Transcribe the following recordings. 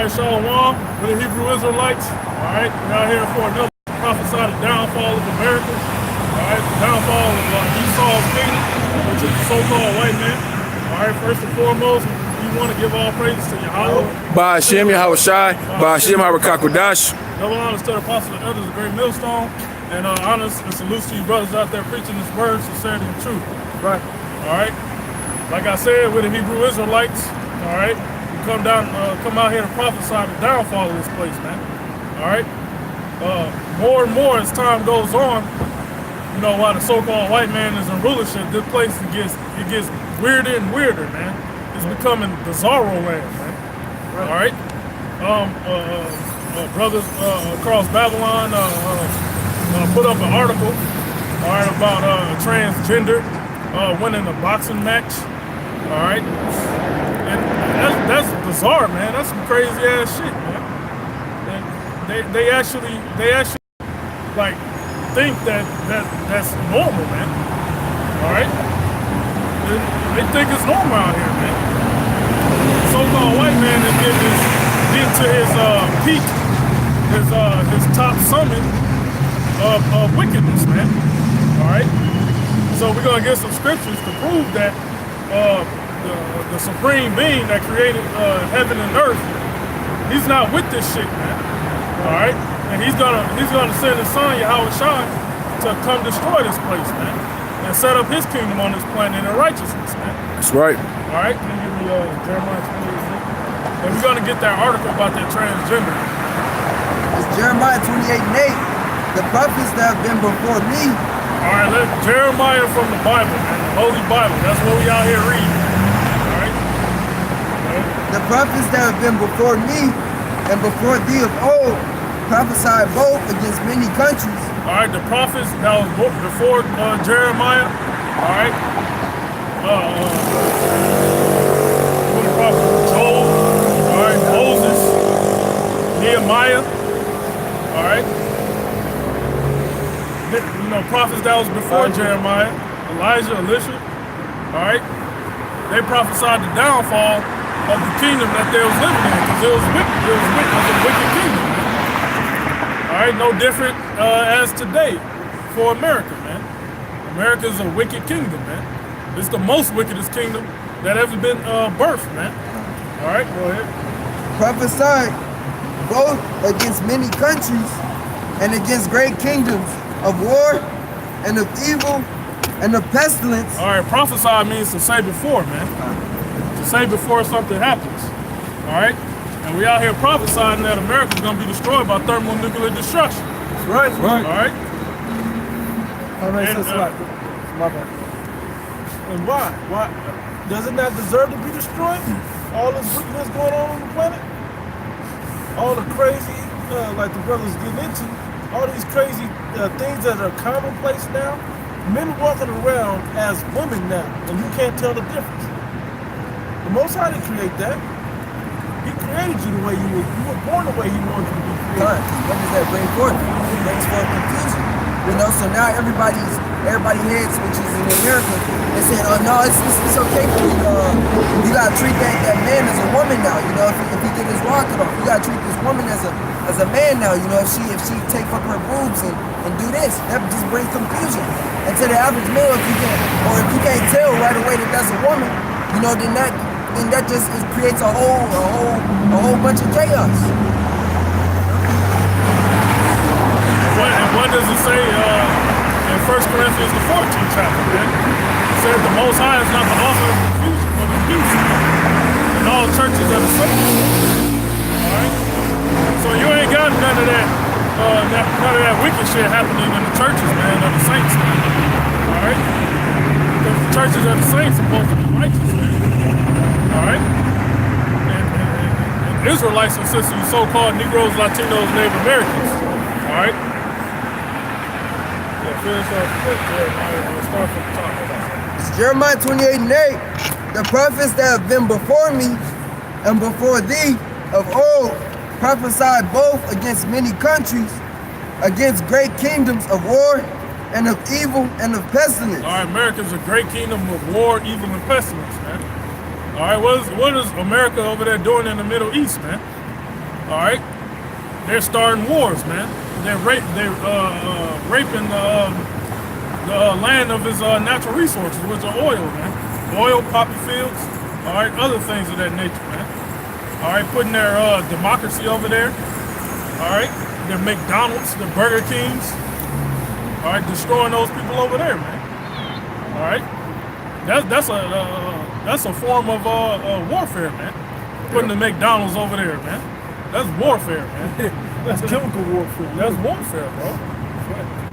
right, Shalom, for the Hebrew Israelites. All right, we're out here for another prophesied downfall of America. All right, the downfall of Esau's kingdom, which is the so-called white man. All right, first and foremost, we want to give all praises to Yahweh. Ba'ashem Yahweh Shai, Ba'ashem Harakakudash. Double honors to the apostles and others, the great millstone, and honors and salutes to you brothers out there preaching this word, sincerity and truth. Right. All right. Like I said, we're the Hebrew Israelites. All right. Come out here to prophesy the downfall of this place, man. All right. More and more as time goes on, you know, while the so-called white man is in rulership, this place it gets weirder and weirder, man. It's becoming bizarro land, man. Right. All right. Brothers across Babylon put up an article, all right, about a transgender winning a boxing match. All right. And that's bizarre, man. That's some crazy ass shit, man. And they actually like think that's normal, man. All right. They think it's normal out here, man. The so-called white man is getting to his peak, his top summit of wickedness, man. All right. So we're gonna get some scriptures to prove that the supreme being that created heaven and earth, he's not with this shit, man. All right, and he's gonna send his son Yahweh Shai to come destroy this place, man, and set up his kingdom on this planet in righteousness, man. That's right. All right, let me give you Jeremiah 28:8, and we're gonna get that article about that transgender. It's Jeremiah 28:8. The prophets that have been before me. All right, let Jeremiah from the Bible, man, the Holy Bible. That's what we out here reading. All right. The prophets that have been before me and before thee of old prophesied both against many countries. All right, the prophets that was before Jeremiah. All right. The prophets Joel. All right, Moses, Nehemiah. All right. You know, prophets that was before Jeremiah, Elijah, Elisha. All right. They prophesied the downfall of the kingdom that they was living in, because it was wicked. It was a wicked kingdom, man. All right, no different as today for America, man. America is a wicked kingdom, man. It's the most wickedest kingdom that ever been birthed, man. All right, go ahead. Prophesied both against many countries and against great kingdoms of war and of evil and of pestilence. All right, prophesy means to say before, man. To say before something happens. All right? And we out here prophesying that America's going to be destroyed by thermonuclear destruction. Right. All right? My bad. And why? Why? Doesn't that deserve to be destroyed? All this wickedness going on the planet? All the crazy, like the brothers getting into, all these crazy things that are commonplace now. Men walking around as women now, and you can't tell the difference. The Most High didn't create that. He created you the way you were. You were born the way He wanted you to be created. What does that bring forth? It brings forth confusion. You know, so now everybody heads, which is in America, they saying, oh no, it's okay for you. You gotta treat that man as a woman now. You know, if he get his rocket off, you gotta treat this woman as a man now. You know, if she take up her boobs and do this, that just brings confusion. And to the average male, if you can't tell right away that that's a woman, you know, then that just creates a whole bunch of chaos. What does it say in 1 Corinthians the 14th chapter, man? It says the Most High is not the author of confusion, but of peace. And all churches are the same. All right? So you ain't got none of that wicked shit happening in the churches, man, of the saints, man. All right? Because the churches of the saints are supposed to be righteous, man. All right? And Israelites consist of so-called Negroes, Latinos, Native Americans. All right? It's Jeremiah 28:8. The prophets that have been before me and before thee of old prophesied both against many countries, against great kingdoms of war and of evil and of pestilence. All right, America's a great kingdom of war, evil, and pestilence, man. All right, what is America over there doing in the Middle East, man? All right, they're starting wars, man. They're raping the land of his natural resources, which are oil, man. Oil, poppy fields, all right, other things of that nature, man. All right, putting their democracy over there. All right, their McDonald's, their Burger Kings. All right, destroying those people over there, man. All right, that's a form of warfare, man. Putting the McDonald's over there, man. That's warfare, man. That's chemical warfare. That's warfare, bro.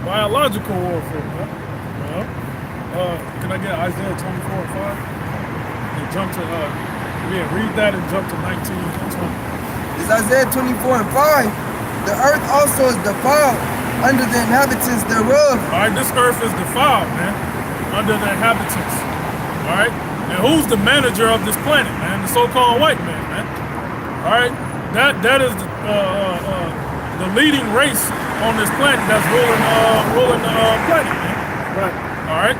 Biological warfare, man. Can I get Isaiah 24 and 5? And jump to read that and jump to 19 and 20. It's Isaiah 24 and 5. The earth also is defiled under the inhabitants thereof. All right, this earth is defiled, man, under the inhabitants. All right, and who's the manager of this planet, man? The so-called white man, man. All right, that is the leading race on this planet that's ruling the planet, man. Right. All right.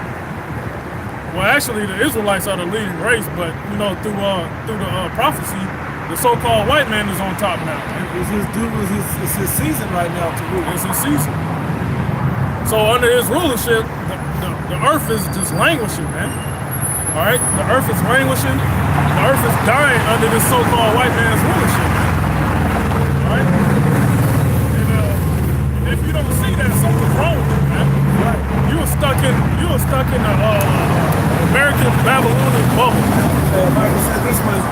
Well, actually, the Israelites are the leading race, but you know, through the prophecy, the so-called white man is on top now. Man. It's his season right now to rule. It's his season. So under his rulership, the earth is just languishing, man. All right, the earth is languishing. The earth is dying under this so-called white man's rulership, man. All right. And if you don't see that, something's wrong with you, man. Right. You were stuck in the American Babylonian bubble. Michael said this was,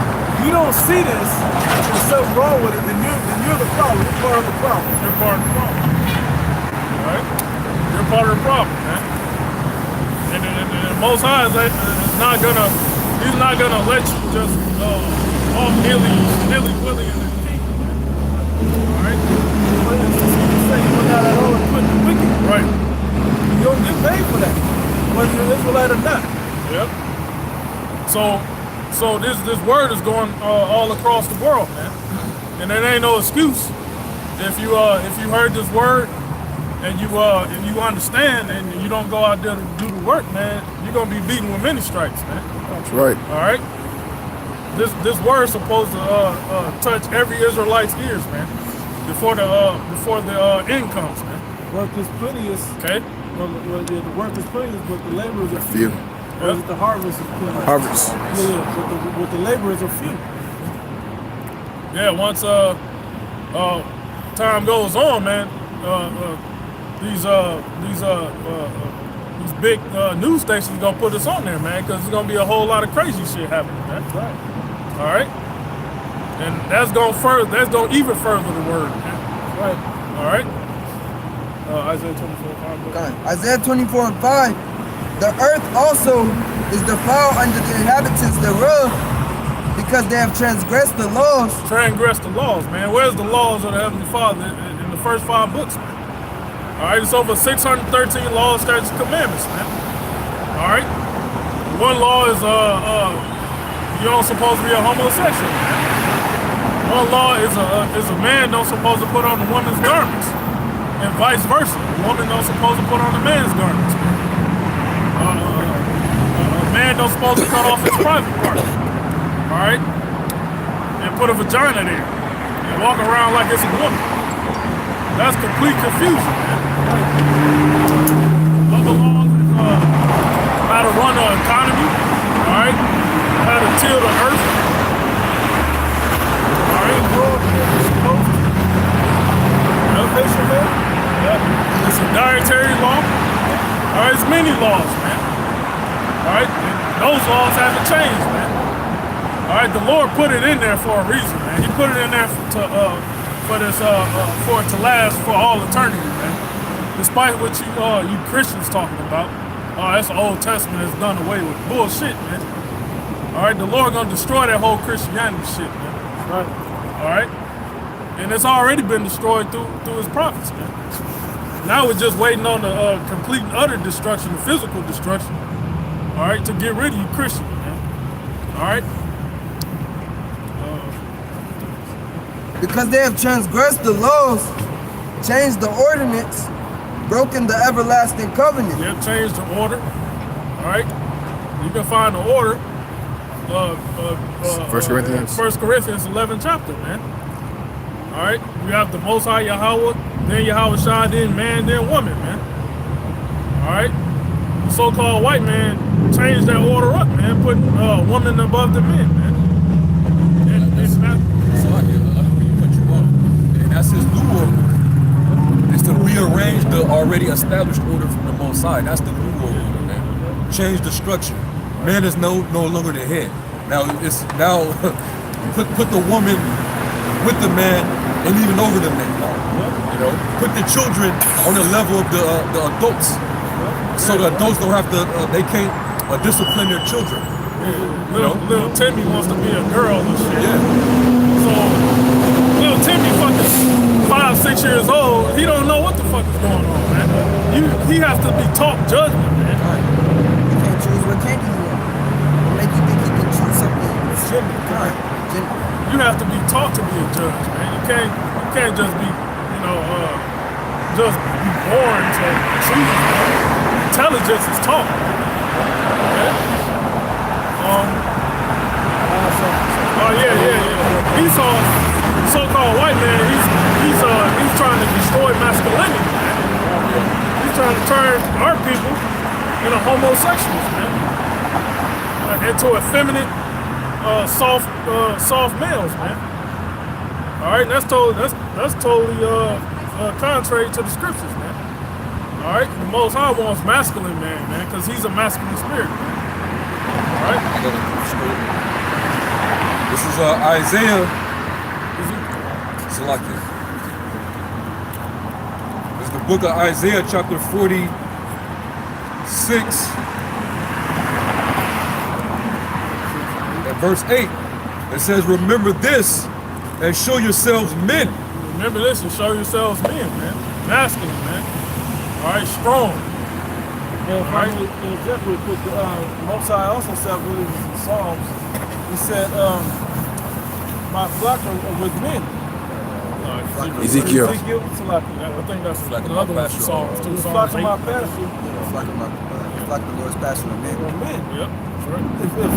you don't see this, there's something wrong with it, then you're the problem. You're part of the problem. You're part of the problem. All right? You're part of the problem, man. And Most High is he's not gonna let you just off nilly-willy in the kingdom. All right? You're not at all put the wicked. Right. You don't get paid for that, whether you're Israelite or not. Yep. So this word is going all across the world, man, and it ain't no excuse if you heard this word and you understand and you don't go out there to do the work, man. You're gonna be beaten with many stripes, man. That's right. All right. This word's supposed to touch every Israelite's ears, man, before the end comes, man. Work is plenteous. Okay. Well, the work is plenteous, but the laborers are Few. few. Or is it the harvest is plenteous? Harvest. Yeah, but the laborers are few. Yeah, once time goes on, man, these big news stations gonna put us on there, man, because there's gonna be a whole lot of crazy shit happening, man. Right. All right, and that's gonna even further the word, man. Right. All right. Isaiah 24:5. God. Isaiah 24 and 5. The earth also is defiled under the inhabitants thereof, because they have transgressed the laws. Transgress the laws, man. Where's the laws of the Heavenly Father in the first 5 books, man? All right, it's over 613 laws, statutes, commandments, man. All right. One law is you don't supposed to be a homosexual, man. One law is a man don't supposed to put on a woman's garments, and vice versa. A woman don't supposed to put on a man's garments. A man don't supposed to cut off his private part. All right, and put a vagina there and walk around like it's a woman. That's complete confusion, man. Other laws is how to run an economy, all right, how to till the earth, all right. Elevation law, yeah. It's a dietary law. All right, it's many laws, man. All right, and those laws haven't changed, man. All right, the Lord put it in there for a reason, man. He put it in there for it to last for all eternity, man. Despite what you Christians talking about, that's the Old Testament is done away with. Bullshit, man. All right, the Lord gonna destroy that whole Christianity shit, man. Right. All right, and it's already been destroyed through His prophets, man. Now we're just waiting on the complete and utter destruction, the physical destruction. All right, to get rid of you Christians, man. All right. Because they have transgressed the laws, changed the ordinance, broken the everlasting covenant. They've changed the order. All right. You can find the order. 1 Corinthians. 1 Corinthians 11 chapter, man. All right, you have the Most High Yahweh, then Yahweh Shai, then man, then woman, man. All right, the so-called white man changed that order up, man, putting woman above the men, man. That's like it. Let me put you on. And that's his new order. It's to rearrange the already established order from the Most High. That's the new order, man. Change the structure. Man is no longer the head. Now it's put the woman with the man and even over the man. You know, put the children on the level of the adults, so the adults don't have to. They can't discipline their children. Little Timmy wants to be a girl and shit. Yeah. So little Timmy fucking 5, 6 years old, he don't know what the fuck is going on, man. He has to be taught judgment, man. You can't choose what candy you want. Make you think you can choose something. Jimmy, Right. Jimmy. you have to be taught to be a judge, man. You can't just be, just be born to choose. Intelligence is taught. Okay? Yeah. Esau, so-called white man, he's trying to destroy masculinity, man. He's trying to turn our people into homosexuals, man. Into effeminate, soft males, man. All right, that's totally contrary to the scriptures, man. All right, the Most High wants masculine man, because he's a masculine spirit, man. All right. This is Isaiah. Salakia. This is the book of Isaiah, chapter 46, and verse 8. It says, "Remember this, and show yourselves men." Remember this and show yourselves men, man. Masculine, man. All right, strong. And finally, just real quick, Most High also said, I believe it's in Psalms, he said, my flock are with men. Ezekiel. Salakia. I think that's Like another one my from Psalms too. The flock Psalms of my 8. pasture Like the Lord's pasture of men. are men. Yep, that's right.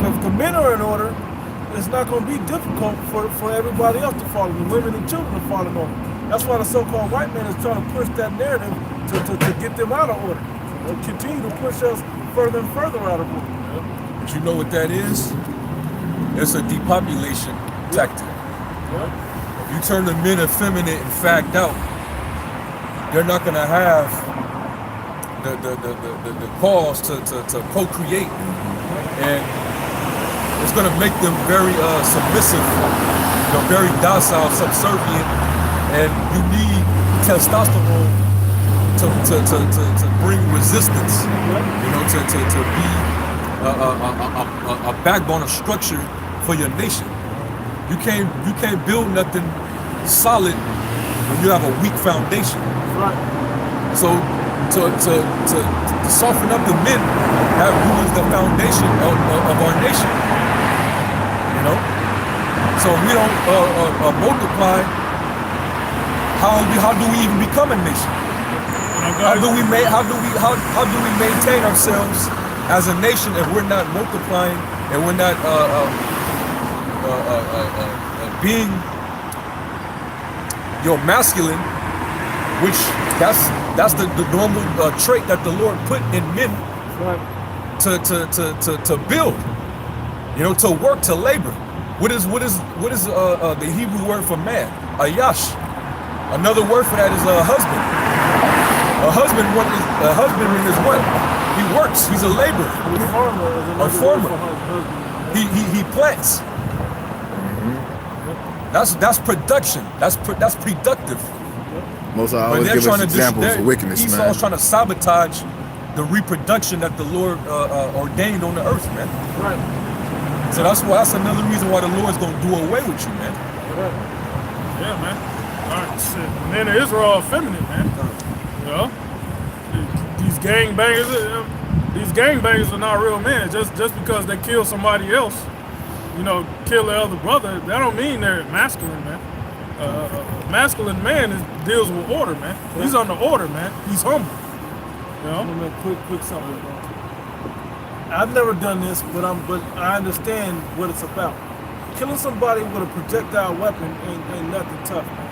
If the men are in order, it's not going to be difficult for everybody else to follow. The women and children to follow in order. That's why the so-called white man is trying to push that narrative to get them out of order. They'll continue to push us further and further out of order. But you know what that is? It's a depopulation tactic. If you turn the men effeminate and fagged out, they're not going to have the cause to procreate, and it's going to make them very submissive, very docile, subservient, and you need testosterone to bring resistance, to be a backbone of structure for your nation. You can't build nothing solid when you have a weak foundation. Right. So to soften up the men, that ruins the foundation of our nation. So if we don't multiply, how do we even become a nation? How do we maintain ourselves as a nation if we're not multiplying and we're not being masculine, which that's the normal trait that the Lord put in men, Right. to build, to work, to labor. What is the Hebrew word for man? Ayash. Another word for that is a husband. A husbandman is what? He works. He's a laborer. A farmer. He plants. That's production. That's productive. Most I always give us examples of wickedness, man. Esau's trying to sabotage the reproduction that the Lord ordained on the earth, man. Right. So that's another reason why the Lord's gonna do away with you, man. Right. Yeah, man. All right, shit. Men of Israel are feminine, man. These gangbangers are not real men. Just because they kill somebody else, kill their other brother, that don't mean they're masculine, man. Masculine man deals with order, man. He's under order, man. He's humble. I'm gonna make quick something. I've never done this, but I understand what it's about. Killing somebody with a projectile weapon ain't nothing tough, man.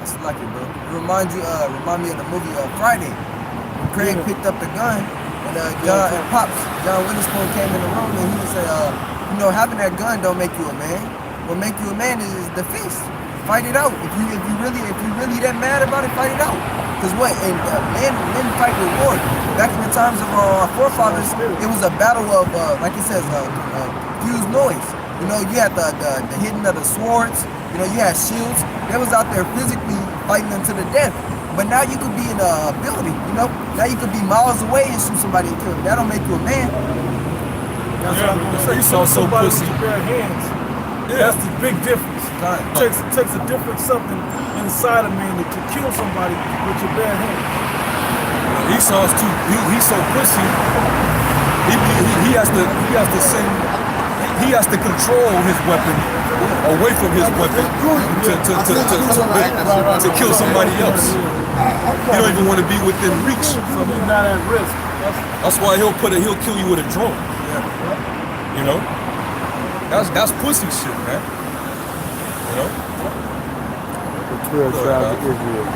It's lucky, bro. It remind me of the movie Friday. When Craig picked up the gun, and John Witherspoon came in the room, and he said, having that gun don't make you a man. What make you a man is the fist. Fight it out. If you really that mad about it, fight it out. Cause what? And men fight with war. Back in the times of our forefathers, it was a battle of like it says, fused noise. You had the hitting of the swords. You had shields. They was out there physically fighting them to the death. But now you could be in a building. Now you could be miles away and shoot somebody and kill them. That don't make you a man. That's what I'm gonna say. You saw somebody with your bare hands. Yeah. That's the big difference. It takes a different something inside a man to kill somebody with your bare hands. Esau's too. He's so pussy. He has to control his weapon away from his weapon to kill somebody else. He don't even want to be within reach. So he's not at risk. That's why he'll kill you with a drone. That's pussy shit, man. The 12 tribes of Israel.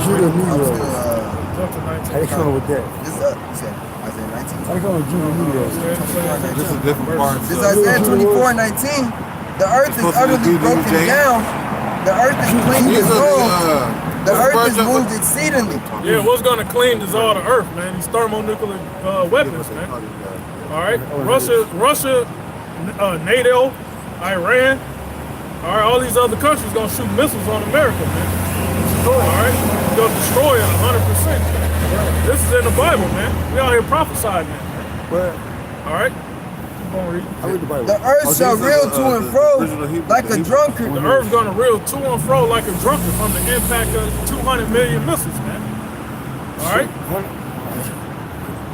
Judah Negroes. How they come with that? This is Isaiah 19. How they come with Judah Negroes? This is a different part. This is Isaiah 24:19. The earth is utterly broken down. The earth is clean dissolved. The earth is moved exceedingly. Yeah, what's gonna clean dissolve the earth, man? These thermonuclear weapons, man. All right, Russia, NATO, Iran. All right, all these other countries gonna shoot missiles on America, man. All right, gonna destroy it 100%. This is in the Bible, man. We out here prophesying, man. All right. I read the Bible. The earth shall reel to and fro like a drunkard. The earth's gonna reel to and fro like a drunkard from the impact of 200 million missiles, man. All right.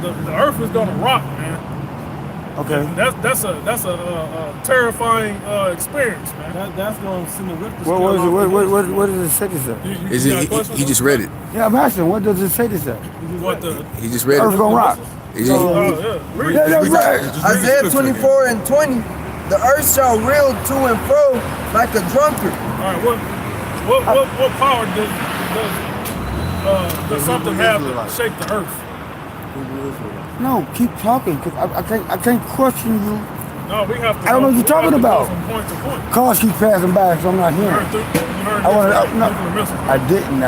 The earth is gonna rock, man. Okay. That's a terrifying experience, man. That's going to send a Richter. What does it say this at? He just read it. Yeah, I'm asking, what does it say this at? He just read it. Earth's gonna rock. Isaiah 24:20. The earth shall reel to and fro like a drunkard. All right, what power does something have to shake the earth? No, keep talking, cause I can't question you. No, we have to. I don't know what you're talking about. From point to point. Cars keep passing by, so I'm not hearing. You heard nuclear missiles. I didn't.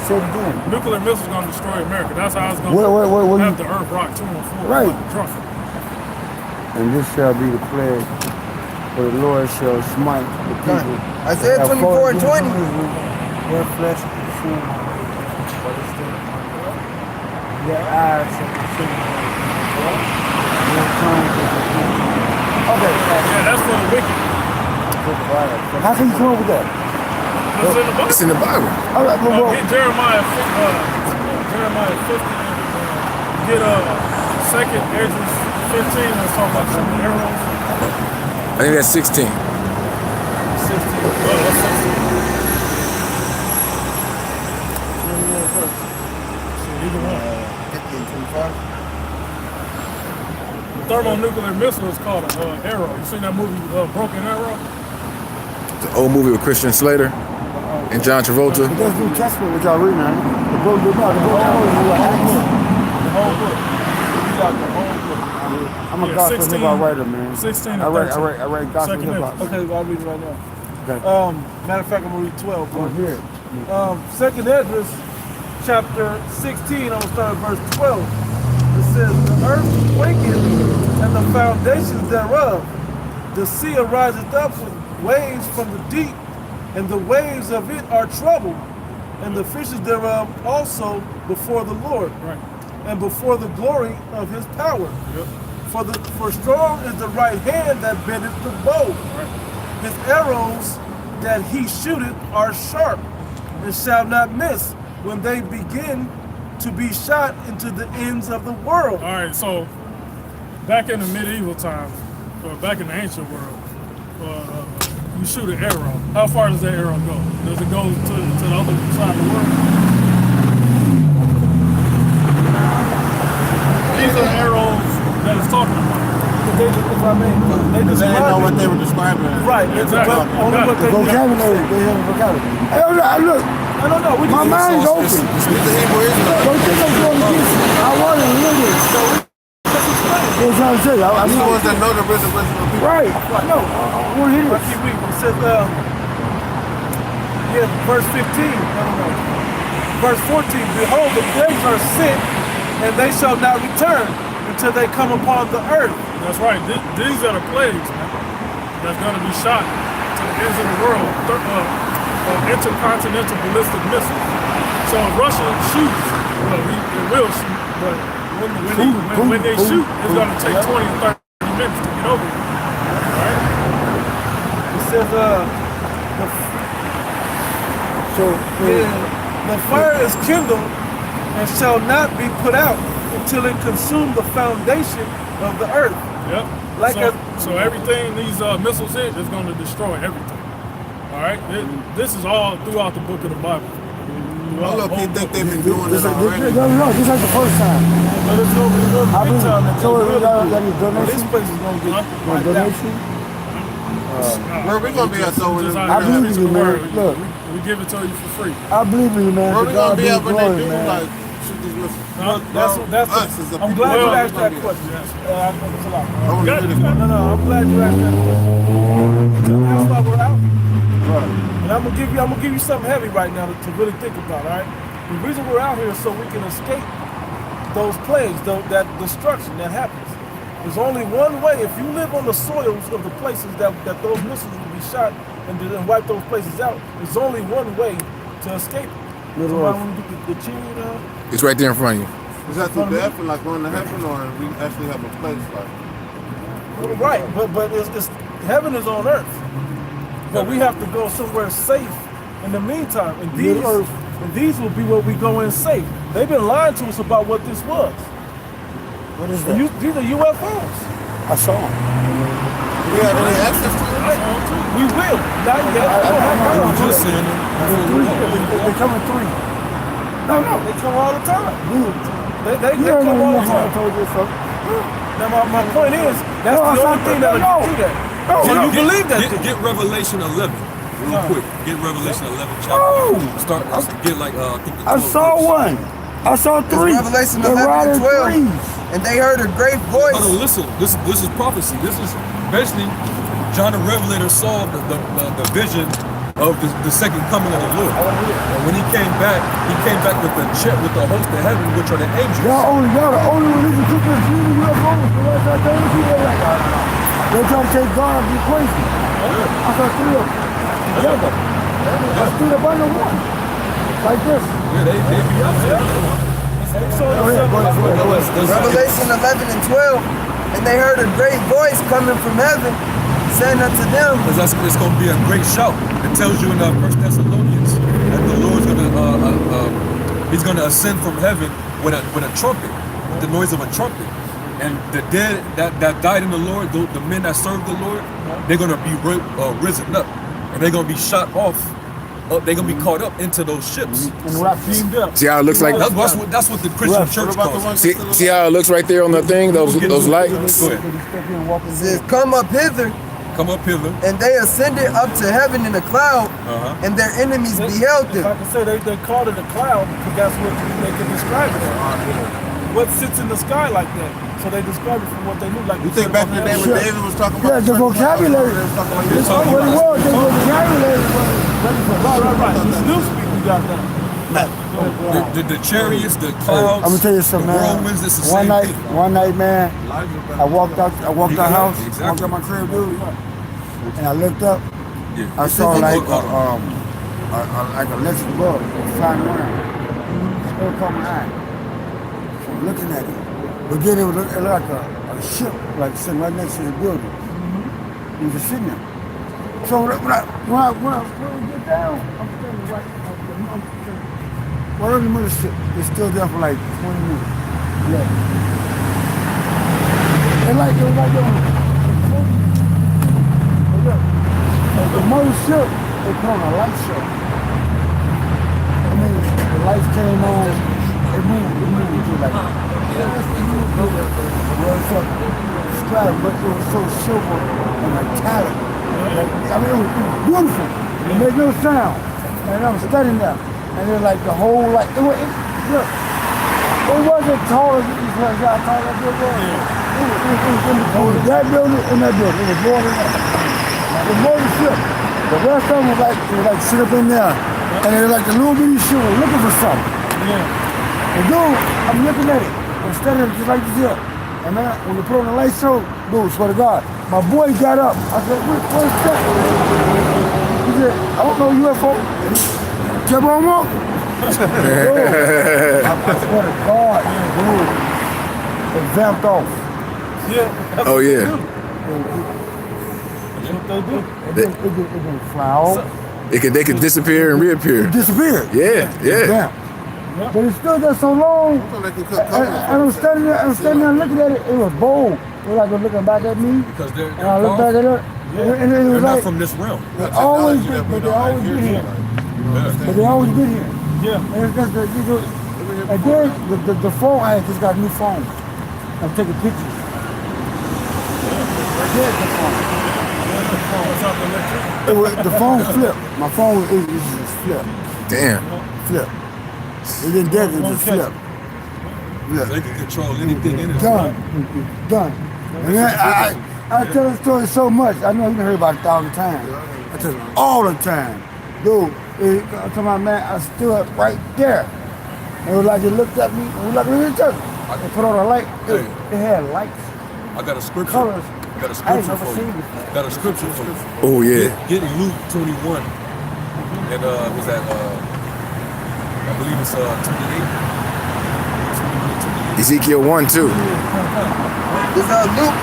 Say it again. Nuclear missiles gonna destroy America. That's how it's gonna have the earth rock to and fro. Right. Like a drunkard. And this shall be the plague, for the Lord shall smite the people. Isaiah 24:20. Their flesh is consumed. Their eyes shall consume. Their tongue shall consume. Okay. Yeah, that's for the wicked. How can you come up with that? It's in the Bible. All right, Get Jeremiah 50. Get 2nd Ezra 15. Let's talk about some arrows. I think that's 16. 16. That's 16. Either one. 50 and 25. Thermonuclear missile is called an arrow. You seen that movie Broken Arrow? The old movie with Christian Slater and John Travolta. But that's New Testament, what y'all reading, man. The book, The whole book. You got the whole book. I'm a gospel hip-hop writer, man. 16 I write gospel hip-hop. Okay, I'll read it right now. Okay. Matter of fact, I'm going to read 12. Oh, here. 2nd Ezra, chapter 16, I'm going to start at verse 12. It says, the earth quaketh and the foundations thereof. The sea ariseth up with waves from the deep, and the waves of it are troubled, and the fishes thereof also before the Lord, Right. and before the glory of his power. Yep. For strong is the right hand that bendeth the bow. Right. His arrows that he shooteth are sharp, and shall not miss when they begin to be shot into the ends of the world. All right, so back in the medieval times, or back in the ancient world, you shoot an arrow. How far does that arrow go? Does it go to the other side of the world? These are arrows that it's talking about. They they Because they didn't know what describe they it. were describing. Right, Exactly. but only what The they vocabulary, they have vocabulary. Hey, look, No, we my just mind's open. It's Don't think I'm going to get you. I want to live it. You know what I'm saying? I These mean, the ones that know the resurrection of people. right. No, I want to hear I this. keep reading. It says, verse 15. No. Verse 14. Behold, the plagues are sent, and they shall not return until they come upon the earth. That's right. These are the plagues, man, that's going to be shot to the ends of the world. Intercontinental ballistic missiles. So if Russia shoots, well, it will shoot, but when they shoot, it's going to take 20 or 30 minutes to get over it. All right? It says, the fire is kindled and shall not be put out until it consume the foundation of the earth. Yep. Like so everything these missiles hit is going to destroy everything. All right? This is all throughout the book of the Bible. How long do you think they've been doing it already? No, this is the first time. But it's going to be I big mean, time. that so they we got really any do. donation? This place is going to get wiped out. Donation? Where we gonna be at though? Just I out here believe preaching you, the man. word. Look. We give it to you for free. I believe in you, man. Where To we God gonna be be the at when glory, they do man. like shoot these missiles? That's Us as a I'm people. glad you Well, asked that we question. Yes. I think it's a lot. I wanna hear this. No, I'm glad you asked that question. That's why we're out. And I'm gonna give you something heavy right now to really think about, all right? The reason we're out here is so we can escape those plagues, that destruction that happens. There's only one way. If you live on the soils of the places that those missiles will be shot and then wipe those places out, there's only one way to escape it. Little Somebody Earth. want to get the cheer now? It's right there in front of you. Is that through death and like going to heaven, or we actually have a place like? Right, but it's heaven is on earth. But we have to go somewhere safe in the meantime. And these will be where we go in safe. They've been lying to us about what this was. What is And that? these are UFOs. I saw him. Do we have any access to it? We will. Not yet. We don't have I'm power. just saying. They come in three. No. They come all the time. They You come all the I time. told you so. Now my point is, that's the only thing that will do that. So you believe that? Get Revelation 11 real quick. Get Revelation 11 chapter. Oh! Start. Get like I think the I 12th saw verse. one. I saw three. Revelation The 11 rider and 12. threes. And they heard a great voice. Hold on, listen. This is prophecy. This is basically John the Revelator saw the vision of the second coming of the Lord. And when he came back with the host of heaven, which are the angels. Y'all the only religion took this view of UFOs. The rest of the people like, they're trying to take God and be crazy. I saw three of them together. I stood up under one. Like this. Yeah, they be out there. Go ahead. Revelation 11 and 12. And they heard a great voice coming from heaven, saying unto them, Because it's going to be a great shout. It tells you in 1 Thessalonians that the Lord's going to he's going to ascend from heaven with a trumpet, with the noise of a trumpet. And the dead that died in the Lord, the men that served the Lord, they're going to be risen up, and they're going to be shot off. They're going to be caught up into those ships. And teamed up. See how it looks like? That's what the Christian church calls it. See how it looks right there on the thing? Those lights. Go ahead. it says, come up hither. Come up hither. And they ascended up to heaven in a cloud, and their enemies beheld If I them. can say they called it a cloud because that's what they can describe it as. What sits in the sky like that? So they describe it from what they knew. Like You think back in the day when David was talking about? Yeah, the vocabulary. That's what it was. The vocabulary was. Right. This new speak we got now. The chariots, the clouds, I'm gonna tell you something, the man. whirlwinds, it's the same thing. One night, man. I walked out the house, Exactly. walked out my crib, dude, and I looked up. Yeah. I saw like Hold on. like a electric bulb flying around. Still caught my eye. So I'm looking at it. But then it looked like a ship, like sitting right next to the building. He was just sitting there. So when we get down, I'm standing right. Well, in the middle of the ship, it's still there for like 20 minutes. Yeah. And like it was like the mother ship, they put on a light show. I mean, the lights came on, it moved to like, what's up? glass, but it was so silver and metallic. I mean, it was beautiful. It made no sound. And I was studying that. And then like the whole, like, look, it wasn't tall as these ones I thought that it was. It was that building and that building. It was more than that. It was more than ship. The rest of them was like sit up in there. And they were like a little bitty shoe looking for something. Yeah. And dude, I'm looking at it. I'm studying it just like this here. And man, when they put on the light show, dude, swear to God, my boy got up. I said, what's that? He said, I don't know UFO. Kept on walking. Dude, I swear to God, dude, it vamped off. Yeah. Oh yeah. That's what they do. It didn't fly off. They could disappear and reappear. It disappeared. Yeah, yeah. Vamp. But it stood there so long. And I'm standing there looking at it. It was bold. It was like looking back at me. Because they're And I looked back at it. And it they're was not like, from this realm. they always been here. But they always been here. Yeah. And it's just and then the phone, I had just got a new phone. I'm taking pictures. There's the phone. The phone flipped. My phone is just flipped. Damn. Flip. It didn't dead, it just flipped. They can control anything in it. Done. And then I tell the story so much. I know you've heard about it 1,000 times. I tell it all the time. Dude, I told my man, I stood right there. And it was like they looked at me, and we looked at each other. They put on a light. It had lights, I got a scripture. colors. Got a I ain't scripture never for seen you. before. Got a scripture for you. Oh yeah. Get Luke 21. And was that I believe it's 28. Ezekiel 1 too. It's Luke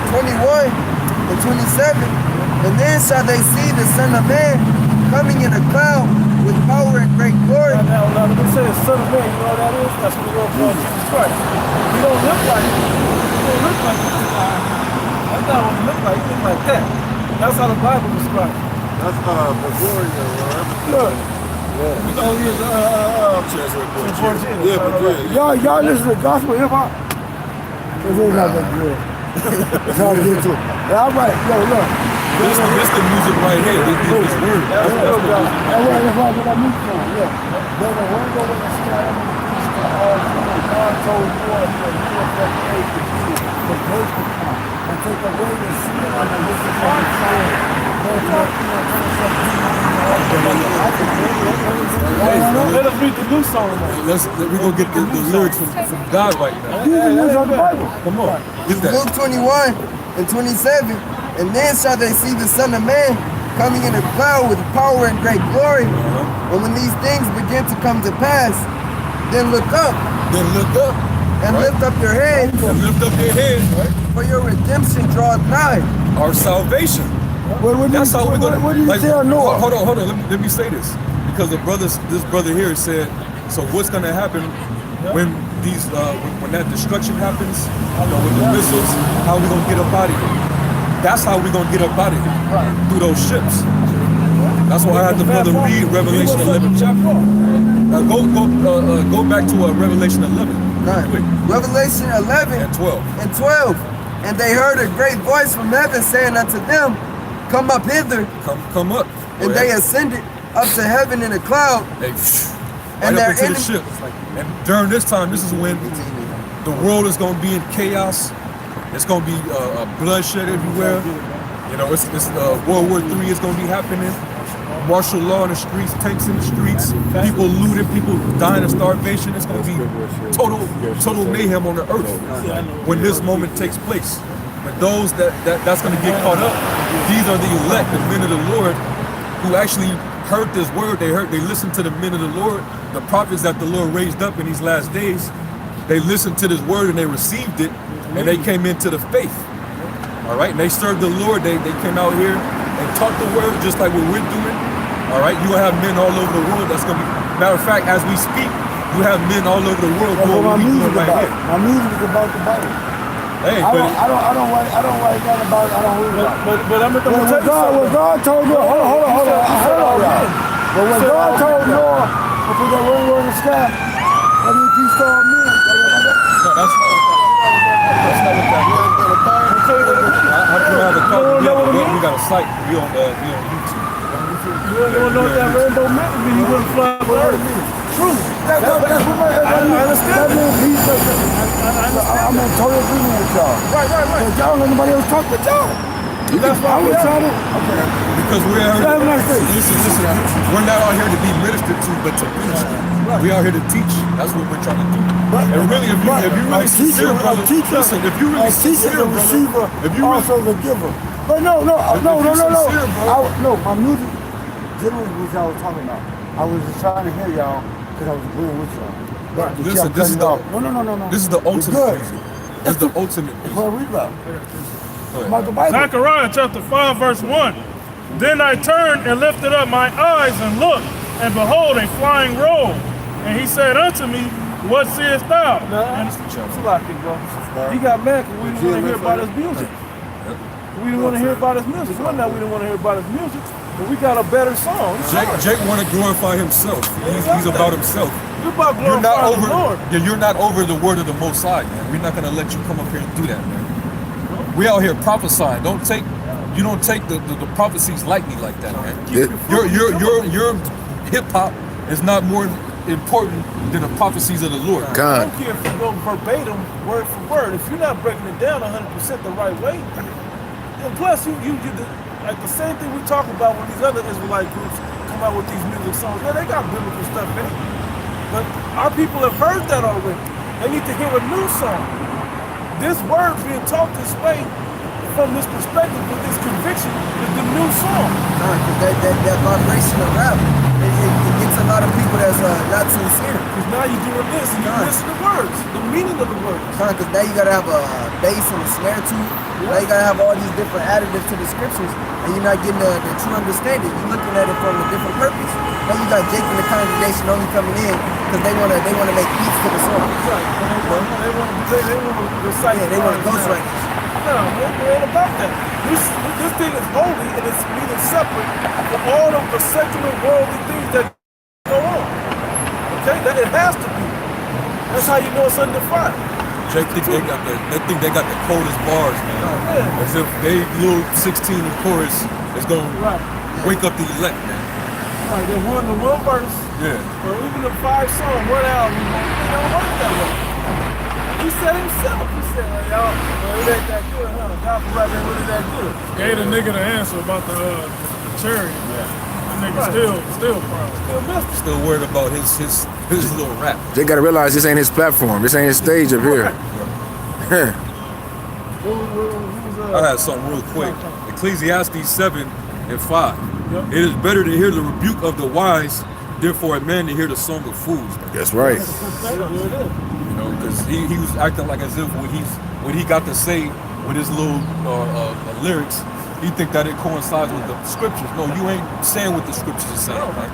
21 and 27. And then shall they see the Son of Man coming in a cloud with power and great glory. Now, let me say, Son of Man, you know what that is? That's what the Lord called Jesus Christ. He don't look like it. He don't look like it. That's not what he look like. He look like that. That's how the Bible describes it. That's Bavaria, right? Look. Oh, Yeah, Bavaria. Y'all listen to gospel hip hop? It's really not that good. It's hard to get to. Yeah, I'm right. Look. This the music right here. This word. That's why I get that music from. Yeah. There's a word over the sky. God told Noah that you will take the birds to come and take away the sin of the wicked man. Let us read the new song. We're going to get the lyrics from God right now. These are words of the Bible. Come on. Get that. Luke 21 and 27. And then shall they see the Son of Man coming in a cloud with power and great glory. And when these things begin to come to pass, then look up Then look up. and Right. lift up your heads, And lift up your heads, right? for your redemption draweth nigh. Our salvation. That's how we're going to. What did you tell Noah? Hold on. Let me say this. Because this brother here said, so what's going to happen when these when that destruction happens, with the missiles, how we going to get up out of here? That's how we're going to get up out of here, through those ships. That's why I had the brother read Revelation 11 chapter. Go back to Revelation 11. Right. Quick. Revelation 11 And 12. and 12. And they heard a great voice from heaven saying unto them, Come up hither. Come up. And they ascended up to heaven in a cloud. They, And right their up into the enemy- ship. And during this time, this is when the world is going to be in chaos. It's going to be bloodshed everywhere. It's World War III is going to be happening. Martial law in the streets, tanks in the streets, people looting, people dying of starvation. It's going to be total mayhem on the earth when this moment takes place. But those that's going to get caught up, these are the elect, the men of the Lord, who actually heard this word. They listened to the men of the Lord, the prophets that the Lord raised up in these last days. They listened to this word and they received it, and they came into the faith. All right, and they served the Lord. They came out here and taught the word just like what we're doing. All right, you will have men all over the world. That's gonna be. Matter of fact, as we speak, you have men all over the world doing what we're doing right here. My music is about the Bible. Hey, I but don't write that about it. I don't read about it. But I'm going to tell you What something. God told me, hold on. But when God told Noah to put that rainbow in the sky, that means he saw me. no, that's not what that means. site. We on YouTube. You don't know what that rainbow meant to me. You wouldn't fly bird. True. That's what I understand. That means he's I'm in total agreement with y'all. Right. But y'all don't let nobody else talk with y'all. That's why I we was are. trying to. Okay. Because we're out Have a nice day. here. Listen. We're not out here to be ministered to, but to minister. We out here to teach. That's what we're trying to do. And really, if you really sincere, brother, listen. If you really sincere, the receiver, brother, if you also the giver. But no. sincere, bro. No, my music generally was y'all was talking about. I was just trying to hear y'all because I was agreeing with y'all. But you Listen, kept this is cutting the off. No. This is the It's ultimate good. music. This is the ultimate music. Well, read about. Go ahead. About the Bible. Zechariah chapter 5, verse 1. Then I turned and lifted up my eyes and looked, and behold, a flying roll. And he said unto me, What seest thou? Nah, it's like it, bro. He got mad because we didn't want to hear about his music. We didn't want to hear about his music. One night we didn't want to hear about his music, but we got a better song. Jake want to glorify himself. He's about himself. You're about You're not glorifying over. the Lord. Yeah, you're not over the word of the Most High, man. We're not gonna let you come up here and do that, man. We out here prophesying. You don't take the prophecies lightly like that, man. Your hip hop is not more important than the prophecies of the Lord. I God. don't care if you go verbatim, word for word. If you're not breaking it down 100% the right way, and plus you like the same thing we talk about when these other Israelite groups come out with these music songs. Yeah, they got biblical stuff in it, but our people have heard that already. They need to hear a new song. This word being taught this way, from this perspective, with this conviction, is the new song. That vibration of rap, it gets a lot of people that's not sincere. Because now you're doing this and you listen to words, the meaning of the words. Because now you gotta have a bass and a snare to it. Now you gotta have all these different additives to the scriptures, and you're not getting the true understanding. You're looking at it from a different purpose. Now you got Jake and the congregation only coming in because they wanna make beats to the song. Right. They want to recite. Yeah, they want to ghostwrite. No, it ain't about that. This thing is holy and it's meaning separate from all of the secular worldly things that go on. Okay, that it has to be. That's how you know it's undefiled. Jake think they got the coldest bars, man. Yeah. As if they little 16 in chorus is gonna Right. wake up the elect, man. Right. They won the one verse, Yeah. or even the 5 song, one album. They don't work that way. He said himself. He said, "Y'all, it ain't that good, huh? Y'all right there really that good." Gave the nigga the answer about the cherry. The nigga still proud. Still missed it. Still worried about his little rap. They gotta realize this ain't his platform. This ain't his stage up here. I had something real quick. Ecclesiastes 7:5. Yep. It is better to hear the rebuke of the wise, therefore a man to hear the song of fools. That's right. You know, because he was acting like as if what he got to say with his little lyrics, he think that it coincides with the scriptures. No, you ain't saying what the scriptures are saying, man.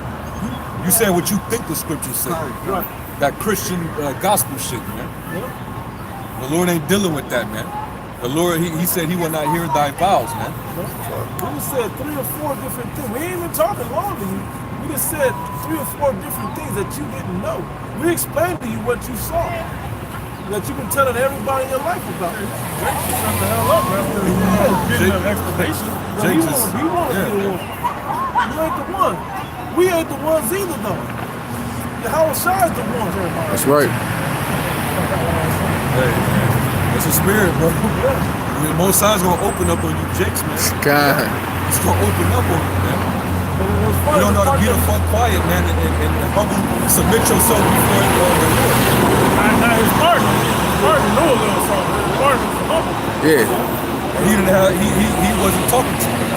You saying what you think the scriptures say. Right. That Christian gospel shit, man. The Lord ain't dealing with that, man. The Lord, he said he will not hear thy vows, man. We just said 3 or 4 different things. We ain't even talking long to you. We just said 3 or 4 different things that you didn't know. We explained to you what you saw. That you've been telling everybody in your life about. Shut the hell up, man. Getting an explanation. Jake You just, want to be the one. You ain't the one. We ain't the ones either, though. The Howard Shire's the one. That's right. hey, it's a spirit, bro. The Most High's gonna open up on you, Jakes, man. God. It's gonna open up on you, man. You don't know how to be the fuck quiet, man, and humble, submit yourself before the Lord. Now his partner knew a little something. His partner was humble. Yeah. He didn't have, he wasn't talking to you.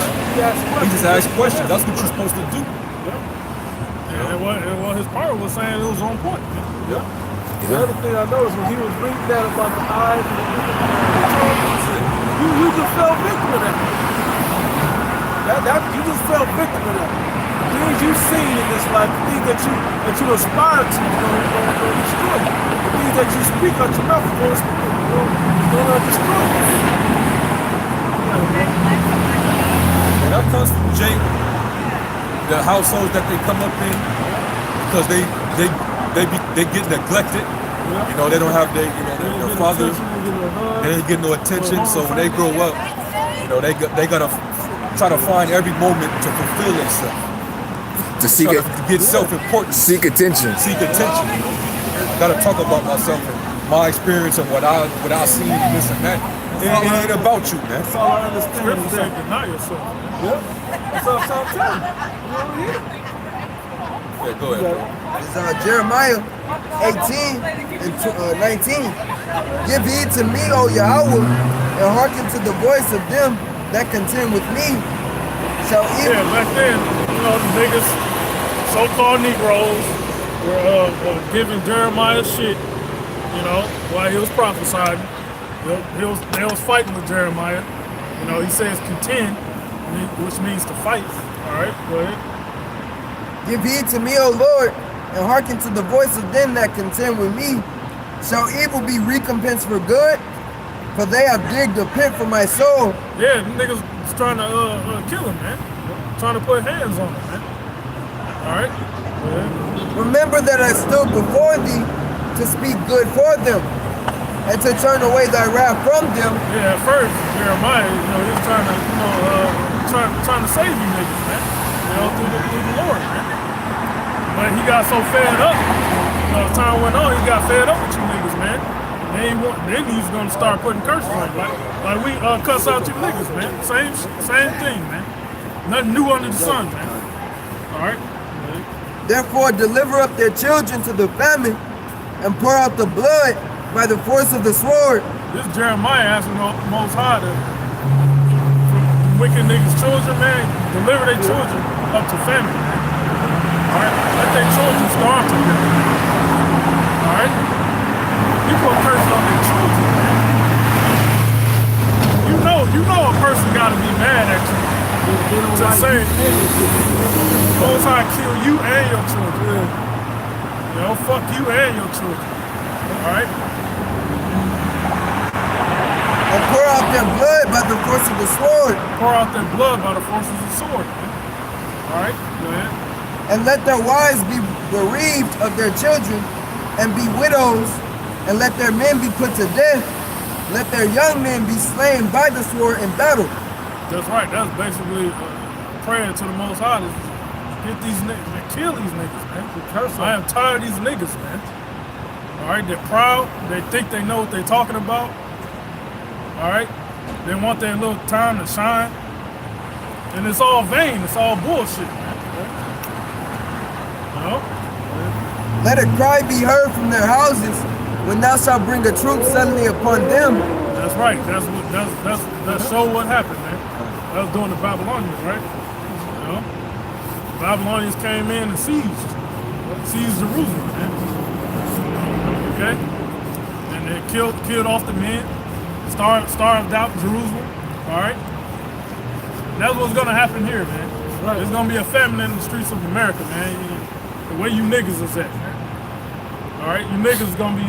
He just asked questions. That's what you're supposed to do. And what his partner was saying, it was on point. Yeah. The other thing I noticed when he was reading that about the eyes and you just fell victim of that. You just fell victim of that. The things you've seen in this life, the things that you aspire to, going destroy you. The things that you speak out your mouth going to destroy you. And that comes from Jake, the households that they come up in, because they get neglected. You know, they don't have their father. They ain't getting no attention. So when they grow up, you know, they gotta try to find every moment to fulfill themselves. To seek Try it, to get self-importance. seek attention. Seek attention. Gotta talk about myself and my experience and what I seen and this and that. It ain't about you, man. That's all I understand. Scripture Is say that. deny yourself. Yep. That's all I'm telling you. You know what I mean? Yeah, go ahead, bro. It's Jeremiah 18 and 19. Give heed to me, O Yahweh, and hearken to the voice of them that contend with me. Shall Yeah, evil back then, you know, the niggas, so-called Negroes, were giving Jeremiah shit, you know, while he was prophesying. They was fighting with Jeremiah. You know, he says contend, which means to fight. All right, go ahead. give heed to me, O Lord, and hearken to the voice of them that contend with me. Shall evil be recompensed for good? For they have digged a pit for my soul. Yeah, them niggas was trying to kill him, man. Trying to put hands on him, man. All right, go ahead. Remember that I stood before thee to speak good for them, and to turn away thy wrath from them. Yeah, at first, Jeremiah, you know, he was trying to, you know, trying to save you niggas, man. You know, through the Lord, man. But he got so fed up, you know, as time went on, he got fed up with you niggas, man. Then he's gonna start putting curses on you, like we cuss out you niggas, man. Same thing, man. Nothing new under the sun, man. All right. Therefore deliver up their children to the famine, and pour out the blood by the force of the sword. This Jeremiah asking the Most High to wicked niggas' children, man, deliver their children up to famine, man. All right, let their children starve to death. All right, you put curses on their children, man. You know a person got to be mad at you to say, Most High kill you and your children. You know, fuck you and your children. All right. And pour out their blood by the force of the sword. Pour out their blood by the force of the sword, man. All right, go ahead. And let their wives be bereaved of their children, and be widows, and let their men be put to death. Let their young men be slain by the sword in battle. That's right. That's basically praying to the Most High to get these niggas, man, kill these niggas, man. I am tired of these niggas, man. All right, they're proud. They think they know what they're talking about. All right, they want their little time to shine, and it's all vain. It's all bullshit, man. You know? Let a cry be heard from their houses, when thou shalt bring a troop suddenly upon them. That's right. That's show what happened, man. That was during the Babylonians, right? You know, Babylonians came in and seized Jerusalem, man. Okay, and they killed off the men, starved out Jerusalem. All right, that's what's gonna happen here, man. Right. There's gonna be a famine in the streets of America, man. The way you niggas is at, man. All right, you niggas is gonna be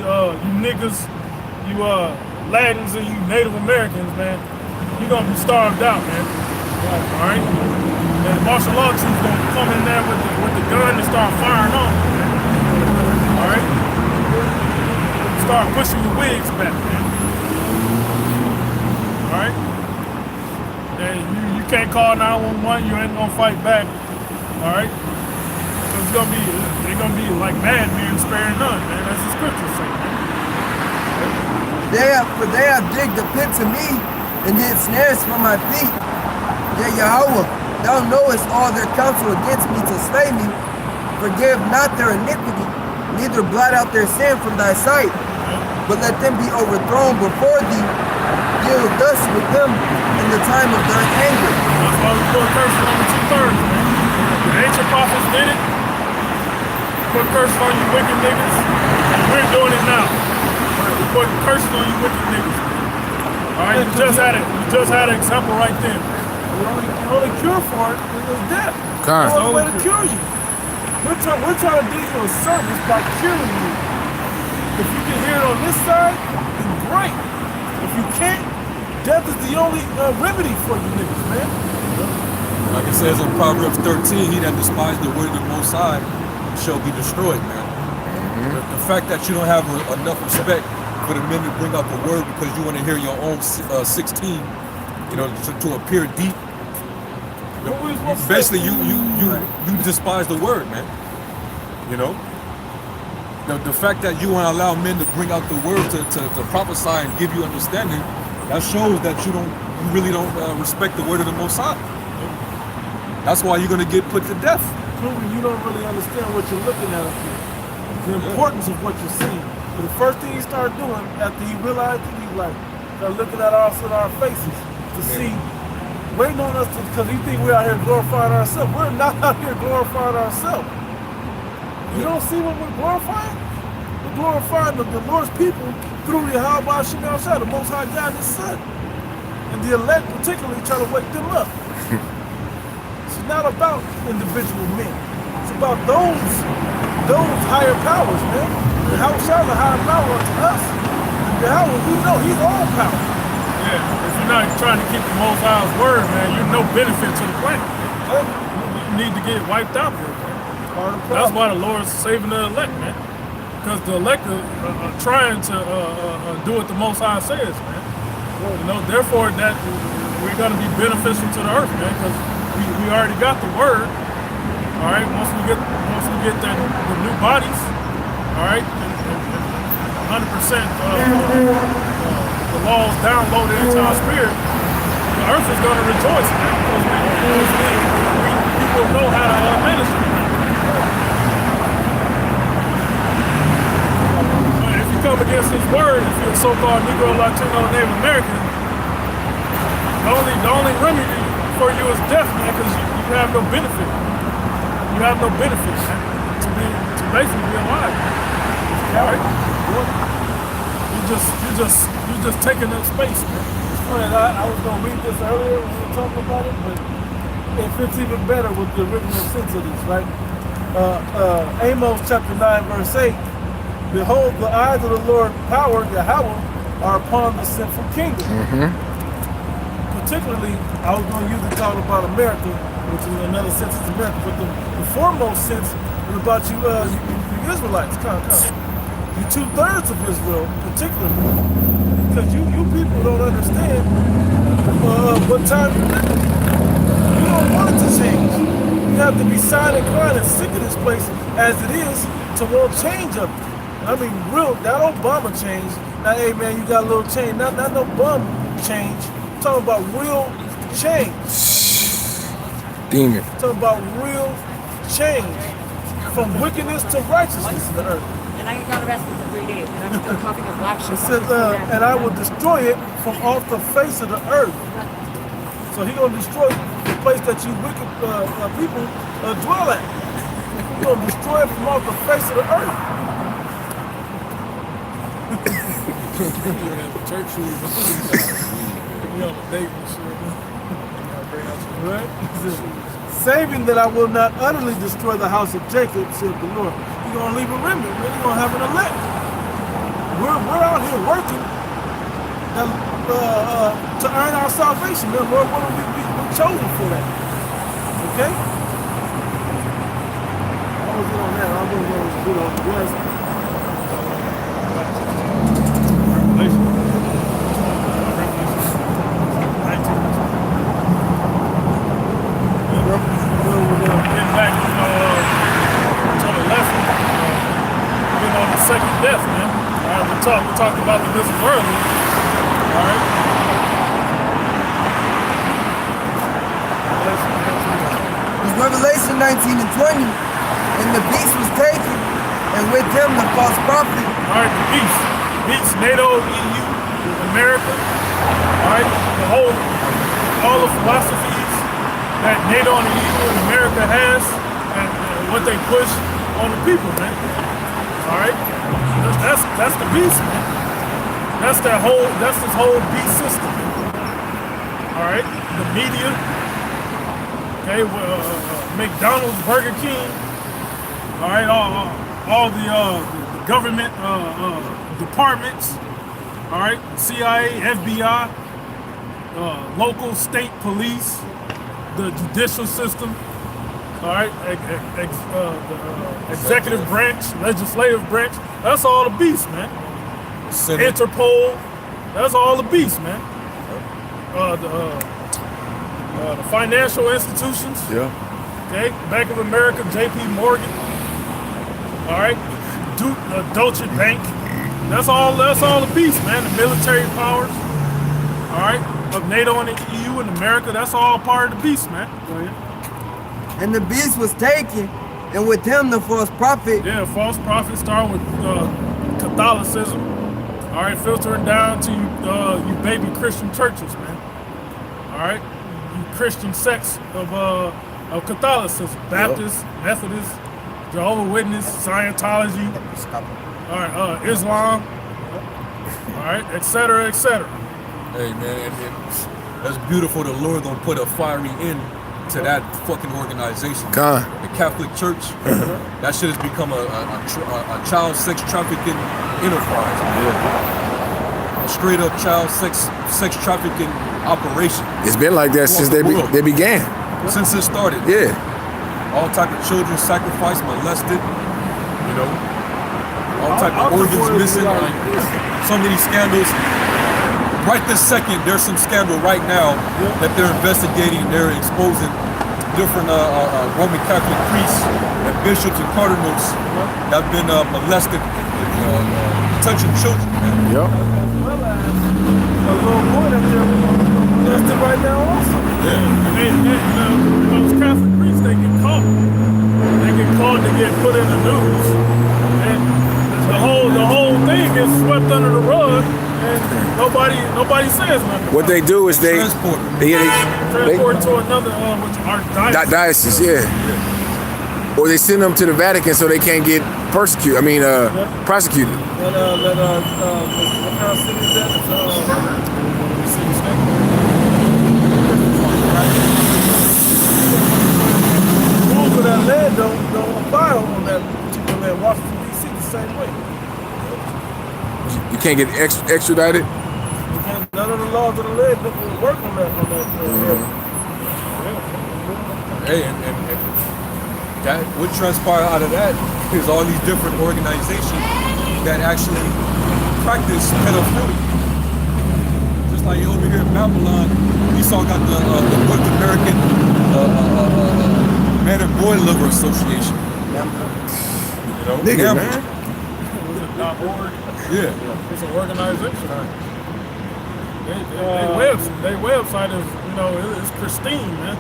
you Latins and you Native Americans, man. You gonna be starved out, man. All right, and the martial law troops gonna come in there with the gun and start firing on you, man. All right, start pushing your wigs back, man. All right, and you can't call 911. You ain't gonna fight back. All right. They're gonna be like madmen sparing none, man. That's the scripture saying. For they have digged a pit to me, and hid snares for my feet. Yea, Yahweh, thou knowest all their counsel against me to slay me. Forgive not their iniquity, neither blot out their sin from thy sight. But let them be overthrown before thee. Deal thus with them in the time of thine anger. That's why we put curses on the 2/3, man. The ancient prophets did it. Put curses on you wicked niggas. And we're doing it now. We put curses on you wicked niggas. All right, you just had an example right there. The only cure for it is death. Con. The only way to cure you. We're trying to do you a service by curing you. If you can hear it on this side, then great. If you can't, death is the only remedy for you niggas, man. Like it says in Proverbs 13, he that despises the word of the Most High shall be destroyed, man. The fact that you don't have enough respect for the men to bring out the word because you want to hear your own 16, you know, to appear deep, What we supposed to Basically, say? you despise the word, man. You know, the fact that you want to allow men to bring out the word to prophesy and give you understanding, that shows that you really don't respect the word of the Most High. That's why you're gonna get put to death. Proving you don't really understand what you're looking at up here. The importance of what you're seeing. But the first thing he started doing after he realized it, he's like, started looking at us in our faces to see, waiting on us because he think we're out here glorifying ourselves. We're not out here glorifying ourselves. You don't see what we're glorifying? We're glorifying the Lord's people through the Yahweh Shem Shah, the Most High God and His Son. And the elect particularly try to wake them up. It's not about individual men. It's about those higher powers, man. The Yahweh Shah is a higher power to us. And Yahweh, we know He's all power. Yeah, if you're not trying to keep the Most High's word, man, you're no benefit to the planet. You need to get wiped out here, man. That's why the Lord's saving the elect, man. Because the elect are trying to do what the Most High says, man. You know, therefore that we're going to be beneficial to the earth, man, because we already got the word. All right, once we get the new bodies, all right, and 100% the laws downloaded into our spirit, the earth is going to rejoice, man, because we will know how to minister. But if you come against His word, if you're a so-called Negro, Latino, Native American, the only remedy for you is death, man, because you have no benefit. You have no benefit, man, to basically be alive. All right? You're just taking up space, man. I was going to read this earlier when we were talking about it, but it fits even better with the original sense of this, right? Amos chapter 9, verse 8. Behold, the eyes of the Lord power, Yahweh, are upon the sinful kingdom. Particularly, I was going to use the talk about America, which in another sense is America, but the foremost sense is about you Israelites. You 2/3 of Israel, particularly, because you people don't understand what time you're living. You don't want it to change. You have to be silent and crying and sick of this place as it is to want change of it. I mean, real, that Obama change. Now, hey man, you got a little change. Not no bum change. I'm talking about real change. Demon. Talking about real change from wickedness to righteousness in the earth. And I got arrested for 3 days, and I'm still coughing up black shit. It says, and I will destroy it from off the face of the earth. So He's gonna destroy the place that you wicked people dwell at. He's gonna destroy it from off the face of the earth. Church shoes. Right? Saving that I will not utterly destroy the house of Jacob, said the Lord. You're going to leave a remnant. We're going to have an elect. We're out here working to earn our salvation. The Lord, we're chosen for that. Okay? I was on that. I'm going to go do the rest. Second death, man. All right, we talked about this earlier. All right. It's Revelation 19 and 20. And the beast was taken, and with him the false prophet. All right, the beast, NATO, EU, America. All right, all the philosophies that NATO and the EU and America has, and what they push on the people, man. All right, that's the beast, man. That's this whole beast system. All right, the media, okay, McDonald's, Burger King. All right, all the government departments. All right, CIA, FBI, local, state police, the judicial system. All right, the executive branch, legislative branch, that's all the beast, man. Interpol, that's all the beast, man. The financial institutions. Yeah. Okay, Bank of America, J.P. Morgan. All right, Deutsche Bank. That's all the beast, man. The military powers. All right, of NATO and the EU and America. That's all part of the beast, man. And the beast was taken, and with him the false prophet. Yeah, false prophets start with Catholicism. All right, filtering down to you baby Christian churches, man. All right, you Christian sects of Catholicism, Baptists, Methodists, Jehovah's Witness, Scientology, all right, Islam, all right, etc., etc. Hey man, that's beautiful. The Lord gonna put a fiery end to that fucking organization. Con. The Catholic Church, that shit has become a child sex trafficking enterprise. A straight up child sex trafficking operation. It's been like that since they began. Since it started. Yeah. All type of children sacrificed, molested, you know, all type of organs missing, like so many scandals. Right this second, there's some scandal right now that they're investigating. They're exposing different Roman Catholic priests and bishops and cardinals that have been molested, touching children. Yep. A little boy up there molested right now also. Yeah. And those Catholic priests, they get caught. They get caught, they get put in the news. And the whole thing gets swept under the rug, and nobody says nothing. What they do is they transport to another archdiocese. Yeah. Or they send them to the Vatican so they can't get persecuted. I mean, prosecuted. What kind of city is that? Rules of that land don't apply on that particular land. Washington D.C. the same way. You can't get extradited. None of the laws of the land don't work on that area. Hey, and that what transpired out of that is all these different organizations that actually practice pedophilia. Just like over here in Babylon, Esau got the North American Man and Boy Lover Association. You know, Nigga, man. .org. Yeah. It's an organization. Their website is, it's pristine, man.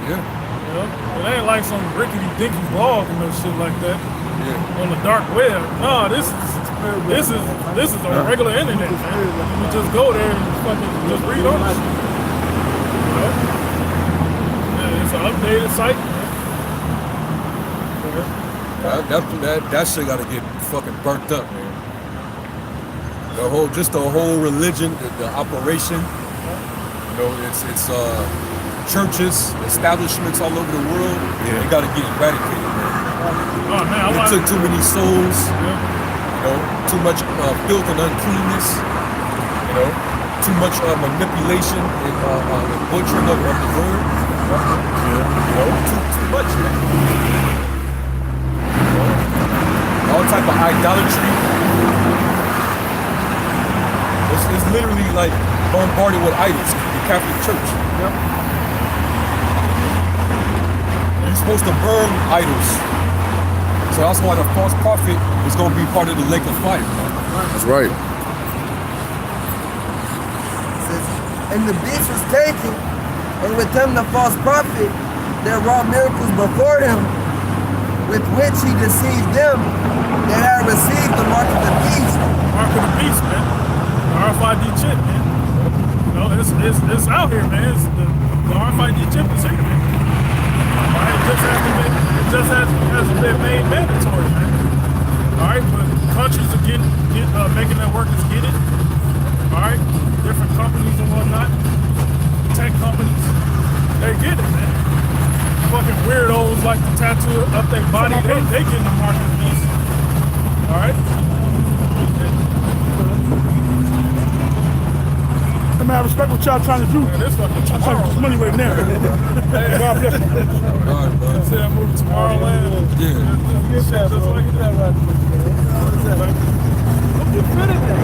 Yeah. It ain't like some rickety dinky blog and no shit like that. Yeah. On the dark web. No, this is a regular internet, man. You just go there and fucking just read on it. Yeah, it's an updated site. That shit gotta get fucking burnt up, man. The whole religion, the operation. It's churches, establishments all over the world. Yeah. They gotta get eradicated, man. Oh man, it took too many souls. Too much filth and uncleanness. Too much manipulation and butchering of the word. Too much, man. All type of idolatry. It's literally like bombarded with idols, the Catholic Church. Yep. You're supposed to burn idols. So that's why the false prophet is going to be part of the lake of fire. That's right. And the beast was taken, and with him the false prophet, there wrought miracles before him, with which he deceived them that had received the mark of the beast. Mark of the beast, man. The RFID chip, man. It's out here, man. The RFID chip is here, man. It just hasn't been made mandatory, man. All right, but countries are making their workers get it. All right, different companies and whatnot, tech companies, they get it, man. Fucking weirdos like to tattoo up their body, they getting the mark of the beast. All right. I respect what y'all trying to do. Man, this fucking I'm trying to get money right now. God bless you. All right, bro. Say I moved to Tomorrowland. Yeah. Just like that right there. You fit in there.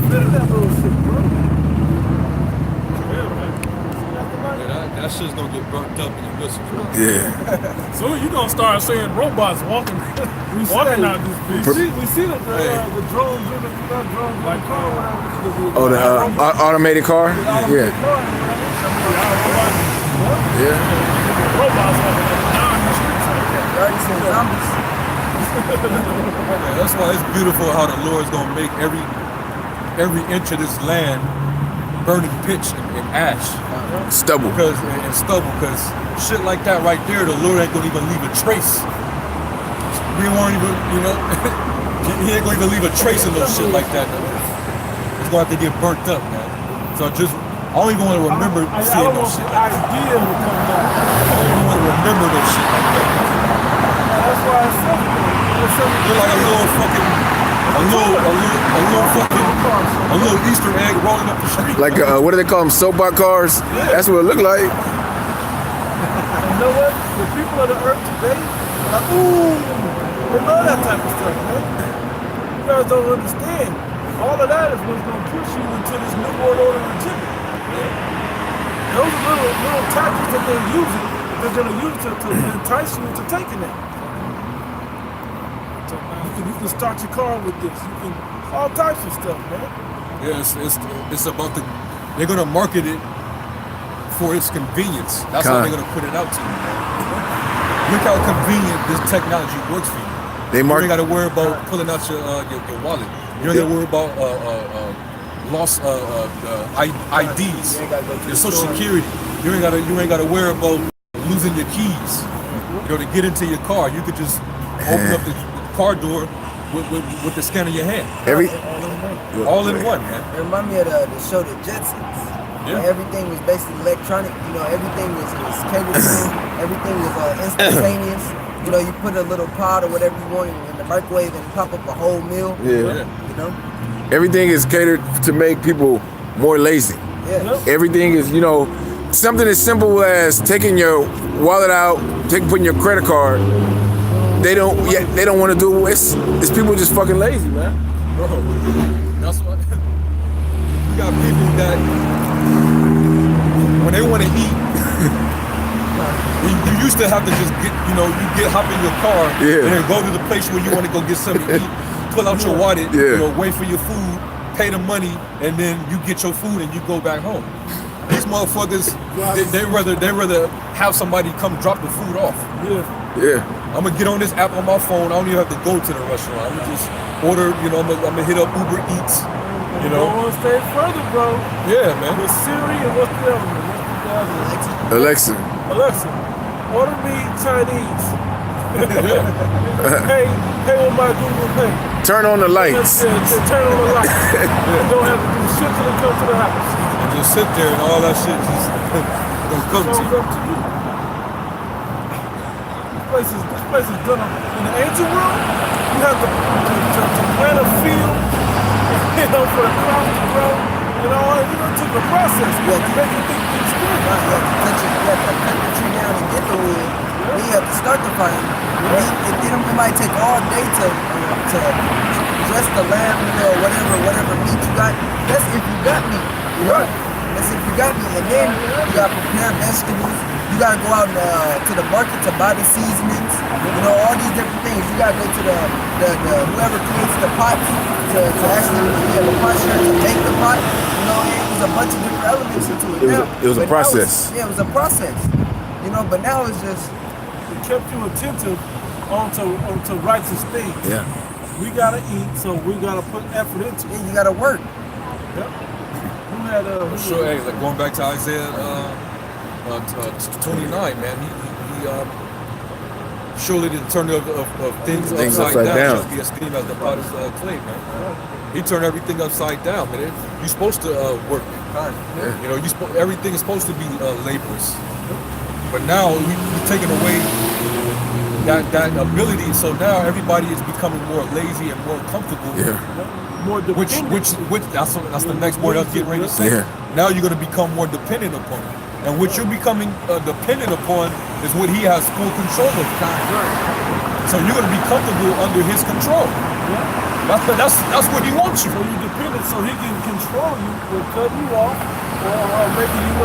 Fit in that little shit, bro. start seeing robots walking walking out this bitch. We see the drones in the drones like car. Oh, the automated car? Yeah. Yeah. Robots walking down the streets. You already seen zombies. That's why it's beautiful how the Lord's gonna make every inch of this land burning pitch and ash. Stubble. Because shit like that right there, the Lord ain't gonna even leave a trace. We won't even, he ain't gonna even leave a trace in those shit like that. It's gonna have to get burnt up, man. So I don't even want to remember seeing those shit like that. I don't even want to remember those shit like that. That's why I said You're like a little Easter egg rolling up the street. Like, what do they call them? Soapbox cars? That's what it looked like. You know what? The people of the earth today, like, they love that type of stuff, man. You guys don't understand. All of that is what's going to push you into this new world order agenda. Those are little tactics that they're using, they're going to use to entice you into taking it. You can start your car with this. You can all types of stuff, man. Yeah, it's about they're gonna market it for its convenience. That's how they're gonna put it out to you. Look how convenient this technology works for you. You ain't gotta worry about pulling out your wallet. You ain't gotta worry about lost IDs, your social security. You ain't gotta worry about losing your keys. To get into your car, you could just open up the car door with the scan of your hand. All in one, man. It reminded me of the show The Jetsons. Yeah. Everything was basically electronic. Everything was catered to. Everything was instantaneous. You put a little pot or whatever you want in the microwave and pop up a whole meal. Yeah. Everything is catered to make people more lazy. Yeah. Everything is, something as simple as taking your wallet out, putting your credit card. They don't want to do it. It's people just fucking lazy, man. Bro, that's what we got people that when they want to eat, you used to have to just hop in your car and then go to the place where you want to go get something to eat, pull out your wallet, wait for your food, pay the money, and then you get your food and you go back home. These motherfuckers, they rather have somebody come drop the food off. Yeah. I'm gonna get on this app on my phone. I don't even have to go to the restaurant. I'm gonna just order. I'm gonna hit up Uber Eats. Don't want to stay further, bro. Yeah, man. With Siri and what's the other one? Alexa, order me Chinese. Pay with my Google Pay. turn on the lights. Turn on the lights. You don't have to do shit till they come to the house. And just sit there and all that shit just gonna come to you. Up to you. This place is done in the ancient world. You have to plant a field, for the crops to grow, and all that. It took a process. You have to make it think things good. You have to cut the tree down and get the wood. Then you have to start the fire. It might take all day to dress the lamb, whatever meat you got. That's if you got meat. That's if you got meat. And then you got to prepare vegetables. You gotta go out to the market to buy the seasonings, all these different things. You gotta go to the whoever creates the pots to actually the pot share to make the pot. It was a bunch of different elements into it. It was a process. It was a process. But now it's just it kept you attentive onto righteous things. Yeah. We gotta eat, so we gotta put effort into it. You gotta work. Yep. Who had Sure, hey, like going back to Isaiah 29, man. He surely the turn of things upside down shall be esteemed as the potter's clay, man. He turned everything upside down, man. You're supposed to work. Everything is supposed to be laborious. But now we've taken away that ability, so now everybody is becoming more lazy and more comfortable. More dependent. Which that's the next word I was getting ready to say. Now you're going to become more dependent upon it. And what you're becoming dependent upon is what he has full control of. So you're going to be comfortable under his control. That's what he wants you. So you're dependent, so he can control you or cut you off, or maybe you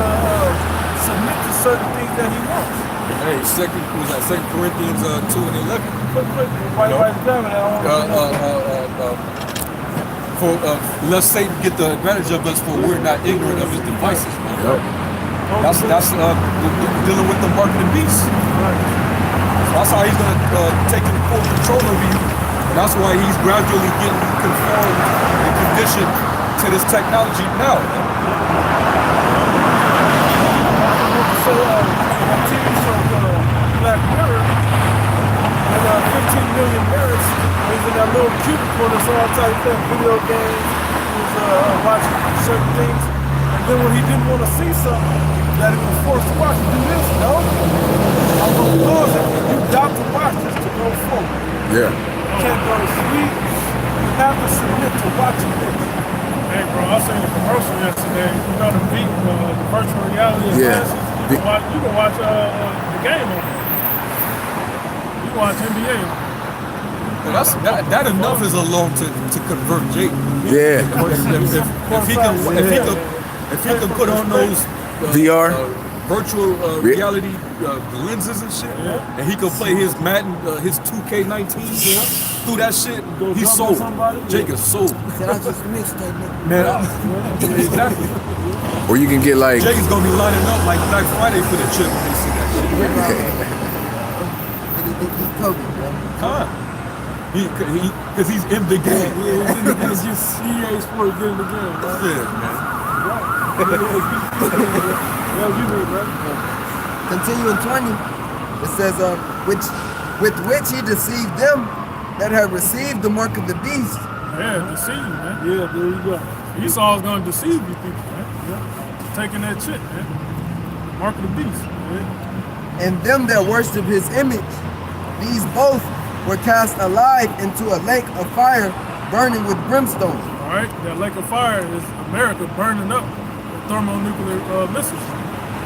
submit to certain things that he wants. Hey, Second Corinthians 2:11. Write it down, man. Let Satan get the advantage of us, for we're not ignorant of his devices, man. Yep. That's dealing with the mark of the beast. So that's how he's gonna take full control over you, and that's why he's gradually getting you conformed and conditioned to this technology now. So, TV show Black Mirror, and 15 million mirrors. He's in that little cubicle that's all typed in video games. He was watching certain things, and then when he didn't want to see something that he was forced to watch, do this. No, I'm gonna pause it. You got to watch this to go forward. Yeah. You can't go to sleep. You have to submit to watching this. Hey, bro, I seen a commercial yesterday. You know the virtual reality Yeah. classes. You can watch the game on it. You can watch NBA. But that enough is alone to convert Jake. Yeah. If he can put on those VR? virtual reality lenses and shit, and he can play his Madden, his 2K19 through that shit, he's sold. Jake is sold. Said I just mixed that nigga. Man, exactly. Or you can get like, Jake is gonna be lining up like Black Friday for the chip when they see that shit. He Kobe, bro. Huh? Because he's in the game. It's just EA Sports getting the game, right? Yeah, man. Yeah, you mean, right? Continue in 20. It says, with which he deceived them that had received the mark of the beast. Yeah, deceive you, man. Yeah, there you go. Esau's gonna deceive you people, man. Taking that shit, man. Mark of the beast. And them that worship his image, these both were cast alive into a lake of fire burning with brimstone. All right, that lake of fire is America burning up with thermonuclear missiles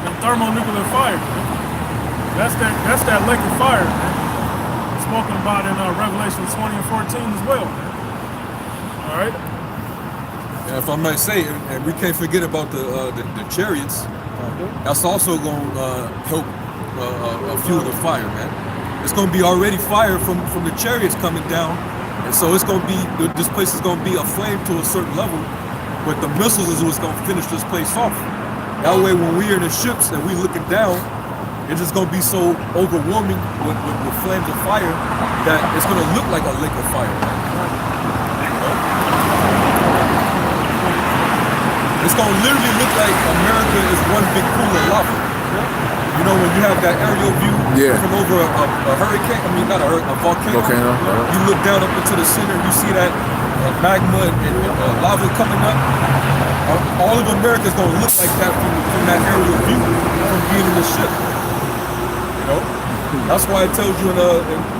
and thermonuclear fire. Man. That's that lake of fire, man. Spoken about in Revelation 20 and 14 as well, man. All right. And if I might say, and we can't forget about the chariots, that's also going to help fuel the fire, man. It's going to be already fire from the chariots coming down, and so it's going to be, this place is going to be aflame to a certain level, but the missiles is what's going to finish this place off. That way, when we're in the ships and we're looking down, it's just going to be so overwhelming with flames of fire that it's going to look like a lake of fire, man. It's going to literally look like America is one big pool of lava. You know, when you have that aerial view from over a hurricane, I mean, not a volcano. You look down up into the center, you see that magma and lava coming up. All of America is going to look like that from that aerial view, from being in the ship. You know? That's why it tells you in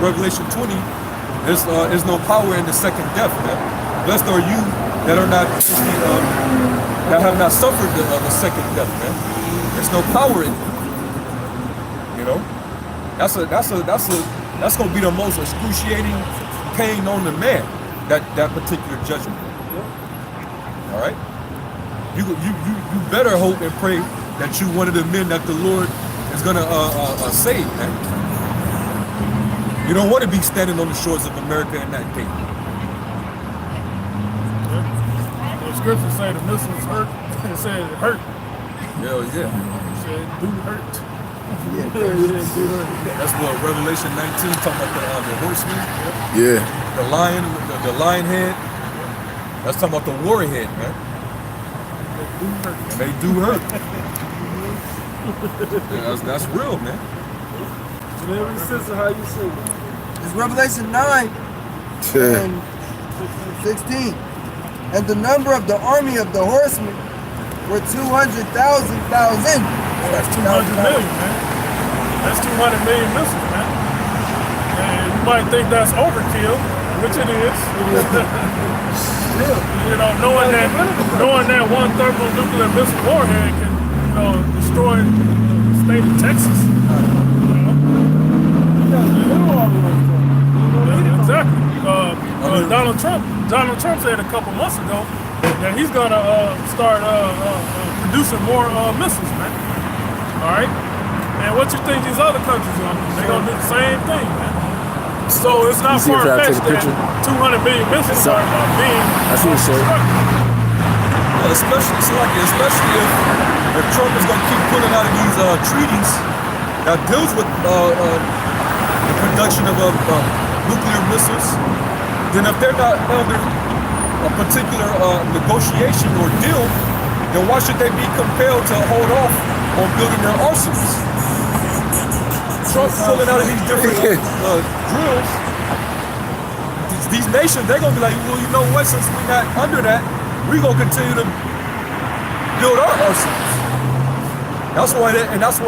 Revelation 20, there's no power in the second death, man. Blessed are you that are not that have not suffered the second death, man. There's no power in it. You know, that's gonna be the most excruciating pain on the man. That particular judgment. All right. You better hope and pray that you're one of the men that the Lord is gonna save, man. You don't want to be standing on the shores of America in that day. The scriptures say the missiles hurt. It said it hurt. Hell yeah. It said it do hurt. That's what Revelation 19 talking about the horseman. Yeah. The lion head. That's talking about the warhead, man. And they do hurt. Yeah, that's real, man. In every sense of how you say it. It's Revelation 9 and 16. And the number of the army of the horsemen were 200,000. That's 200 million, man. That's 200 million missiles, man. And you might think that's overkill, which it is. You know, knowing that one thermonuclear missile warhead can, you know, destroy the state of Texas. Exactly. Donald Trump said a couple months ago that he's gonna start producing more missiles, man. All right. And what you think these other countries gonna do? They're gonna do the same thing, man. So it's not See if I take far-fetched a that picture? 200 million missiles are being I see what you're saying. Especially if Trump is going to keep pulling out of these treaties that deals with the production of nuclear missiles, then if they're not under a particular negotiation or deal, then why should they be compelled to hold off on building their arsenals? Trump pulling out of these different drills. These nations, they're going to be like, well, you know what, since we're not under that, we're going to continue to build our arsenals. That's why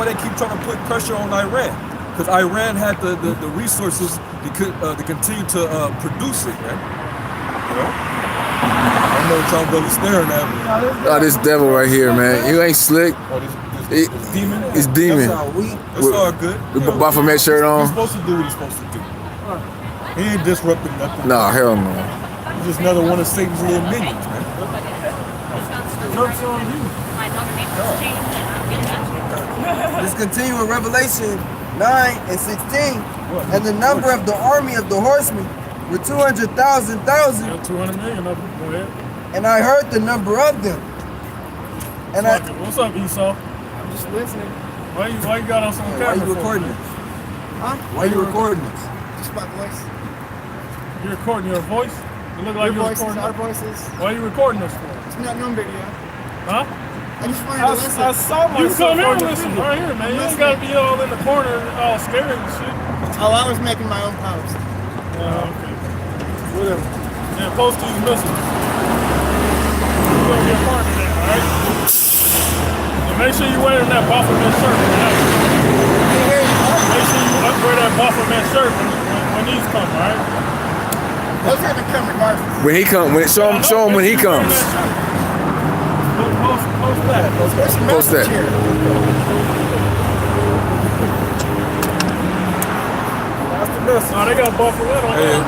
they keep trying to put pressure on Iran, because Iran had the resources to continue to produce it, man. You know? I don't know what y'all brothers staring at me. Oh, this devil right here, man. You ain't slick. Oh, this demon? It's demon. That's all good. With the Baphomet shirt on. He's supposed to do what he's supposed to do. He ain't disrupting nothing. Nah, hell no. He's just another one of Satan's little minions, man. Jokes on you. Let's continue with Revelation 9 and 16. And the number of the army of the horsemen were 200,000. 200 million of them. Go ahead. And I heard the number of them. And What's up, Esau? I'm just listening. Why you got us on why camera? are you recording this? Huh? Why are you recording this? Just my voice. You're recording your voice? You look like Your you're voices, recording. our voices. Why are you recording this for? It's not no video. Huh? I just wanted to listen. I saw You myself come here on and the listen video. right here, man. You ain't gotta be all in the corner, all scared and shit. Oh, I was making my own post. Okay. Whatever. Yeah, post these missiles. You're gonna be a part of that, alright? And make sure you wearing that Baphomet shirt. Make sure you wear that Baphomet shirt when these come, alright? Those haven't come regardless. When he come, show him when he comes. Post that. There's some Post that. message here. That's the message. Oh, they got Buffalo on there.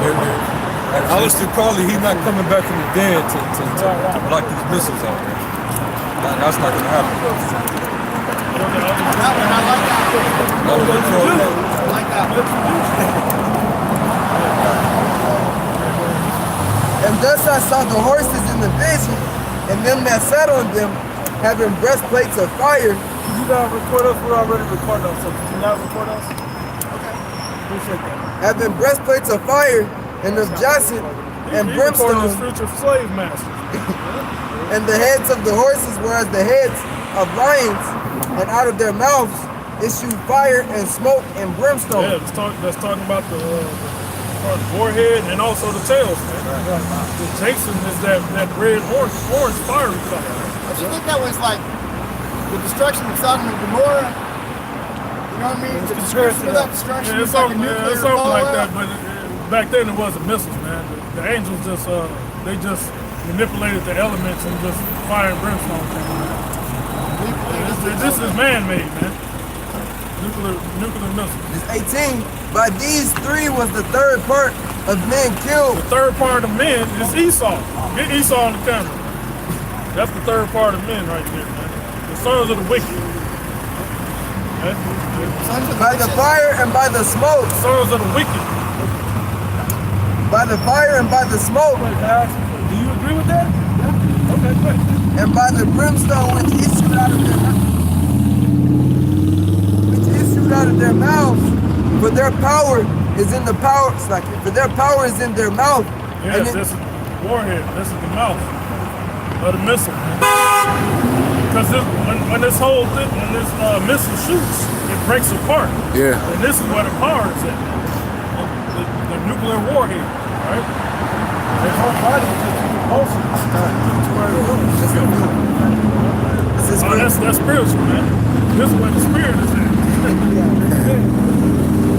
And Aleister Crowley, he's not coming back from the dead to block these missiles out there. That's not going to happen. That one, I like that one. No, no, no. I like that one. And thus I saw the horses in the vision, and them that sat on them, having breastplates of fire. Could you not record us? We're already recording us, so could you not record us? Okay. Appreciate that. Having breastplates of fire, and of jacinth, and He recording his brimstone, future slave master. and the heads of the horses were as the heads of lions, and out of their mouths issued fire and smoke and brimstone. Yeah, that's talking about the forehead and also the tails, man. The Jason is that red orange fiery color. I just think that was like the destruction of Sodom and Gomorrah. You know what I mean? The description of that destruction Yeah, is like a nuclear something like fallout. that, but back then it wasn't missiles, man. The angels just they just manipulated the elements and just fire and brimstone came out. This is man-made, man. Nuclear missiles. It's 18. By these three was the third part of men killed. The third part of men is Esau. Get Esau on the camera. That's the third part of men right there, man. The sons of the wicked. Okay? By the fire and by the smoke. Sons of the wicked. By the fire and by the smoke. Do you agree with that? Yeah. Okay, great. And by the brimstone which issued out of their mouths. For their power is in the power. For their power is in their mouth. Yes, this is the warhead. This is the mouth of the missile. Because when this whole thing, when this missile shoots, it breaks apart. Yeah. And this is where the power is at. The nuclear warhead, right? Their whole body is just repulsion. That's spiritual, man. This is where the spirit is at.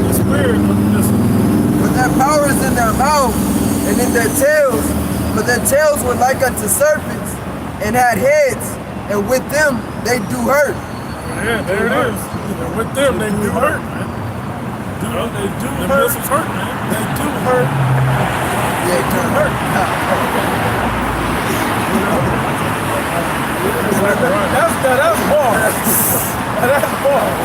The spirit of the missile. But their power is in their mouth and in their tails. But their tails were like unto serpents and had heads, and with them they do hurt. Yeah, there it is. And with them, they do hurt, man. They do hurt. The missiles hurt, man. They do hurt. They do hurt. That's bars. That's bars.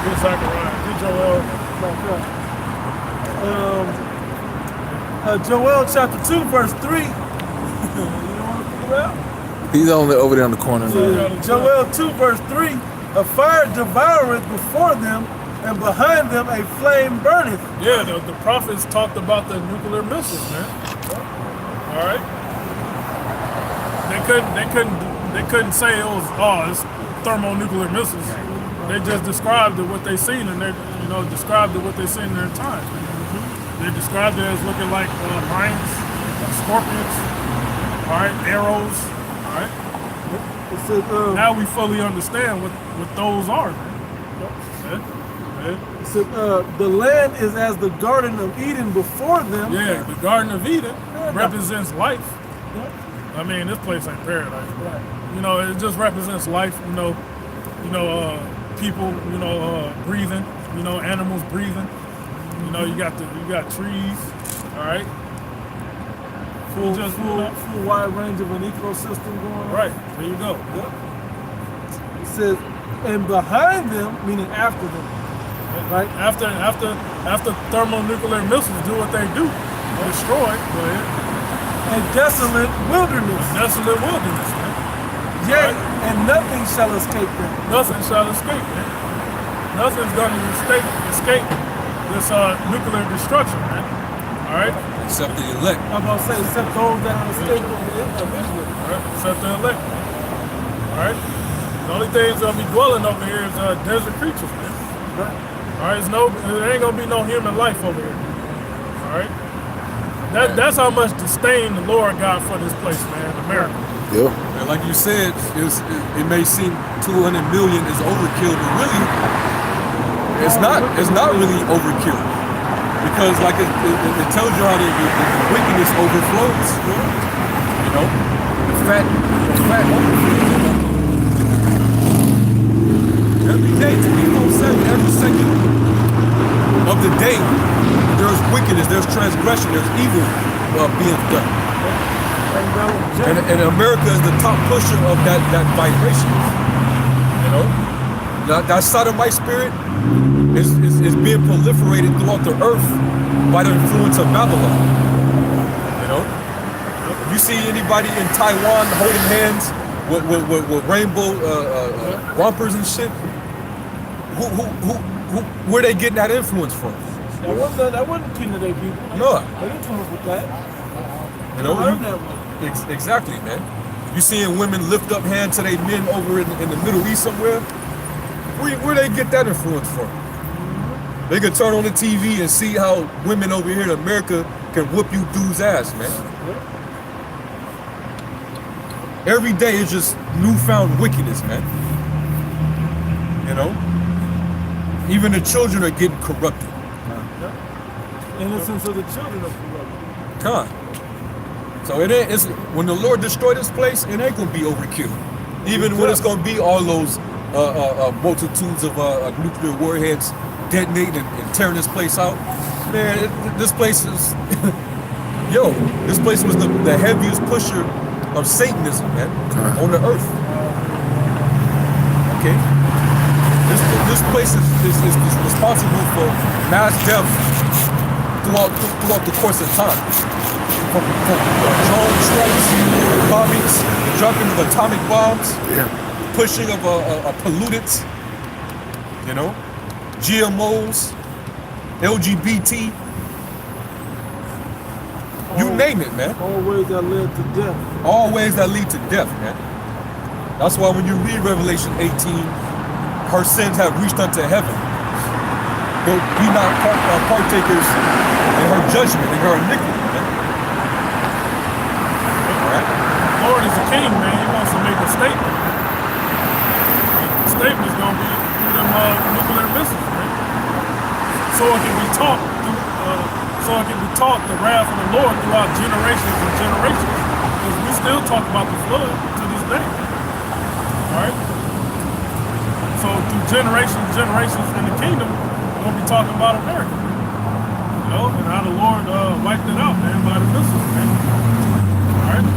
Get Zechariah. Get Joel. Joel chapter 2, verse 3. You know what I'm about? He's only over there on the corner. Joel 2, verse 3. A fire devoureth before them, and behind them a flame burneth. Yeah, the prophets talked about the nuclear missiles, man. All right. They couldn't say it was it's thermonuclear missiles. They just described it what they seen, and they described it what they seen in their time. They described it as looking like lions, scorpions, all right, arrows, all right. It says, now we fully understand what those are, man. Yeah. It says, the land is as the Garden of Eden before them. Yeah, the Garden of Eden represents life. I mean, this place ain't paradise. Right. You know, it just represents life. People, breathing. Animals breathing. You got trees. All right. Full wide range of an ecosystem going on. Right. There you go. Yep. It says, and behind them, meaning after them. Right. After thermonuclear missiles do what they do, destroy. Go ahead. A desolate wilderness. Desolate wilderness, man. Yea, and nothing shall escape them. Nothing shall escape, man. Nothing's going to escape this nuclear destruction, man. All right? Except the elect. I'm going to say, except those that are escaped eventually. All right? Except the elect, man. All right? The only things that'll be dwelling over here is desert creatures, man. Right. All right? There ain't going to be no human life over here. All right? That's how much disdain the Lord got for this place, man, America. Yeah. And like you said, it may seem 200 million is overkill, but really, it's not. It's not really overkill, because like it tells you how the wickedness overflows. The fat overflows. Every day, 24/7, every second of the day, there's wickedness, there's transgression, there's evil being done. And America is the top pusher of that vibration. That sodomite spirit is being proliferated throughout the earth by the influence of Babylon. If you see anybody in Taiwan holding hands with rainbow rompers and shit, where they getting that influence from? That wasn't king of their people. No. They didn't come up with that. Exactly, man. You seeing women lift up hands to their men over in the Middle East somewhere? Where they get that influence from? They can turn on the TV and see how women over here in America can whoop you dude's ass, man. Every day is just newfound wickedness, man. Even the children are getting corrupted. Innocence of the children of corrupted. Con. So it's when the Lord destroy this place, it ain't gonna be overkill. Even when it's gonna be all those multitudes of nuclear warheads detonating and tearing this place out. Man, this place is this place was the heaviest pusher of Satanism, man, on the earth. Okay, this place is responsible for mass death throughout the course of time. From drone strikes, bombings, dropping of atomic bombs, pushing of pollutants, GMOs, LGBT, you name it, man. All ways that led to death. All ways that lead to death, man. That's why when you read Revelation 18, her sins have reached unto heaven. But be not partakers in her judgment, in her iniquity, man. The Lord is a king, man. He wants to make a statement. The statement is going to be through them nuclear missiles, man. So it can be taught. The wrath of the Lord throughout generations and generations. Because we still talk about the flood to this day. All right. So through generations in the kingdom, we'll be talking about America. And how the Lord wiped it out, man, by the missiles, man. All right.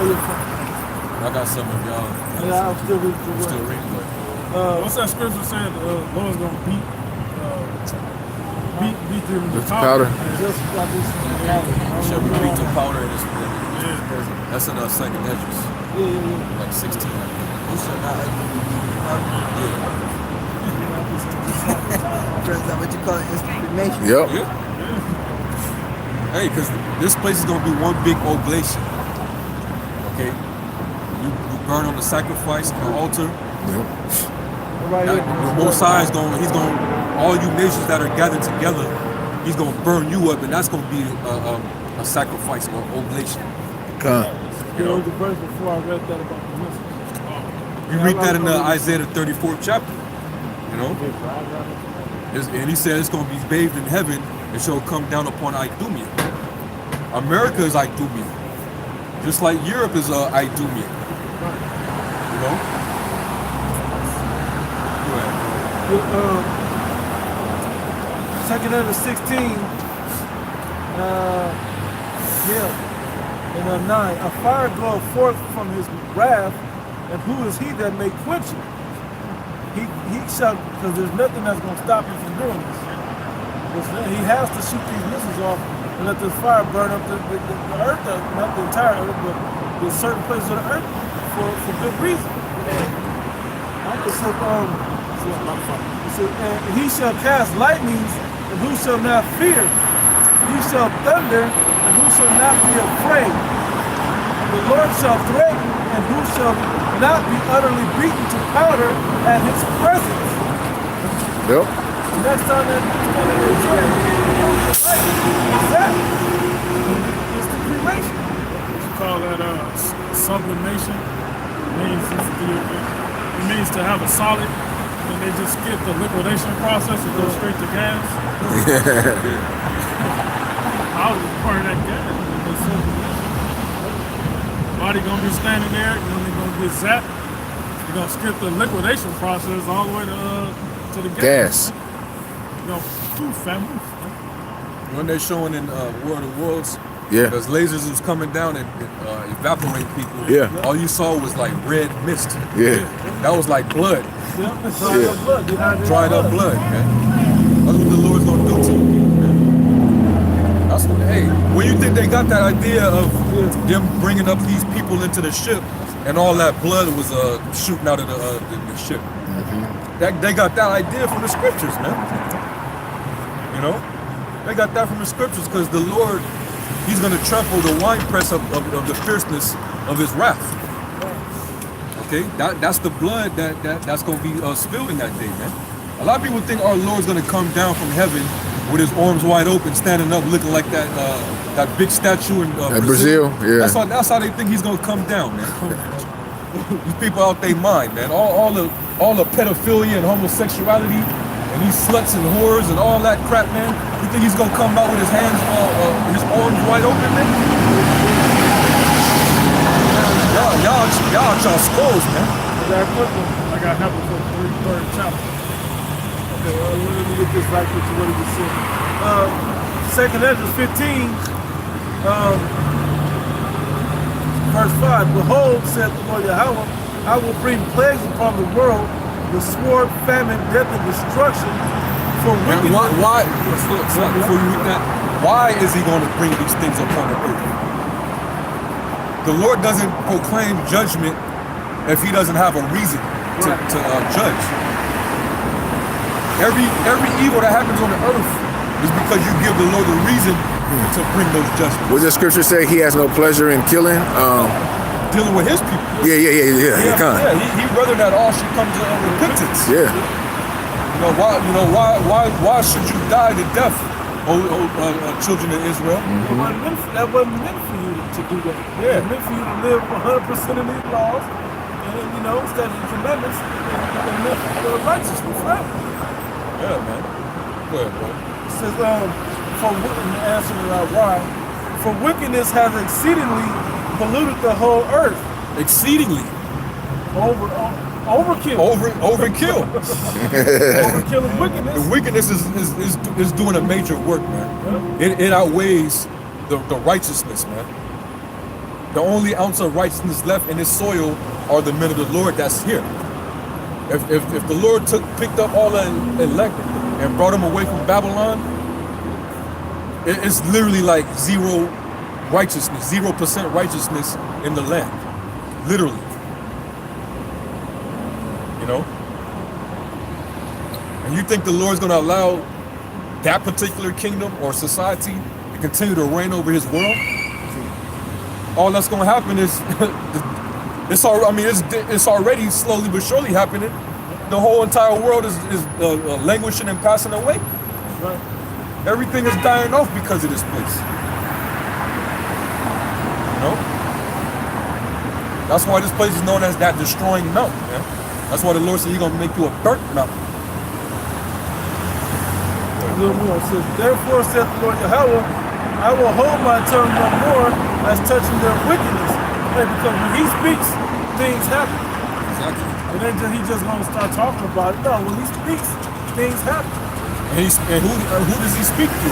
I got some of y'all. Yeah, I'll still read the Still word. reading, but What's that scripture saying? The Lord's gonna beat them With with the powder. Just like this. shall we beat the powder in this? Yeah. That's in second Edges, Yeah. like 16. I think. You shall not Yeah. Friends, that what you call it, instant Yep. Yeah. Hey, because this place is gonna be one big oblation. Okay. You burn on the sacrifice on the altar. Yep. Right That, here. the Most High is going. He's going. All you nations that are gathered together, He's going to burn you up, and that's going to be a sacrifice or oblation. Come. You know the verse before I read that about the message. You read that in Isaiah the 34th chapter. You know, and he said it's going to be bathed in heaven and shall come down upon Idumea. America is Idumea, just like Europe is Idumea. You know. Go ahead. Second under 16. And 9. A fire goeth forth from his wrath, and who is he that may quench it? He shall, because there's nothing that's going to stop him from doing this. He has to shoot these missiles off and let this fire burn up the earth, not the entire earth, but the certain places of the earth for good reason. It said, and he shall cast lightnings, and who shall not fear? He shall thunder, and who shall not be afraid? The Lord shall threaten, and who shall not be utterly beaten to powder at his presence. Yep. Next time that it's the cremation. You call that sublimation. It means to have a solid, and they just skip the liquidation process and go straight to gas. I was part of that gas. The sublimation. Body gonna be standing there, and then they're gonna get zapped. You're gonna skip the liquidation process all the way to the gas. You know, family. When they're showing in War of the Worlds, Yeah. those lasers was coming down and evaporate people. Yeah. All you saw was like red mist. Yeah. That was like blood, Dried up blood. dried up blood, man. That's what the Lord's gonna do to you, man. That's what. Hey, when you think they got that idea of them bringing up these people into the ship, and all that blood was shooting out of the ship. They got that idea from the scriptures, man. You know, they got that from the scriptures because the Lord, He's going to trample the winepress of the fierceness of His wrath. Okay, that's the blood that's going to be spilled in that day, man. A lot of people think our Lord's going to come down from heaven with His arms wide open, standing up, looking like that big statue in Brazil. Yeah. That's how they think He's going to come down, man. These people out their mind, man. All the pedophilia and homosexuality and these sluts and whores and all that crap, man. You think He's gonna come out with his hands, his arms wide open, man? Y'all skulls, man. I got nothing for the third chapter. Okay, let me get this right with you, what he just said. Second Ezra 15, verse 5. Behold, said the Lord Yahweh, I will bring plagues upon the world, the sword, famine, death, and destruction. For And why? Before you read that, why is He going to bring these things upon the earth? The Lord doesn't proclaim judgment if He doesn't have a reason to judge. Every evil that happens on the earth is because you give the Lord a reason to bring those judgments. What does the scripture say? He has no pleasure in killing. Dealing with His people. Yeah. He rather that all should come to repentance. Yeah. Why should you die to death, children of Israel? That wasn't meant for you to do that. Yeah. It was meant for you to live 100% of these laws, and statutes and commandments, and live righteously forever. Yeah, man. Go ahead, bro. It says, why? For wickedness has exceedingly polluted the whole earth. Exceedingly. Overkill. Overkill. Overkill is wickedness. The wickedness is doing a major work, man. It outweighs the righteousness, man. The only ounce of righteousness left in his soil are the men of the Lord that's here. If the Lord picked up all the elect and brought them away from Babylon, it's literally like zero righteousness, 0% righteousness in the land. Literally. You know? And you think the Lord's gonna allow that particular kingdom or society to continue to reign over his world? All that's gonna happen is it's already slowly but surely happening. The whole entire world is languishing and passing away. Right. Everything is dying off because of this place. You know? That's why this place is known as that destroying mountain, man. That's why the Lord said he's gonna make you a burnt mountain. Therefore saith the Lord Yahweh, I will hold my tongue no more as touching their wickedness. Hey, because when he speaks, things happen. Exactly. It ain't just he just gonna start talking about it. No, when he speaks, things happen. And who does he speak to?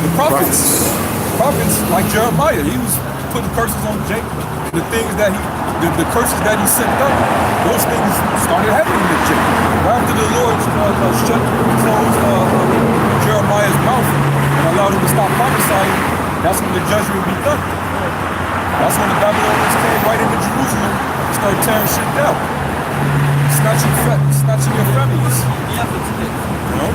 The prophets. Prophets like Jeremiah. He was putting curses on Jacob. The things that the curses that he sent up, those things started happening to Jacob. After the Lord closed Jeremiah's mouth and allowed him to stop prophesying, that's when the judgment would be done. That's when the Babylonians came right into Jerusalem and started tearing shit down. Snatching your families. You know?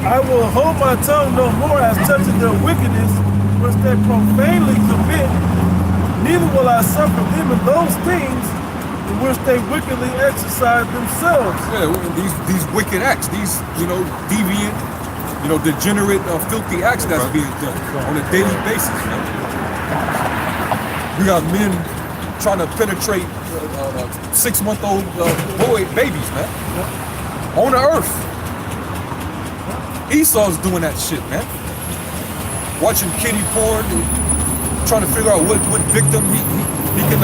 I will hold my tongue no more as touching their wickedness, which they profanely commit. Neither will I suffer them in those things in which they wickedly exercise themselves. Yeah, these wicked acts, these, deviant, degenerate, filthy acts that's being done on a daily basis, man. We got men trying to penetrate 6-month-old babies, man. On the earth. Esau's doing that shit, man. Watching kiddie porn, trying to figure out what victim he can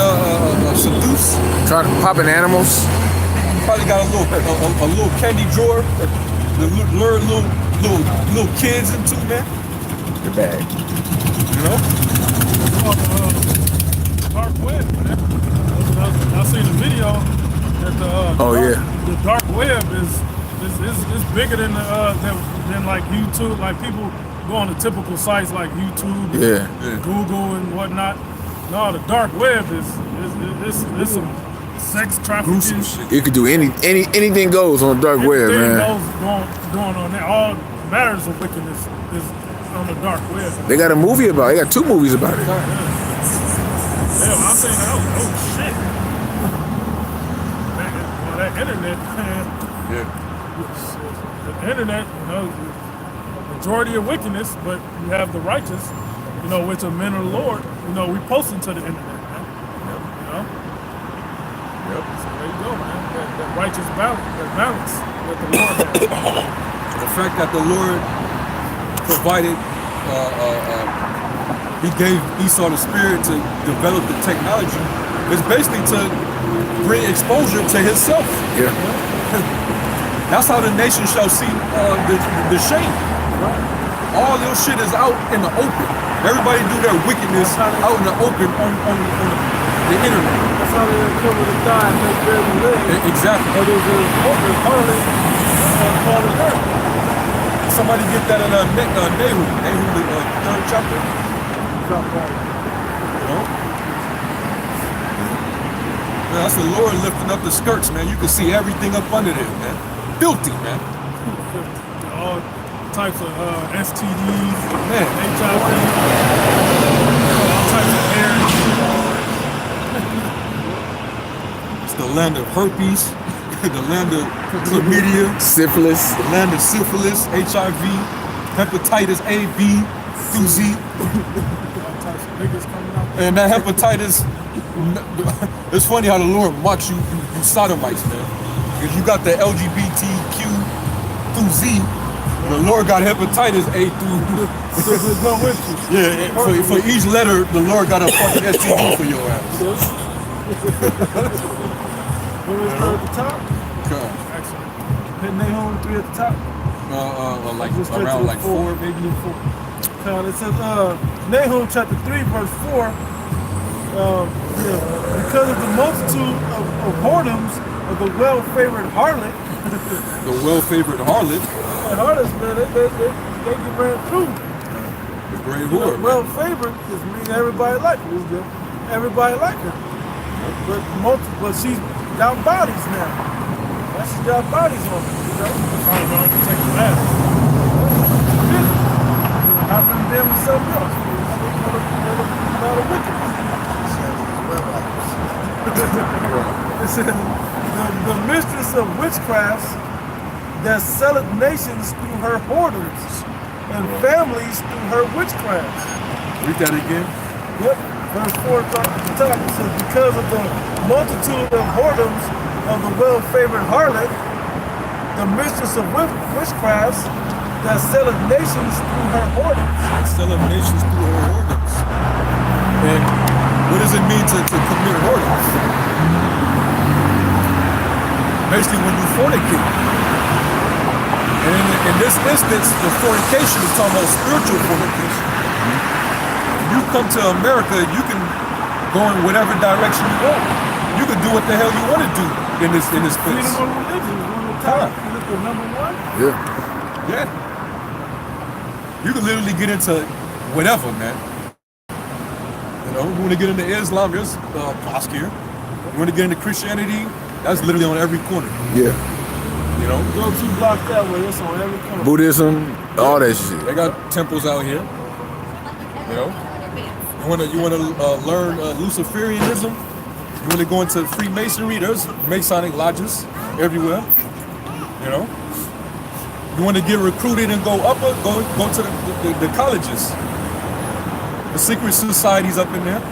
seduce. Trying to popping animals. Probably got a little candy drawer to lure little kids into, man. The bag. You know? Dark web, man. I seen a video that the dark web is bigger than like YouTube. Like people go on the typical sites like YouTube, and Google and whatnot. No, the dark web is some sex trafficking. You could do anything goes on the dark web, man. Going on there. All matters of wickedness is on the dark web. They got a movie about it. They got 2 movies about it. Hell, I'm saying, oh shit. That internet, man. Yeah. The internet, majority of wickedness, but you have the righteous, which are men of the Lord, we posting to the internet, man. Yep. So there you go, man. That righteous balance, that the Lord has. The fact that the Lord provided, he gave Esau the spirit to develop the technology, is basically to bring exposure to himself. Yeah. That's how the nation shall see the shame. All this shit is out in the open. Everybody do their wickedness out in the open on the internet. That's how they cover the die and make barely live. Exactly. But there's a part of earth. Somebody get that in Nehum, the 3rd chapter. You know? Man, that's the Lord lifting up the skirts, man. You can see everything up under there, man. Filthy, man. All types of STDs, Man. HIV, all types of air. It's the land of herpes, the land of chlamydia, Syphilis. the land of syphilis, HIV, hepatitis A, B, through Z. All types of niggas coming out. And that hepatitis, it's funny how the Lord mocks you sodomites, man. Because you got the LGBTQ through Z, the Lord got hepatitis A through. Yeah, for each letter, the Lord got a fucking STD for your ass. When we start at the top, God. hit Nahum 3 at the top. like Just straight around to like the 4, maybe. It says, Nahum chapter 3, verse 4, because of the multitude of whoredoms of the well-favored harlot. The well-favored harlot, And harlots, man, they get ran through. the great whore. man. Well-favored just means everybody like her. Everybody like her. But she's got bodies now. She's got bodies on her, you know? Trying to take a bath. Happen to them with something else. Not a wicked. It says, the mistress of witchcrafts that selleth nations through her whoredoms and families through her witchcrafts. Read that again. Yep. Verse 4 it says, because of the multitude of whoredoms of the well-favored harlot, the mistress of witchcrafts that selleth nations through her whoredoms. Selling nations through her whoredoms. And what does it mean to commit whoredoms? Basically, when you fornicate. And in this instance, the fornication is talking about spiritual fornication. When you come to America, you can go in whatever direction you want. You can do what the hell you want to do in this place. Freedom of religion is one of the top. Look at number one. Yeah. Yeah. You can literally get into whatever, man. You know, you want to get into Islam, there's mosque here. You want to get into Christianity, that's literally on every corner. Yeah. You know, Go 2 blocks that way, it's on every corner. Buddhism, all that shit. they got temples out here. You know, you want to learn Luciferianism. You want to go into Freemasonry. There's Masonic lodges everywhere. You know, you want to get recruited and go upper, go to the colleges, the secret societies up in there,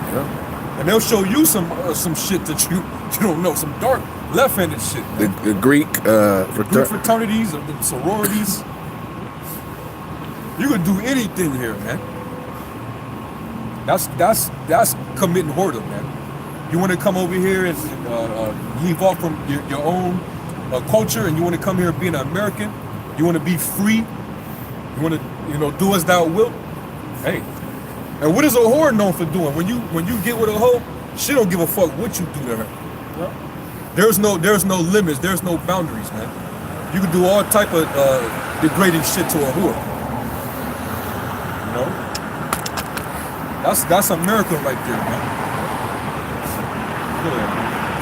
and they'll show you some shit that you don't know, some dark left-handed shit. The Greek Greek fraternities or the sororities. You can do anything here, man. That's committing whoredom, man. You want to come over here and leave off from your own culture, and you want to come here and be an American. You want to be free. You want to, do as thou wilt. Hey, and what is a whore known for doing? When you get with a hoe, she don't give a fuck what you do to her. Yep. There's no limits. There's no boundaries, man. You can do all type of degrading shit to a whore. You know, that's America right there, man.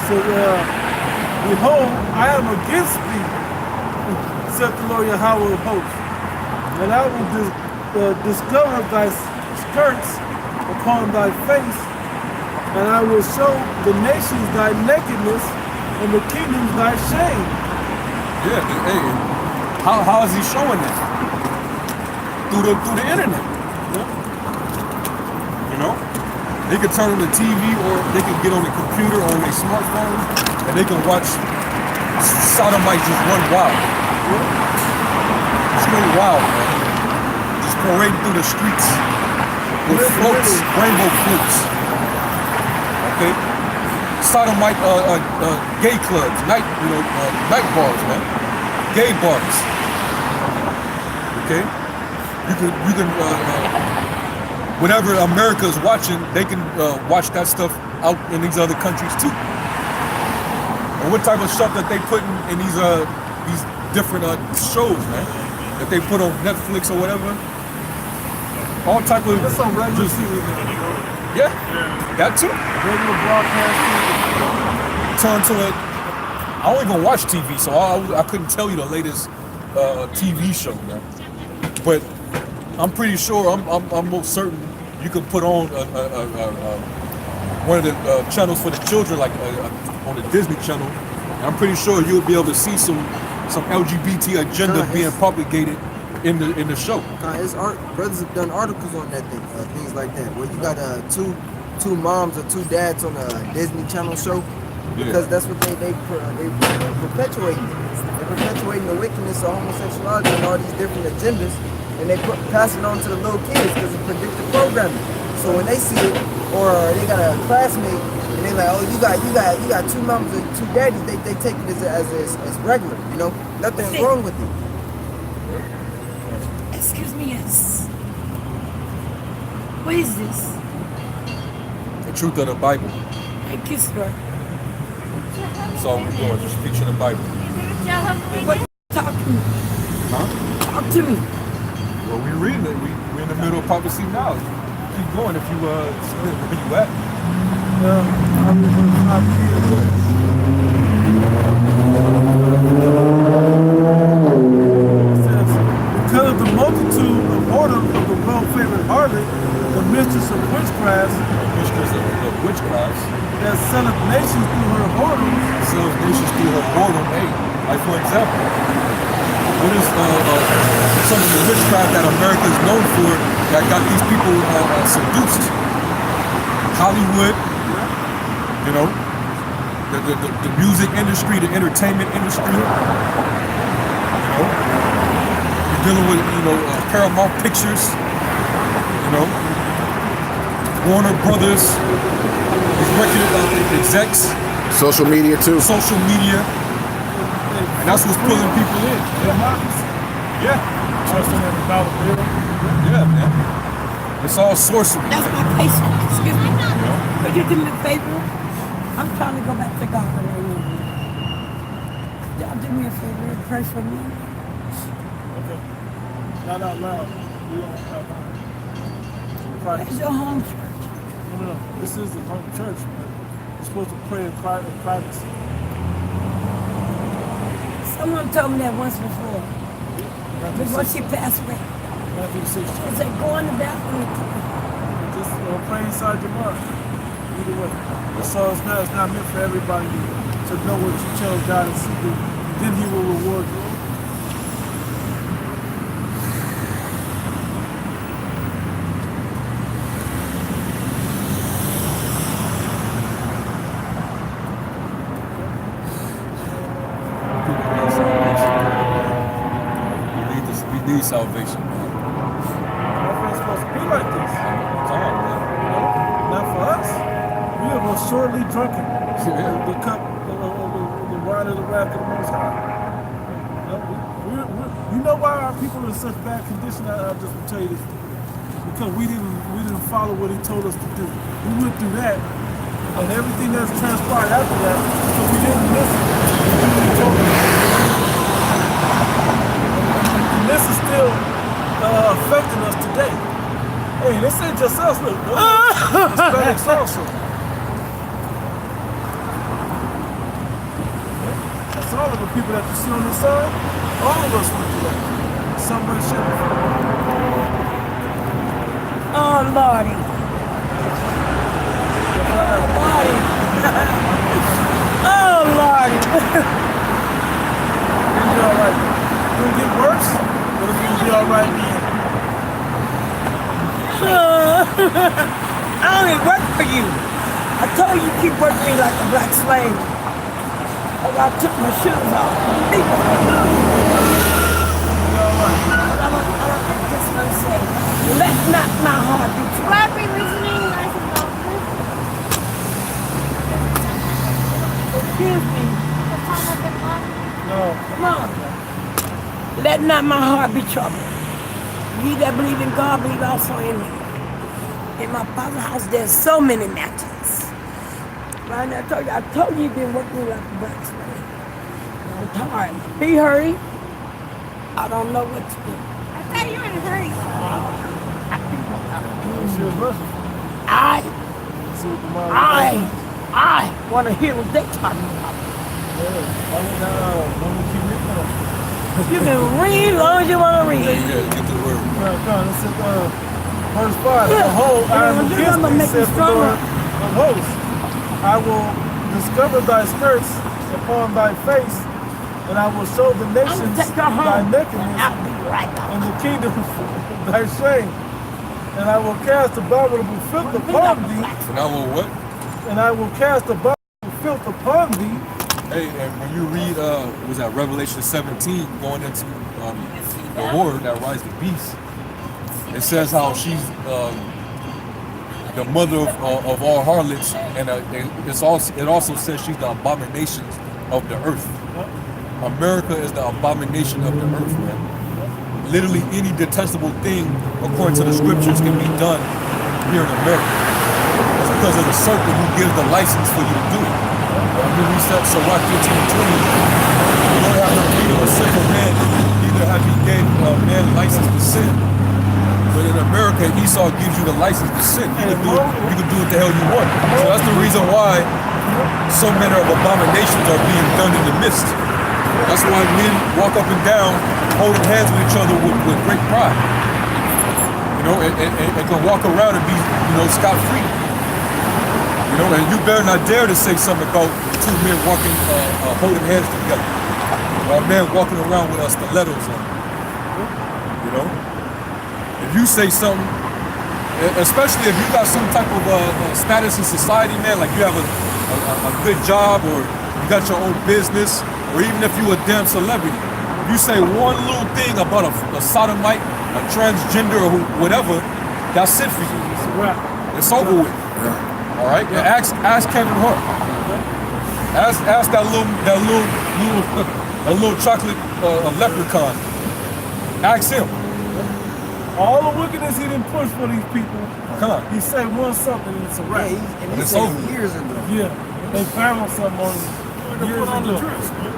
So, behold, I am against thee, saith the Lord Yahweh of hosts, and I will discover thy skirts upon thy face, and I will show the nations thy nakedness, and the kingdoms thy shame. Yeah, hey, how is he showing it? Through the internet. You know? They can turn on the TV or they can get on the computer or on their smartphone and they can watch sodomites just run wild. Straight wild, man. Just parading through the streets with floats, rainbow floats. Okay? Sodomite gay clubs, night bars, man. Gay bars. Okay? You can whatever America is watching, they can watch that stuff out in these other countries too. And what type of stuff that they put in these different shows, man, that they put on Netflix or whatever. All type of That's on regular just- TV. yeah, that too. Regular broadcast Turn to it. I don't even watch TV, so I couldn't tell you the latest TV show, man. But I'm pretty sure, I'm most certain you can put on one of the channels for the children, like on the Disney Channel. And I'm pretty sure you'll be able to see some LGBT agenda being propagated in the show. Brothers have done articles on that thing, things like that, where you got two moms or two dads on a Disney Channel show, because that's what they perpetuating. They're perpetuating the wickedness of homosexuality and all these different agendas, and they pass it on to the little kids because it's predictive programming. So when they see it, or they got a classmate and they're like, oh, you got two moms and two daddies, they take it as regular, nothing's wrong with it. Excuse me, yes. What is this? The truth of the Bible. Thank you, sir. That's all we're doing, just preaching the Bible. What talk to me? Huh? Talk to me. Well, we're reading it. We're in the middle of prophecy now. Keep going if you where you at. I'm It says, because of the multitude of whoredom of the well-favored harlot, the mistress of witchcraft, Mistress of witchcraft. that selleth nations through her whoredoms. Sells nations through her boredom. Hey, like for example, what is some of the witchcraft that America is known for that got these people seduced? Hollywood, you know, the music industry, the entertainment industry. You know, you're dealing with Paramount Pictures. You know, Warner Brothers, these record execs. Social media too. Social media. And that's what's pulling people in. Yeah. Trusting in the dollar bill. Yeah, man. It's all sorcery. That's my patient. Excuse me. Could you do me a favor? I'm trying to go back to God right now. Y'all do me a favor and pray for me. Okay. Not out loud. We don't have Where's your home church? No. This is the home church, but you're supposed to pray in privacy. Someone told me that once before. Before she passed away. Matthew 6. They said, go in the bathroom and pray. Just pray inside your mind. Either way. So it's not meant for everybody to know what you tell God in secret. Then He will reward you. We need salvation, man. Everything's supposed to be like this. Come on, man. Not for us. We are most surely drunken. Yeah. The cup, the wine of the wrath of the Most High. You know why our people are in such bad condition? I just will tell you this. Because we didn't follow what He told us to do. We went through that, and everything that's transpired after that, so we didn't listen to what He told us. And this is still affecting us today. Hey, this ain't just us, look. Hispanics also. That's all of the people that you see on this side. All of us went through that. Some way, shape, or form. Oh, Lordy. Lordy. Oh, Lordy. It'll be all right. It'll get worse, but it'll be all right in the end. I only work for you. I told you keep working me like a black slave. I took my shoes off. It'll be all right. I don't just want to say, let not my heart be troubled. Why are we listening? Nice and loud. Excuse me. The time of the month. No. Come on. Let not my heart be troubled. Ye that believe in God, believe also in me. In my Father's house, there's so many mansions. Right now, I told you you've been working like a black slave. I'm tired. Be hurry. I don't know what to do. I thought you were in a hurry. She was rushing. See what the mom I want to hear what they're talking about. You can read as long as you want to read. Yeah, get the word. This is verse 5. Behold, I am against thee, saith the Lord of hosts. I will discover thy skirts upon thy face, and I will show the nations thy nakedness, and the kingdom thy shame. And I will cast abominable filth upon thee. And I will what? And I will cast abominable filth upon thee. Hey, and when you read, was that Revelation 17, going into the whore that rides the beast, it says how she's the mother of all harlots, and it also says she's the abomination of the earth. America is the abomination of the earth, man. literally any detestable thing according to the scriptures can be done here in America. It's because of the serpent who gives the license for you to do it. When we read Sirach 15:20, the Lord have no need of a sinful man, neither have he gave a man license to sin. But in America, Esau gives you the license to sin. You can do what the hell you want. So that's the reason why so many of abominations are being done in the midst. That's why men walk up and down, holding hands with each other with great pride. You know, and can walk around and be, you know, scot-free. You know, and you better not dare to say something about two men walking, holding hands together. Or a man walking around with stilettos on. You know? If you say something, especially if you got some type of status in society, man, like you have a good job or you got your own business, or even if you a damn celebrity, if you say one little thing about a sodomite, a transgender, or whatever, that's it for you. It's over with. All right. Yeah. Ask Kevin Hart. Ask that little chocolate leprechaun. Ask him. All the wickedness he didn't push for these people. Come on. He said one something and it's a wrap. Yeah, and it's said over. years ago. Yeah. They found something on years Put on the ago. dress, man.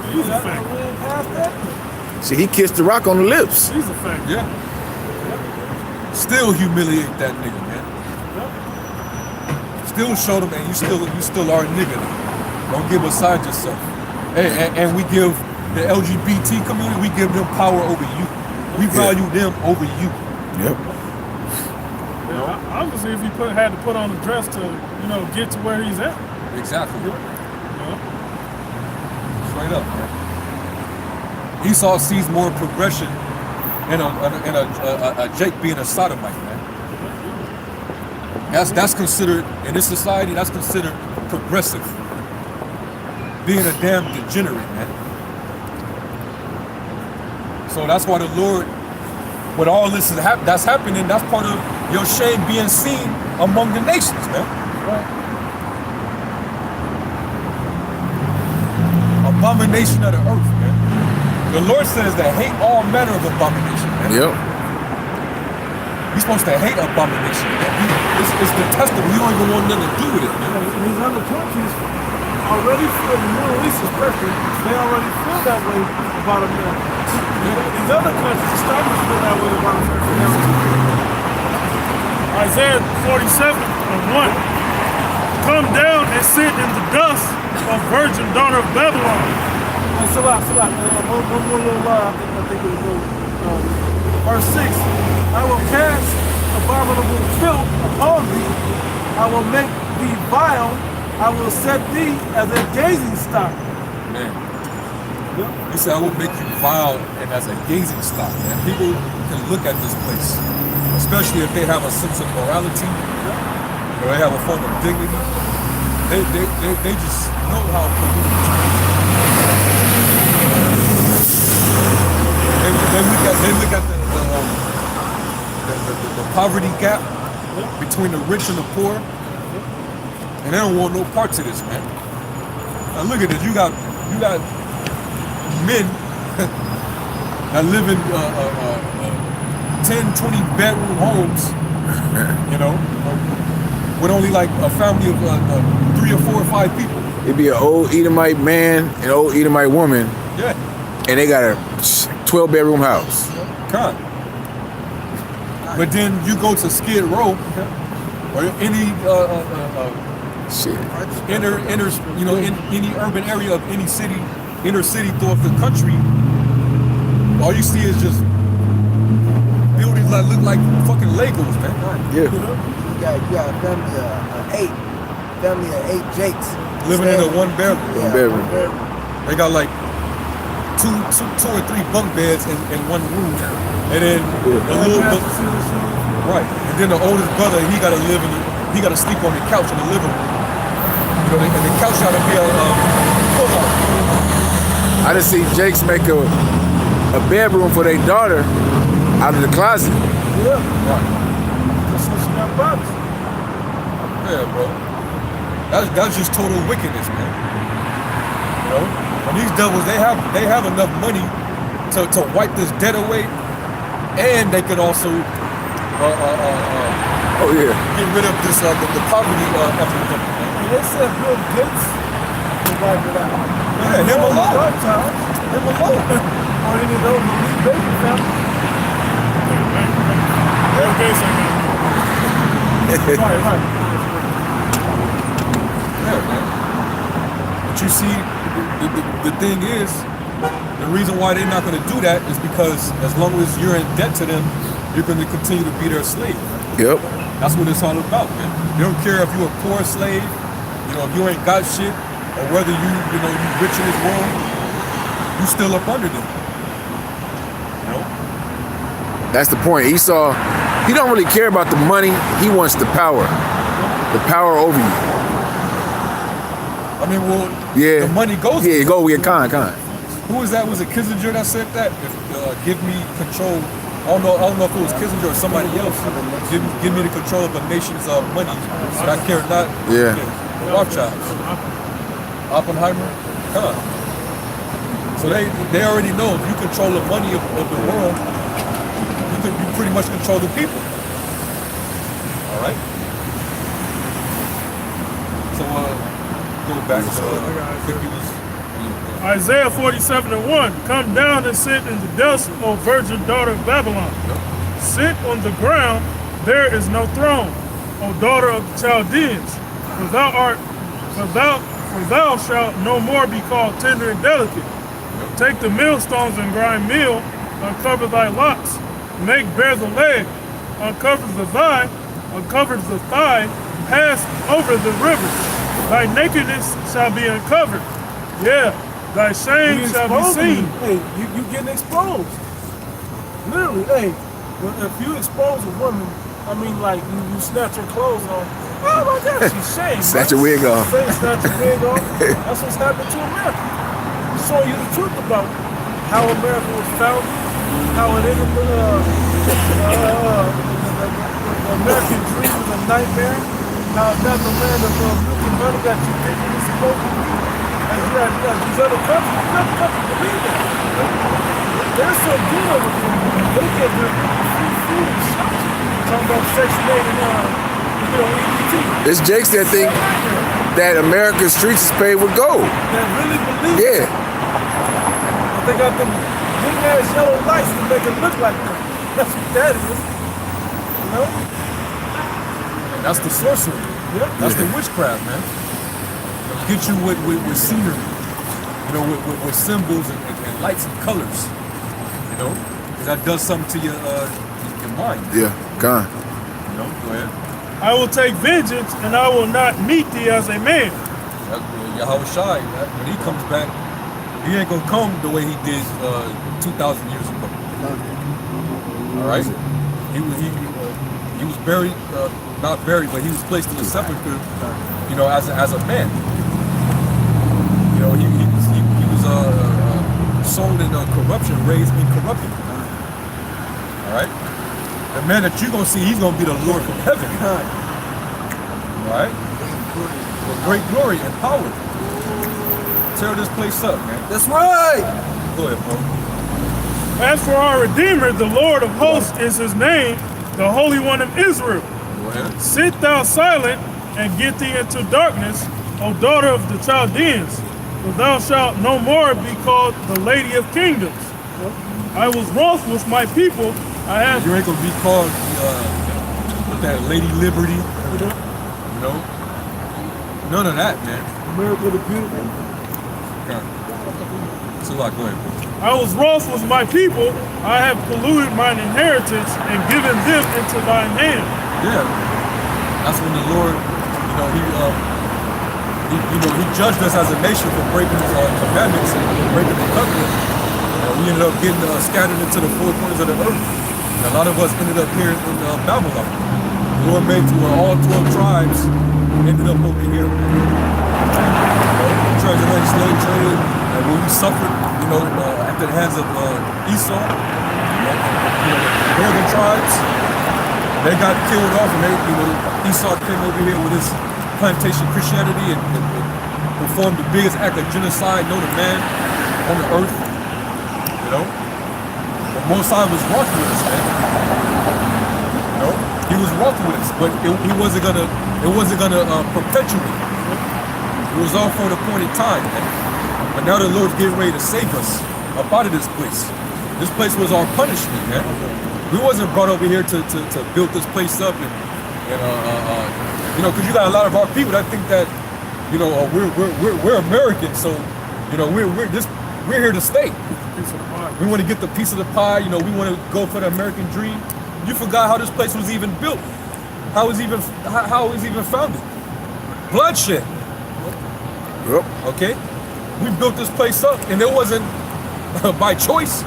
He's a fact. Past that. See, he kissed the rock on the lips. He's a fact. Yeah. Still humiliate that nigga, man. Still show them, and you still are a nigga. Don't give aside yourself. Hey, and we give the LGBT community, we give them power over you. We value them over you. Yep. Yeah, obviously, if he had to put on a dress to, you know, get to where he's at. Exactly. Yeah. Straight up, man. Esau sees more progression in a Jake being a sodomite, man. That's considered, in this society, that's considered progressive. Being a damn degenerate, man. So that's why the Lord, with all this that's happening, that's part of your shame being seen among the nations, man. Abomination of the earth, man. The Lord says that hate all manner of abomination, man. Yep. You're supposed to hate abomination, man. It's detestable. You don't even want nothing to do with it, man. These other countries already feel, the Middle East especially, they already feel that way about America. These other countries are starting to feel that way about America. Isaiah 47:1. Come down and sit in the dust of virgin daughter of Babylon. And so one more little line, I think it was verse 6. I will cast abominable filth upon thee. I will make thee vile. I will set thee as a gazing stock. Man. He said, I will make you vile and as a gazing stock, man. People can look at this place, especially if they have a sense of morality, or they have a form of dignity. They just know how polluted they look at the poverty gap between the rich and the poor, and they don't want no parts of this, man. Now look at this. You got men that live in 10, 20 bedroom homes, you know, with only like a family of 3 or 4 or 5 people. It'd be an old Edomite man and an old Edomite woman, Yeah, and they got a 12-bedroom house. come. But then you go to Skid Row or any Shit. inner you know, in any urban area of any city, inner city throughout the country, all you see is just buildings that look like fucking Legos, man. Yeah. You got a family of 8 Jakes. Living in a 1 bedroom. One bedroom. They got like two or 3 bunk beds in 1 room, and then the little right, and then the oldest brother, he gotta sleep on the couch in the living room. You know, and the couch gotta be a pull-out. I just see Jakes make a bedroom for their daughter out of the closet. Yeah. Right. That's what she got boxed. Yeah, bro. That's just total wickedness, man. You know, and these devils, they have enough money to wipe this debt away, and they could also Oh yeah. get rid of this the poverty epidemic. And they said Bill Gates to wipe it out. Yeah, him alone. Him alone. Or any of those elite baby families. Bill Gates ain't Right. Yeah, man. But you see, the thing is, the reason why they're not going to do that is because as long as you're in debt to them, you're going to continue to be their slave. Yep. That's what it's all about, man. They don't care if you're a poor slave, you know, if you ain't got shit, or whether you rich in this world, you still up under them. You know? That's the point. Esau, he don't really care about the money. He wants the power over you. I mean, well, Yeah. the money goes. Yeah, go with Khan. Who was that? Was it Kissinger that said that? If, give me control. I don't know if it was Kissinger or somebody else. Give me the control of a nation's money, so I care not. Yeah. Rothschilds, Oppenheimer, Khan. So they already know if you control the money of the world, you pretty much control the people. All right. So go back to I think it was. Isaiah 47:1. Come down and sit in the dust, O virgin daughter of Babylon. Sit on the ground, there is no throne, O daughter of the Chaldeans. For thou shalt no more be called tender and delicate. Take the millstones and grind meal, uncover thy locks, make bare the leg, uncovers the thigh, pass over the river. Thy nakedness shall be uncovered. Yeah, thy shame You shall be exposing seen. me. Hey, you getting exposed. Literally, hey, if you expose a woman, I mean, like, you snatch her clothes off. Oh my God, she's shamed. Snatch your wig off. Snatch your wig off. That's what's happened to America. We're showing you the truth about how America was founded, how it ended with the American dream was a nightmare, how it's not the land of milk and honey that you think it is supposed to be. And you got these other countries believe that. They're so good over there. They get their free food and shelter. Talking about Section 8 and EBT. It's Jakes that think that America's streets is paved with gold. That really believe Yeah. But they got them big ass yellow lights to make it look like that. That's what that is. You know? And that's the sorcery. Yep. That's the witchcraft, man. Get you with scenery, you know, with symbols and lights and colors, you know, because that does something to your mind. Yeah, Khan. You know, go ahead. I will take vengeance, and I will not meet thee as a man. Yahweh Shai, when he comes back, he ain't gonna come the way he did 2,000 years ago. All right, he was buried, not buried, but he was placed in a sepulcher, you know, as a man. You know, he was sold in corruption, raised incorruptible. All right, the man that you're gonna see, he's gonna be the Lord from heaven. All right, with great glory and power. Tear this place up, man. That's right. Go ahead, bro. As for our Redeemer, the Lord of hosts is his name, the Holy One of Israel. Go ahead. Sit thou silent and get thee into darkness, O daughter of the Chaldeans, for thou shalt no more be called the Lady of Kingdoms. I was wroth with my people. I have. You ain't gonna be called with that Lady Liberty. You know, none of that, man. America the beautiful. So like, go ahead. I was wroth with my people. I have polluted mine inheritance and given them into thine hand. Yeah, that's when the Lord, you know, he judged us as a nation for breaking his commandments and breaking the covenant. We ended up getting scattered into the four corners of the earth. And a lot of us ended up here in Babylon. The Lord made to where all 12 tribes ended up over here. Transatlantic slave trade, and when we suffered, you know, at the hands of Esau, you know, the northern tribes, they got killed off, and Esau came over here with his plantation Christianity and performed the biggest act of genocide known to man on the earth. You know, Most High was walking with us, man. You know, he was walking with us, but it wasn't gonna perpetuate. It was all for an appointed time, man. But now the Lord's getting ready to save us up out of this place. This place was our punishment, man. We wasn't brought over here to build this place up and you know, because you got a lot of our people that think that, you know, we're Americans, so you know we're here to stay. We want to get the piece of the pie. You know, we want to go for the American dream. You forgot how this place was even built, how it was even founded. Bloodshed. Yep. Okay, we built this place up, and it wasn't by choice.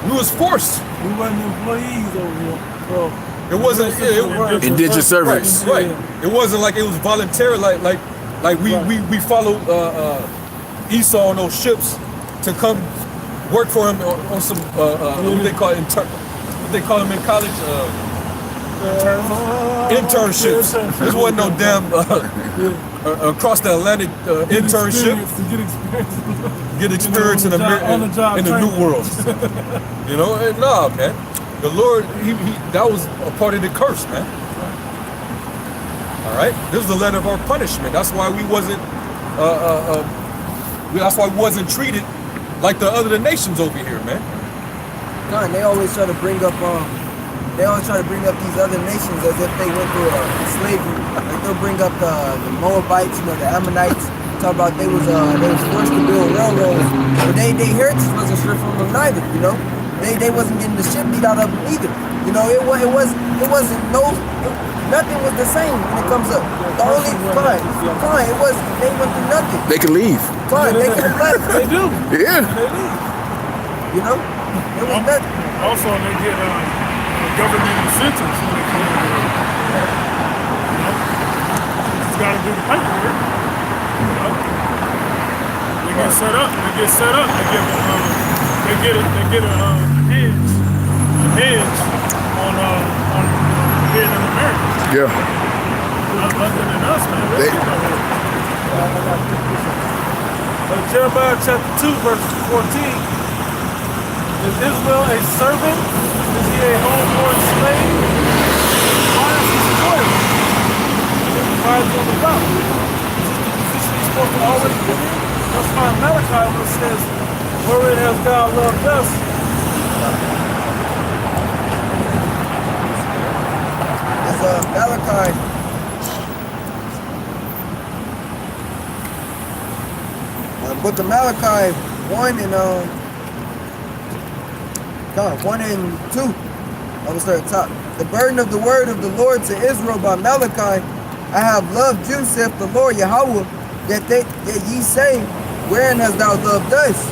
We was forced. We wasn't employees over here. So it wasn't. Indigent servants. Right. It wasn't like it was voluntary. Like we followed Esau on those ships to come work for him on some what they call what they call them in college internships. There wasn't no damn across the Atlantic internship. Get experience in the new world. You know, and nah, man. The Lord, he that was a part of the curse, man. All right, this was the land of our punishment. That's why we wasn't. That's why we wasn't treated like the other nations over here, man. No, and they always try to bring up these other nations as if they went through slavery. Like they'll bring up the Moabites, you know, the Ammonites. Talk about they was forced to build railroads, but they heritage wasn't stripped from them neither. You know, they wasn't getting the shit beat out of them either. You know, it wasn't nothing was the same when it comes up. The only fine, it was they went through nothing. They can leave. Fine, they could have left. They do. Yeah. You know, it was nothing. Also, they get government incentives when they come over here. You know, just got to do the paperwork. You know, they get set up. They get set up. They get a hedge on being in America. Yeah. Other than us, man. Jeremiah chapter 2, verse 14. Is Israel a servant? Is he a homeborn slave? Why is he spoiled? And then provides on the route. Is this the position he's supposed to always be in? That's why Malachi when it says, wherein has God loved us? It's Malachi. Book of Malachi 1 and 2. I will start at the top. The burden of the word of the Lord to Israel by Malachi. I have loved you, saith the Lord Yahweh, that ye say, wherein hast thou loved us?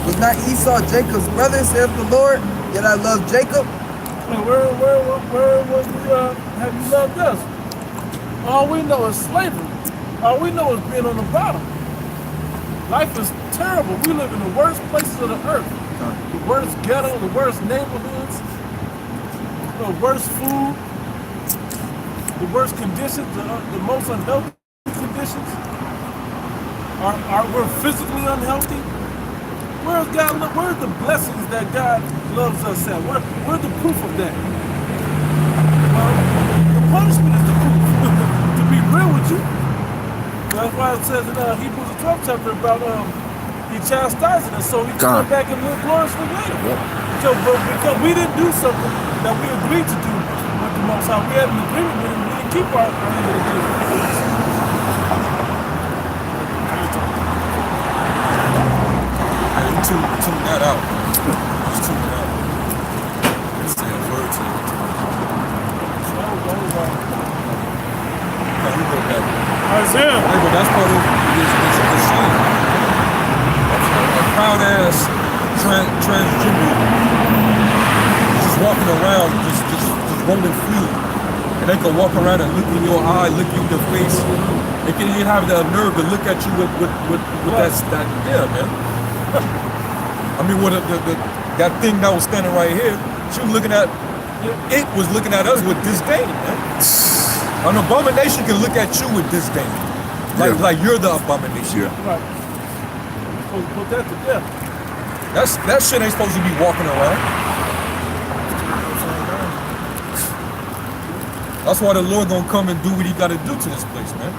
Was not Esau Jacob's brother, saith the Lord, yet I loved Jacob? Where was have you loved us? All we know is slavery. All we know is being on the bottom. Life is terrible. We live in the worst places of the earth. The worst ghetto, the worst neighborhoods, the worst food, the worst conditions, the most unhealthy conditions. We're physically unhealthy. Where's God? Where's the blessings that God loves us at? Where's the proof of that? Well, the punishment is the proof. To be real with you. That's why it says in Hebrews the 12th chapter about he chastising us so he can come back and live gloriously later. Yep. Because we didn't do something that we agreed to do with the Most High. We had an agreement with him. We didn't keep our end of the deal. Tune that out. Just tune it out. It's the word to it. Isaiah. Hey, but that's part of the shame. A proud ass transgender just walking around, just rolling free. And they can walk around and look in your eye, look you in your face. They can even have the nerve to look at you with that yeah, man. I mean, that thing that was standing right here, she was looking at, it was looking at us with disdain, man. An abomination can look at you with disdain. Like you're the abomination. Right. So put that to death. That shit ain't supposed to be walking around. That's why the Lord gonna come and do what he gotta do to this place, man.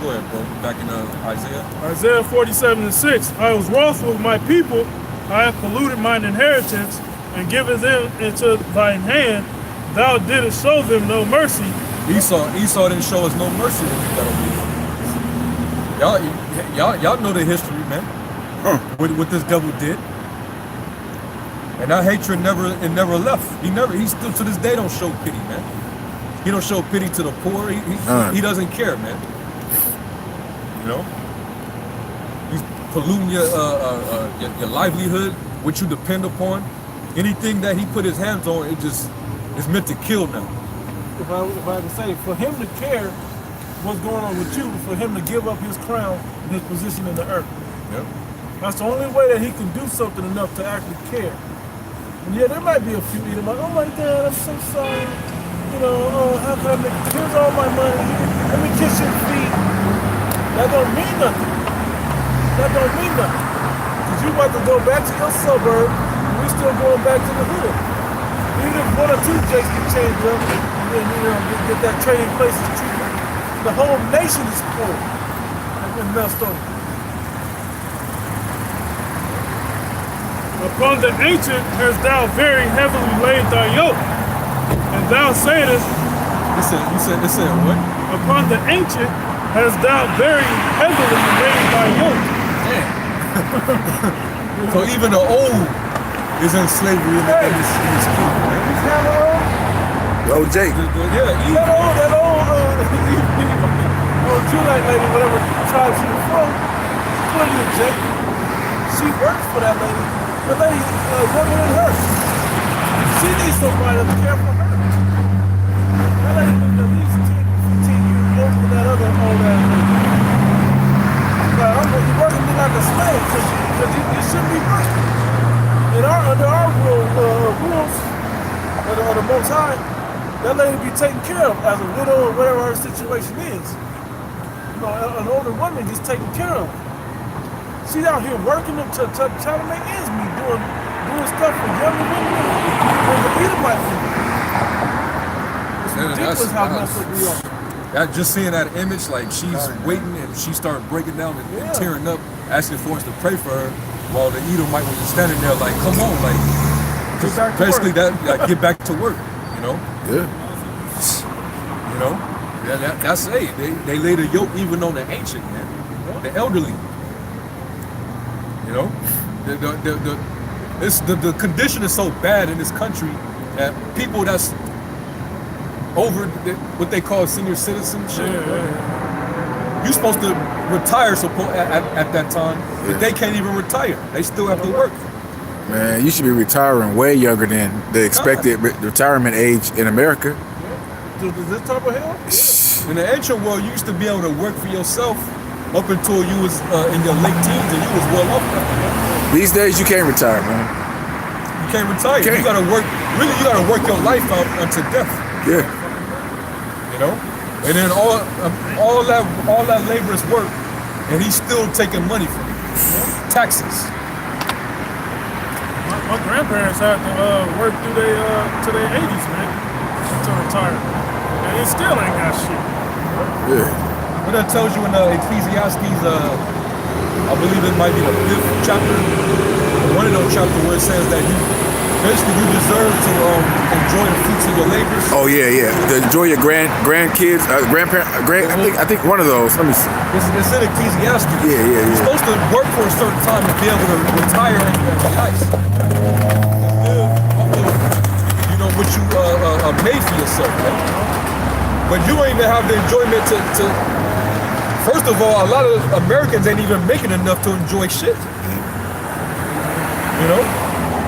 Go ahead, bro. Back in Isaiah. Isaiah 47:6. I was wroth with my people. I have polluted mine inheritance and given them into thine hand. Thou didst show them no mercy. Esau didn't show us no mercy when we got over here. Y'all know the history, man. What this devil did. And that hatred never left. He still to this day don't show pity, man. He don't show pity to the poor. He doesn't care, man. You know? He's polluting your livelihood, what you depend upon. Anything that he put his hands on, it's meant to kill now. If I had to say, for him to care what's going on with you, for him to give up his crown and his position in the earth. Yep. That's the only way that he can do something enough to actually care. And yeah, there might be a few that like, oh my God, I'm so sorry. You know, how can I make, here's all my money. Let me kiss your feet. That don't mean nothing. That don't mean nothing. Because you about to go back to your suburb, and we still going back to the hood. Even if one or two jakes can change up, and get that trading places treatment, the whole nation is poor and messed over. Upon the ancient hast thou very heavily laid thy yoke. And thou saidest, It said what? upon the ancient hast thou very heavily laid thy yoke. So even the old is in slavery in this kingdom, man. Yo, Jake. That old Julite lady, whatever tribe she was from, what are you, Jake? She works for that lady. The lady younger than her. She needs somebody to care for her. That lady was at least 10, 15 years older than that other old ass lady. But you're working me like a slave because you shouldn't be working. Under our rules of the Most High, that lady be taken care of as a widow or whatever her situation is. You know, an older woman gets taken care of. She's out here working to try to make ends meet, doing stuff for younger women and the Edomite women. It's ridiculous how messed up we are. Just seeing that image, like she's waiting and she started breaking down and tearing up, asking for us to pray for her, while the Edomite was just standing there like, come on, like, basically that, like, get back to work, you know? Yeah. You know? Yeah, that's it. They laid a yoke even on the ancient, man. The elderly. You know? The condition is so bad in this country that people that's over what they call senior citizenship. You're supposed to retire at that time, but they can't even retire. They still have to work. Man, you should be retiring way younger than the expected retirement age in America. Is this type of hell? In the ancient world, you used to be able to work for yourself up until you was in your late teens and you was well off. These days, you can't retire, man. You can't retire. You gotta work. Really, you gotta work your life out until death. Yeah. You know, and then all that laborious work, and he's still taking money from you. Taxes. My grandparents had to work through to their 80s, man, to retire, and they still ain't got shit. Yeah. What that tells you in Ecclesiastes, I believe it might be the 5th chapter, one of those chapters where it says that you deserve to enjoy the fruits of your labors. Oh yeah. To enjoy your grandkids, I think one of those. Let me see. It's in Ecclesiastes. Yeah. You're supposed to work for a certain time to be able to retire and be nice. You know what you made for yourself, man. But you ain't even have the enjoyment to. First of all, a lot of Americans ain't even making enough to enjoy shit. You know?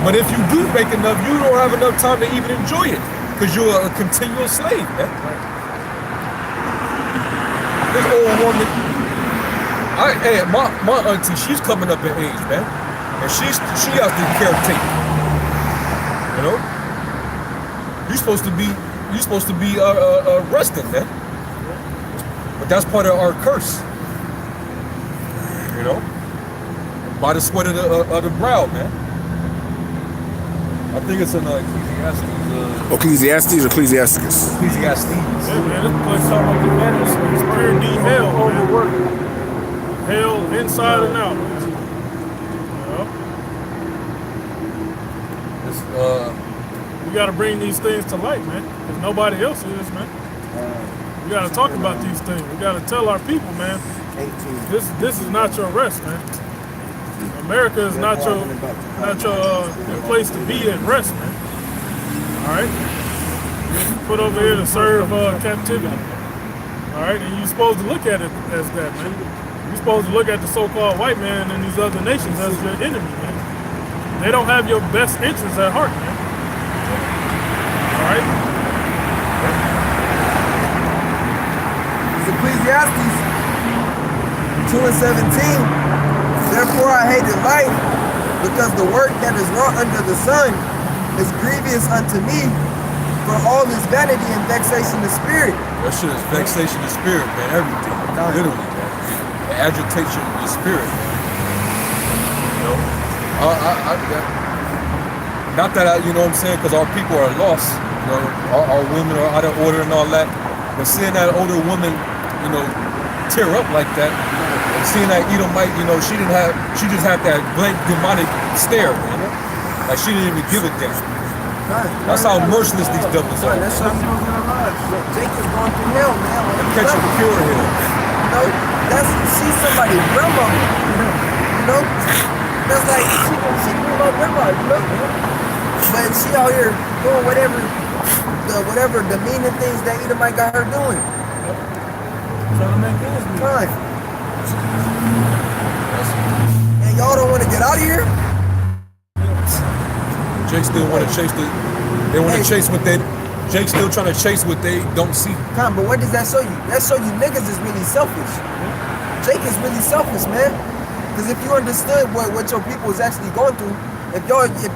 But if you do make enough, you don't have enough time to even enjoy it. Because you're a continual slave, man. This old woman, my auntie, she's coming up in age, man. And she has to caretake. You know? You're supposed to be resting, man. But that's part of our curse. You know? By the sweat of the brow, man. I think it's in Ecclesiastes. Ecclesiastes or Ecclesiasticus? Ecclesiastes. Yeah, man, this place talking about the man is pure D hell, man. Hell inside and out, man. It's, We gotta bring these things to light, man. Because nobody else is, man. We gotta talk about these things. We gotta tell our people, man. This is not your rest, man. America is not your place to be at rest, man. All right. Put over here to serve captivity. All right, and you're supposed to look at it as that, man. You're supposed to look at the so-called white man and these other nations as your enemy, man. They don't have your best interests at heart, man. All right. Ecclesiastes 2:17. Therefore I hated life, because the work that is wrought under the sun is grievous unto me, for all is vanity and vexation of spirit. that shit is vexation of spirit, man. Everything. Literally, man. It agitates your spirit, man. You know? Not that you know what I'm saying, because our people are lost. You know, our women are out of order and all that. But seeing that older woman, you know, tear up like that, and seeing that Edomite, you know, she just had that blank demonic stare, man. Like she didn't even give a damn. That's how merciless these devils are. That's how Jacob's going through hell, man. Catch a pure hell. You know, she's somebody's grandma. You know, that's like she grew up grandma. You know, but she out here doing whatever demeaning things that Edomite got her doing. Trying to make ends meet. Fine. And y'all don't want to get out of here? Jake still want to chase they want to chase what they, Jake's still trying to chase what they don't see. Come, but what does that show you? That show you niggas is really selfish. Jake is really selfish, man. Because if you understood what your people is actually going through, if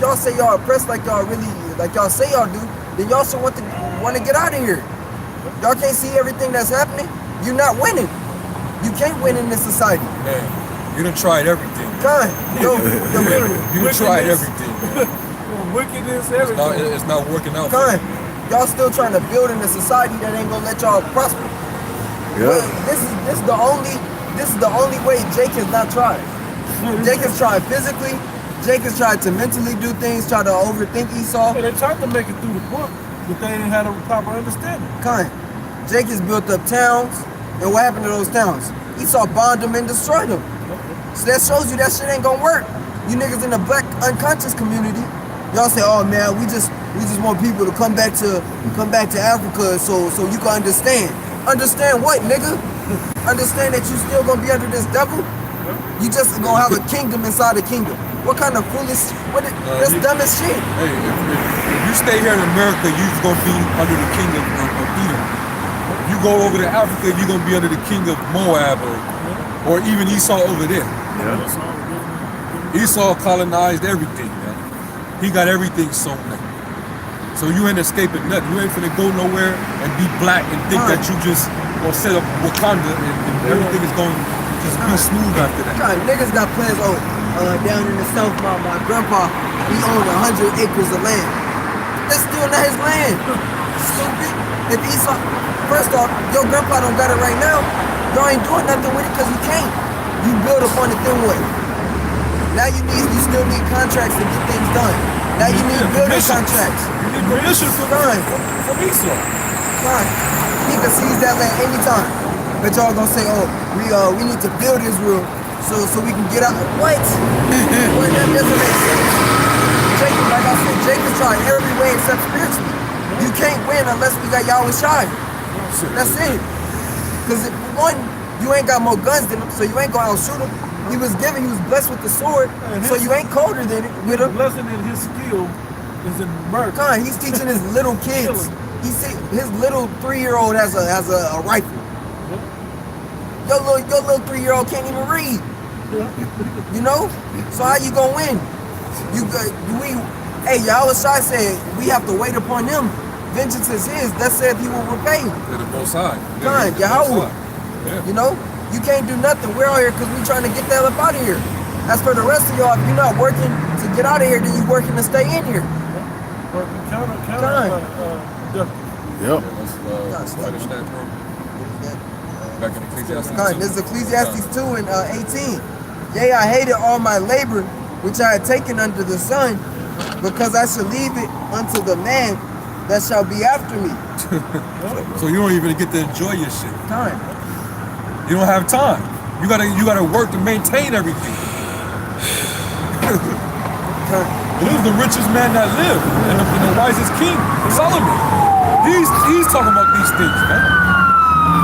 y'all say y'all oppressed like y'all really, like y'all say y'all do, then y'all should want to get out of here. Y'all can't see everything that's happening. You're not winning. You can't win in this society. Man, you done tried everything. Kind, yo, You done tried everything, man. Wickedness, everything. It's not working out. Kind, y'all still trying to build in a society that ain't gonna let y'all prosper. Yeah. This is the only way Jake has not tried. Jake has tried physically. Jake has tried to mentally do things, try to overthink Esau. They tried to make it through the book, but they didn't have a proper understanding. Kind. Jake has built up towns, and what happened to those towns? Esau bombed them and destroyed them. So that shows you that shit ain't gonna work. You niggas in the black unconscious community, y'all say, oh man, we just want people to come back to Africa so you can understand. Understand what, nigga? Understand that you still gonna be under this devil? You just gonna have a kingdom inside a kingdom. What kind of foolish, that's dumb as shit. Hey, if you stay here in America, you're gonna be under the kingdom of Edom. You go over to Africa, you're gonna be under the king of Moab or even Esau over there. Esau colonized everything, man. He got everything sewn up. So you ain't escaping nothing. You ain't finna go nowhere and be black and think that you just gonna set up Wakanda and everything is gonna just be smooth after that. God, niggas got plans down in the south. My grandpa, he owned 100 acres of land. That's still not his land. Stupid. If Esau, first off, your grandpa don't got it right now. Y'all ain't doing nothing with it because you can't. You build upon it then what? Now you still need contracts to get things done. Now you need building contracts. You need permission from Esau. Fine. He can seize that land anytime. But y'all gonna say, oh, we need to build Israel so we can get out. What? Well, that doesn't make sense. Jacob, like I said, Jacob tried every way except spiritually. You can't win unless we got Yahweh Shai. That's it. Because one, you ain't got more guns than him, so you ain't gonna outshoot him. He was blessed with the sword, so you ain't colder than it with him. Blessing in his skill is in murder. God, he's teaching his little kids. His little 3-year-old has a rifle. Your little 3-year-old can't even read. You know? So how you gonna win? Hey, Yahweh Shai said we have to wait upon him. Vengeance is his. That said he will repay. They're the both sides. God, Yahweh. Yeah. You know? You can't do nothing. We're out here because we're trying to get the hell up out of here. As for the rest of y'all, if you're not working to get out of here, then you're working to stay in here. Yep. Let's finish that, bro. Back in Ecclesiastes. Kind. This is Ecclesiastes 2 and 18. Yea, I hated all my labor, which I had taken under the sun, because I shall leave it unto the man that shall be after me. So you don't even get to enjoy your shit. Time. You don't have time. You gotta work to maintain everything. It is the richest man that lived and the wisest king, Solomon. He's talking about these things, man.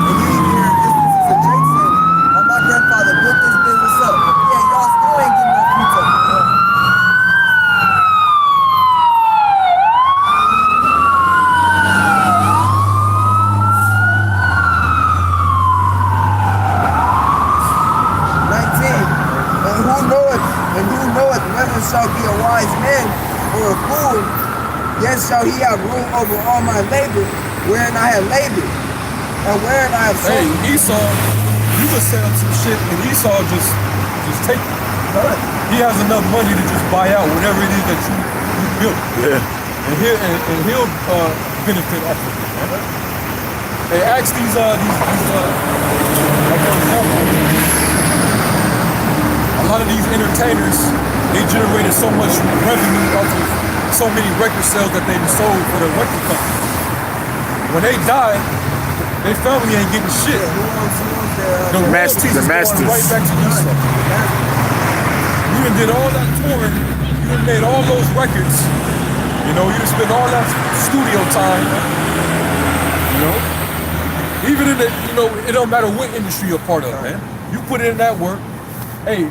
And you even hear this is a Jake saying, oh, my grandfather built this business up. Yeah, y'all still ain't getting no fruits of it. 19. And who knoweth whether shall be a wise man or a fool, yet shall he have rule over all my labor, wherein I have labored, and wherein I have sown. Hey, Esau, you just set up some shit and Esau just take it. He has enough money to just buy out whatever it is that you built. Yeah. And he'll benefit off of it, man. Hey, ask these like for example, a lot of these entertainers, they generated so much revenue off of so many record sales that they sold for the record company. When they die, their family ain't getting shit. The royalties is going right back to Esau. You done did all that touring, you done made all those records, you know, you done spent all that studio time, you know? Even in the, you know, it don't matter what industry you're part of, man. You put in that work. Hey,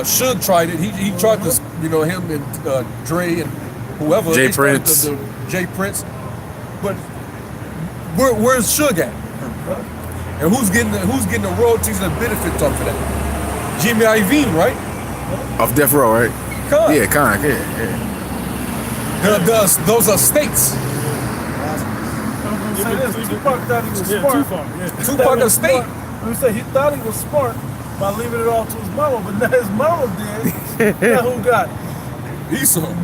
Suge tried it. He tried to, you know, him and Dre and whoever. Jay Prince. Jay Prince. But where's Suge at? And who's getting the royalties and benefits off of that? Gmslv, right? Off Death Row, right? Con. Yeah, Con, yeah. Those are states. Say this, Tupac thought he was smart. Tupac a state. Let me say, he thought he was smart by leaving it all to his mama, but now his mama did. Now who got it? Esau.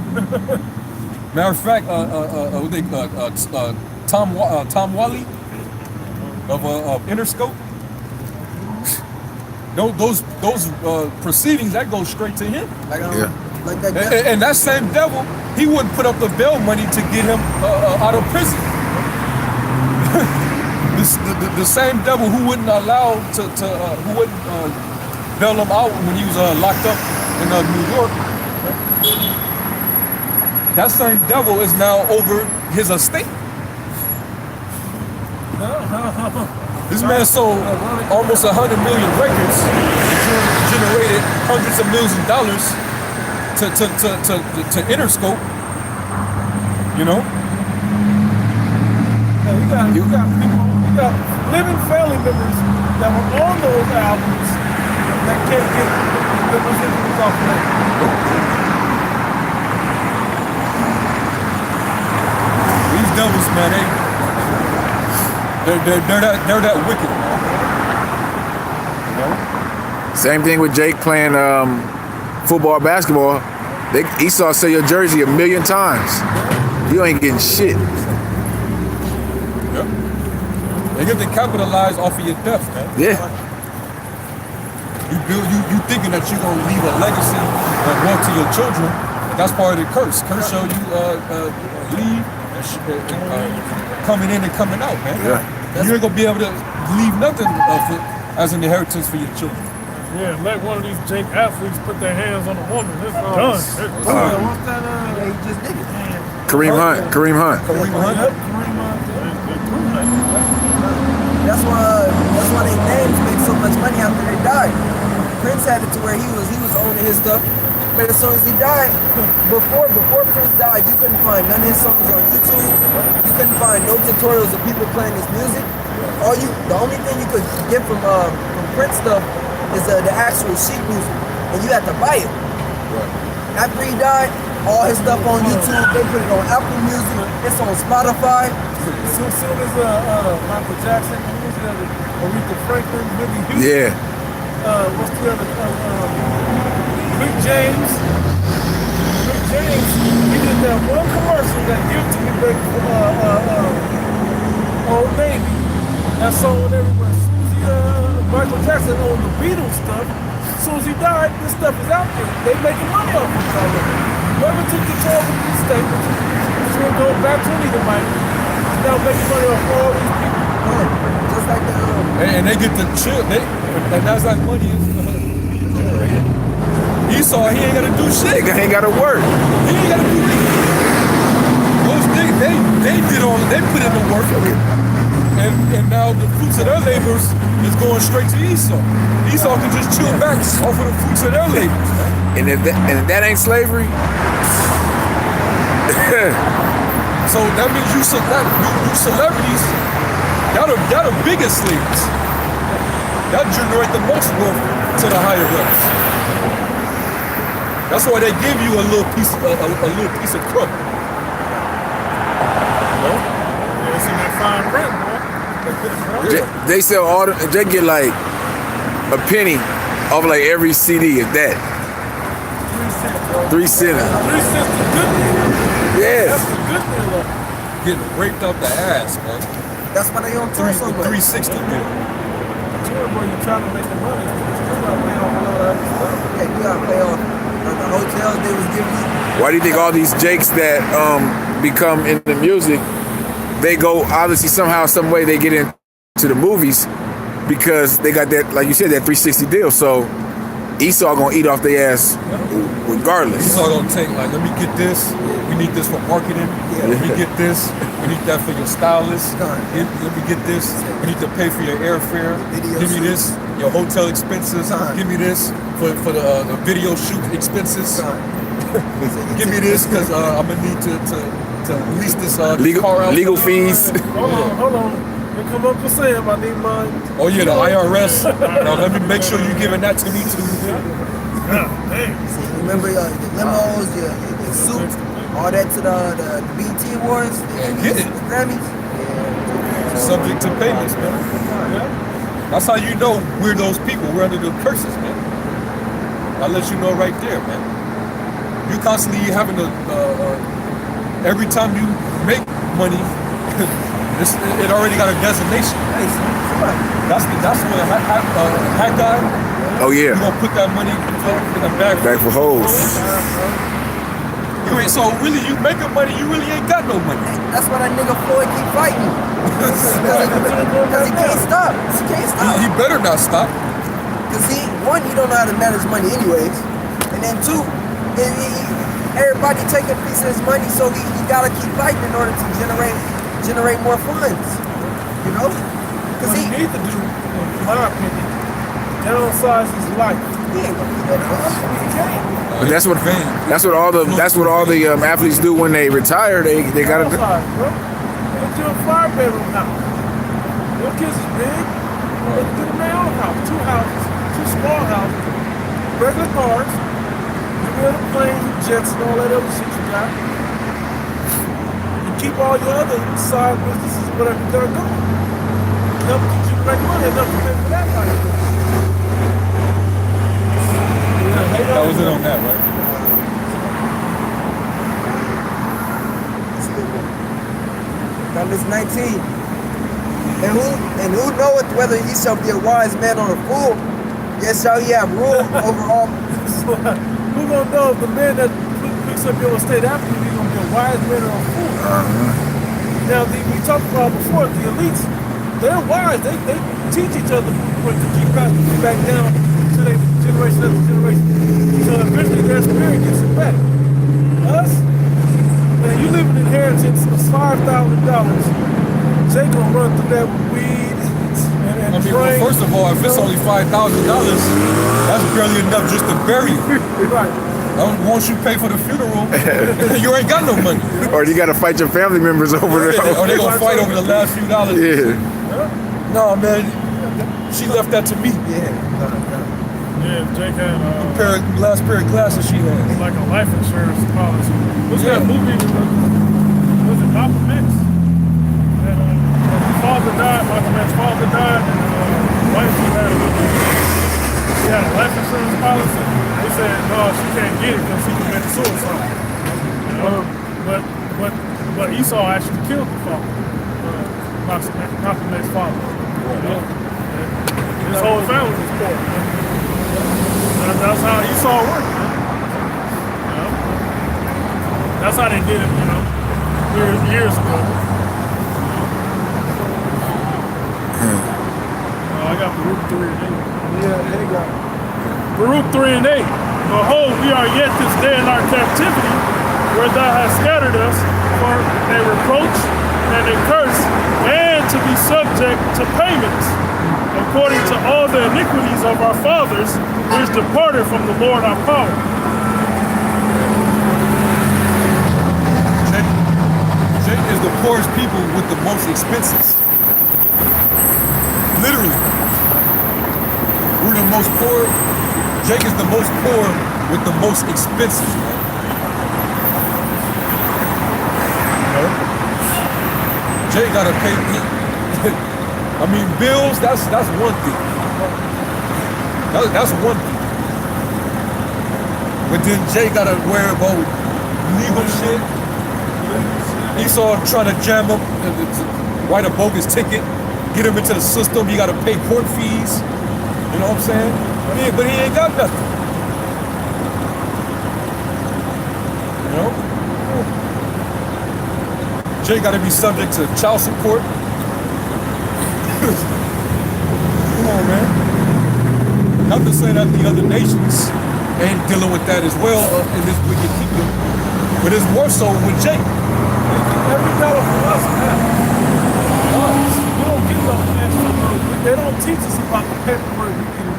Matter of fact, Tom Wally of Interscope. Those proceedings that go straight to him. Like that and that same devil, he wouldn't put up the bail money to get him out of prison. The same devil who wouldn't allow who wouldn't bail him out when he was locked up in New York. That same devil is now over his estate. This man sold almost 100 million records, generated hundreds of millions of dollars to Interscope. You know. You got people, you got living family members that were on those albums that can't get the residuals off of that. These devils, man, they're that wicked. You know? Same thing with Jake playing football, basketball. Esau sell your jersey 1 million times. You ain't getting shit. They get to capitalize off of your death, man. Yeah. You thinking that you're gonna leave a legacy that go to your children? That's part of the curse. Curse show you leave coming in and coming out, man. Yeah. You ain't gonna be able to leave nothing of it as an inheritance for your children. Yeah, let one of these Jake athletes put their hands on a woman. It's done. What's that? he just did it. Kareem Hunt. That's why their names make so much money after they died. Prince had it to where he was owning his stuff, but as soon as he died, before Prince died, you couldn't find none of his songs on YouTube. You couldn't find no tutorials of people playing his music. The only thing you could get from Prince stuff is the actual sheet music, and you had to buy it. Right. After he died, all his stuff on YouTube, they put it on Apple Music, it's on Spotify. As soon as Michael Jackson, Aretha Franklin, Whitney Houston. Yeah. What's the other? Rick James. He did that one commercial that give it to me back for Old Navy. That song everywhere. As soon as Michael Jackson owned the Beatles stuff, as soon as he died, this stuff is out there. They making money off of it already. Whoever took control of these statements, which will go back to Anita Mike, is now making money off all these people. Just like the And they get to chill. And that's like money. Esau, he ain't gotta do shit. They ain't gotta work. He ain't gotta do anything. They did all. They put in the work. And now the fruits of their labors is going straight to Esau. Esau can just chill back off of the fruits of their labors. And if that ain't slavery, so that means you celebrities, y'all the biggest slaves. Y'all generate the most wealth to the higher ups. That's why they give you a little piece of crumb. Yeah, see that fine print, boy. they sell all they get like a penny off like every CD if that. 3 cents. 3 cents is good deal. Yeah. That's the good deal. Getting raped out the ass, man. that's why they on tour so much. 360 deal. Tour where you trying to make the money. You gotta pay off a lot of other stuff. Yeah, you gotta pay off the hotels they was giving you. Why do you think all these jakes that become in the music, they go obviously somehow, some way they get into the movies because they got that, like you said, that 360 deal. So Esau gonna eat off their ass regardless. Esau gonna take like, let me get this. We need this for marketing. Let me get this. We need that for your stylist. Let me get this. We need to pay for your airfare. Give me this. Your hotel expenses. Give me this for the video shoot expenses. Give me this because I'm gonna need to lease this car out. Legal fees. Hold on. Here come Uncle Sam, I need mine. Oh yeah, the IRS. Now let me make sure you're giving that to me too. Remember the limos, the suits, all that to the BET Awards, Get it. the Grammys. Subject to payments, man. That's how you know we're those people. We're under the curses, man. I'll let you know right there, man. You constantly having to, every time you make money, it already got a designation. That's what Haggai. Oh yeah. You gonna put that money in the bag. Back for hoes. So really, you making money, you really ain't got no money. That's why that nigga Floyd keep fighting. Because he can't stop. He can't stop. He better not stop. Because one, he don't know how to manage money anyways. And then two, everybody taking a piece of his money, so he gotta keep fighting in order to generate more funds. You know? Because What he needs to do, in my opinion, downsize his life. He ain't gonna do that. He can't. But that's what all the athletes do when they retire. They gotta do. Downsize, bro. Get you a 5-bedroom house. Your kids is big. Let's get them their own house. 2 houses, 2 small houses, regular cars. Get rid of the planes and jets and all that other shit you got. And keep all your other side businesses, whatever you got going. Enough to keep you make money, enough to pay for that life. That was it on that, right? Now this 19. And who knoweth whether he shall be a wise man or a fool? Yet shall he have rule over all. Who gonna know if the man that picks up your estate after you, he's gonna be a wise man or a fool? Now, we talked about before, the elites, they're wise. They teach each other to keep back down to their generation after generation. So eventually their spirit gets it back. Us, man, you leave an inheritance of $5,000. Jay gonna run through that with weed and I mean, drink. well, first of all, if it's only $5,000, that's barely enough just to bury you. Right. Once you pay for the funeral, you ain't got no money. Or you gotta fight your family members over there. Or they gonna fight over the last few dollars. Yeah. No, man, she left that to me. Yeah, Jake had Last pair of glasses she had. like a life insurance policy. What's that movie? Was it Malcolm X? And his father died, Malcolm X's father died, and wife he had a life insurance policy. They said, no, she can't get it because she committed suicide. You know? Esau actually killed the father, Malcolm's father. You know? And his whole family was poor. That's how Esau worked. You know? That's how they did it, you know, years ago. I got Baruch 3 and 8. Yeah, there you go. Baruch 3 and 8. Behold, we are yet this day in our captivity, where thou hast scattered us for a reproach and a curse, and to be subject to payments, according to all the iniquities of our fathers, which departed from the Lord our power. Jake is the poorest people with the most expenses. Literally. We're the most poor. Jake is the most poor with the most expenses, man. You know? Jake gotta pay. I mean, bills. That's one thing. That's one thing. But then Jake gotta worry about legal shit. Esau trying to jam him, write a bogus ticket, get him into the system. He gotta pay court fees. You know what I'm saying? But he ain't got nothing. You know? Jay got to be subject to child support. Come on, man. Not to say that the other nations ain't dealing with that as well in this wicked kingdom, but it's more so with Jay. Every dollar for us, man. We don't get no extra money. They don't teach us about the paperwork we can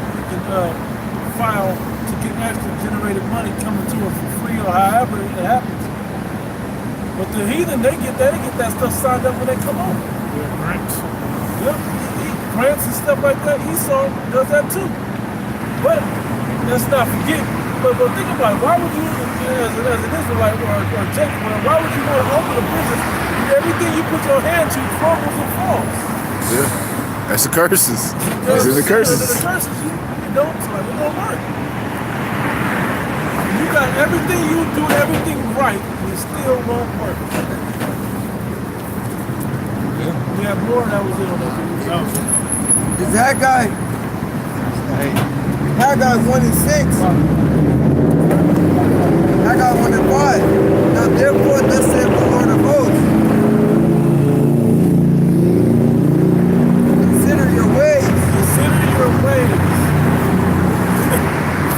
file to get extra generated money coming to us for free or however it happens. But the heathen, they get that stuff signed up when they come over. Yeah, grants. Yep, grants and stuff like that. Esau does that too. But let's not forget. But think about it. Why would you, as an Israelite or Jacob, why would you want to open a business if everything you put your hand to crumbles and falls? Yeah, that's the curses. That's in the curses. The curses, you don't, so it don't work. You got everything, you do everything right, and it still won't work. We have more that was in on that video. Is that guy? That guy 1 and 6. That guy 1 and 5. Now therefore, thus saith the Lord of hosts. Consider your ways. Consider your ways.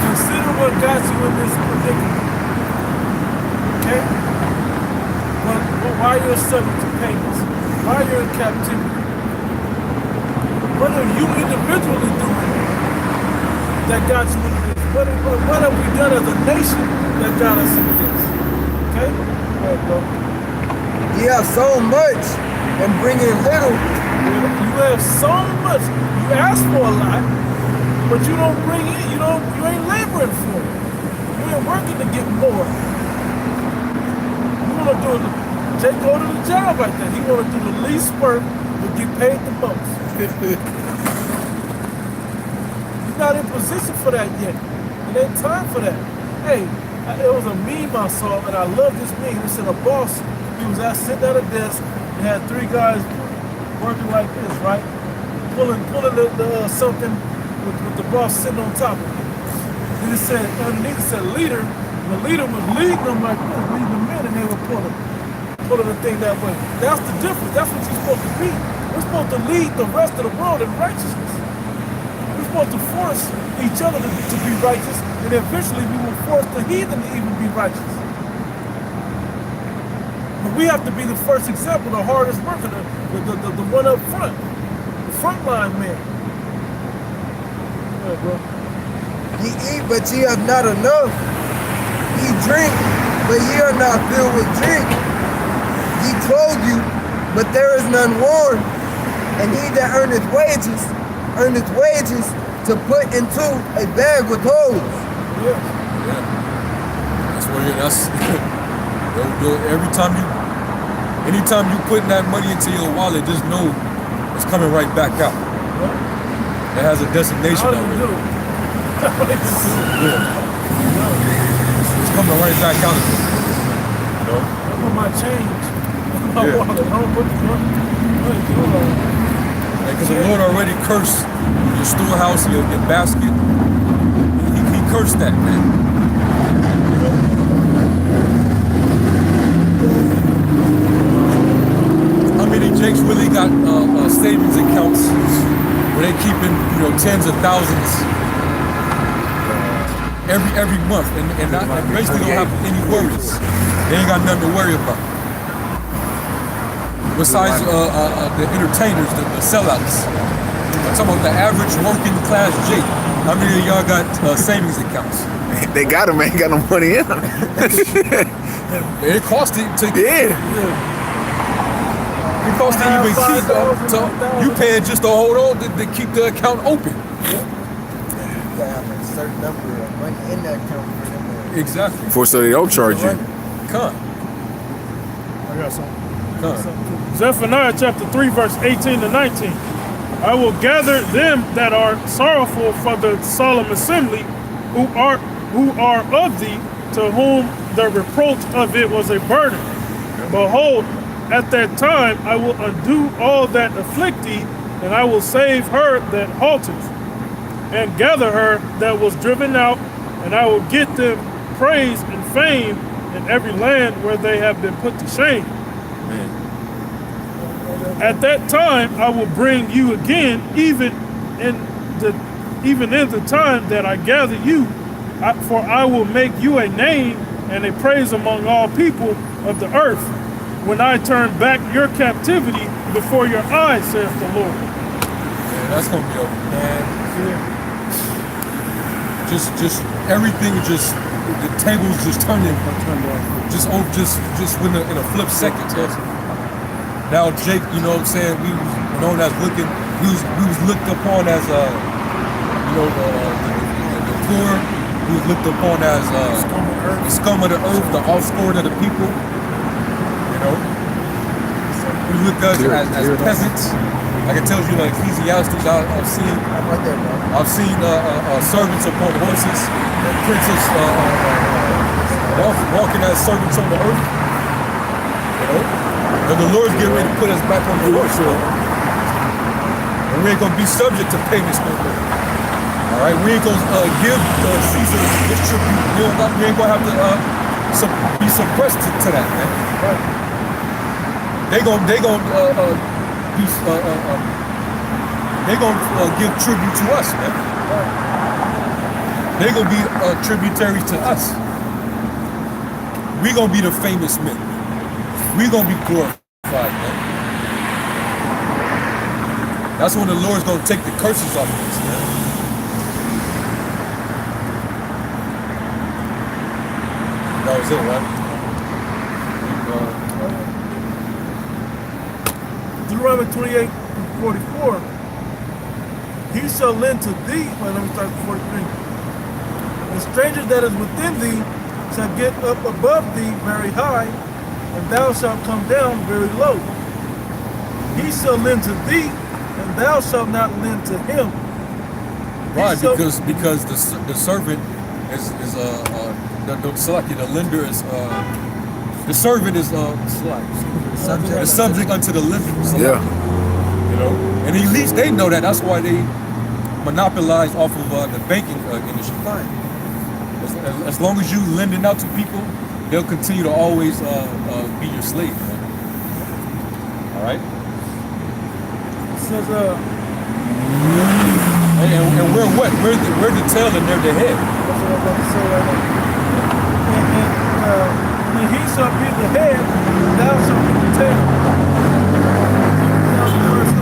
Consider what got you in this predicament. Okay? But why you're subject to payments? Why you're in captivity? What are you individually doing that got you into this? What have we done as a nation that got us into this? Okay? All right, bro. Ye have so much and bring in little. You have so much. You ask for a lot, but you don't bring in. You ain't laboring for it. You ain't working to get more. You want to do it. Jake go to the job like that. He want to do the least work but get paid the most. He's not in position for that yet. It ain't time for that. Hey, it was a meme I saw, and I love this meme. It said a boss, he was sitting at a desk, and had 3 guys working like this, right? Pulling the something with the boss sitting on top of it. Then it said, underneath it said leader, and the leader was leading them like this, leading them in, and they were pulling the thing that way. That's the difference. That's what you're supposed to be. We're supposed to lead the rest of the world in righteousness. We're supposed to force each other to be righteous, and eventually we will force the heathen to even be righteous. But we have to be the first example, the hardest worker, the one up front, the frontline man. Yeah, bro. Ye eat, but ye have not enough. Ye drink, but ye are not filled with drink. Ye clothe you, but there is none warm. And he that earneth wages to put into a bag with holes. Yeah. That's what it is. Anytime you putting that money into your wallet, just know it's coming right back out. It has a destination already. Yeah. It's coming right back out again. You know? I put my change. my wallet. I don't put the money. Because the Lord already cursed your storehouse, your basket. He cursed that, man. You know? How many Jakes really got savings accounts where they keeping, tens of thousands every month, and basically don't have any worries. They ain't got nothing to worry about. Besides the entertainers, the sellouts. I'm talking about the average working class Jake. How many of y'all got savings accounts? They got them, ain't got no money in them. It cost it to Yeah. It cost to even keep so you paying just to hold on to keep the account open. You gotta have a certain number of money in that account for them to Exactly. So they don't charge you. Come. I got something. Come. Zephaniah chapter 3, verse 18 to 19. I will gather them that are sorrowful for the solemn assembly, who are of thee, to whom the reproach of it was a burden. Behold, at that time I will undo all that afflict thee, and I will save her that halteth, and gather her that was driven out, and I will get them praise and fame in every land where they have been put to shame. At that time I will bring you again, even in the time that I gather you, for I will make you a name and a praise among all people of the earth, when I turn back your captivity before your eyes, saith the Lord. Yeah, that's gonna be over, man. Just everything, just the tables just turning, just in a flip second. Yes. Now Jake, you know what I'm saying, we was known as we was looked upon as the poor. We was looked upon as the scum of the earth, the offscoring of the people. You know, we look at us as peasants. I can tell you, like Ecclesiastes, I've seen servants upon horses, and princes walking as servants on the earth. You know, and the Lord's getting ready to put us back on the horse, and we ain't gonna be subject to payments no more. All right, we ain't gonna give Caesar his tribute. We ain't gonna have to be suppressed to that, man. They gonna give tribute to us, man. They gonna be tributaries to us. We gonna be the famous men. We gonna be glorified, man. That's when the Lord's gonna take the curses off of us, man. That was it, right? Deuteronomy 28:44. He shall lend to thee. Well, let me start with 43. The stranger that is within thee shall get up above thee very high, and thou shalt come down very low. He shall lend to thee, and thou shalt not lend to him. Right, because the servant is the lender is the servant is the subject unto the lender. Yeah. You know, and at least they know that. That's why they monopolize off of the banking industry. As long as you lending out to people, they'll continue to always be your slave. Man. All right. It says, and we're what? We're the tail and they're the head. that's what I'm about to say right now. And he shall be the head, and thou shalt be the tail.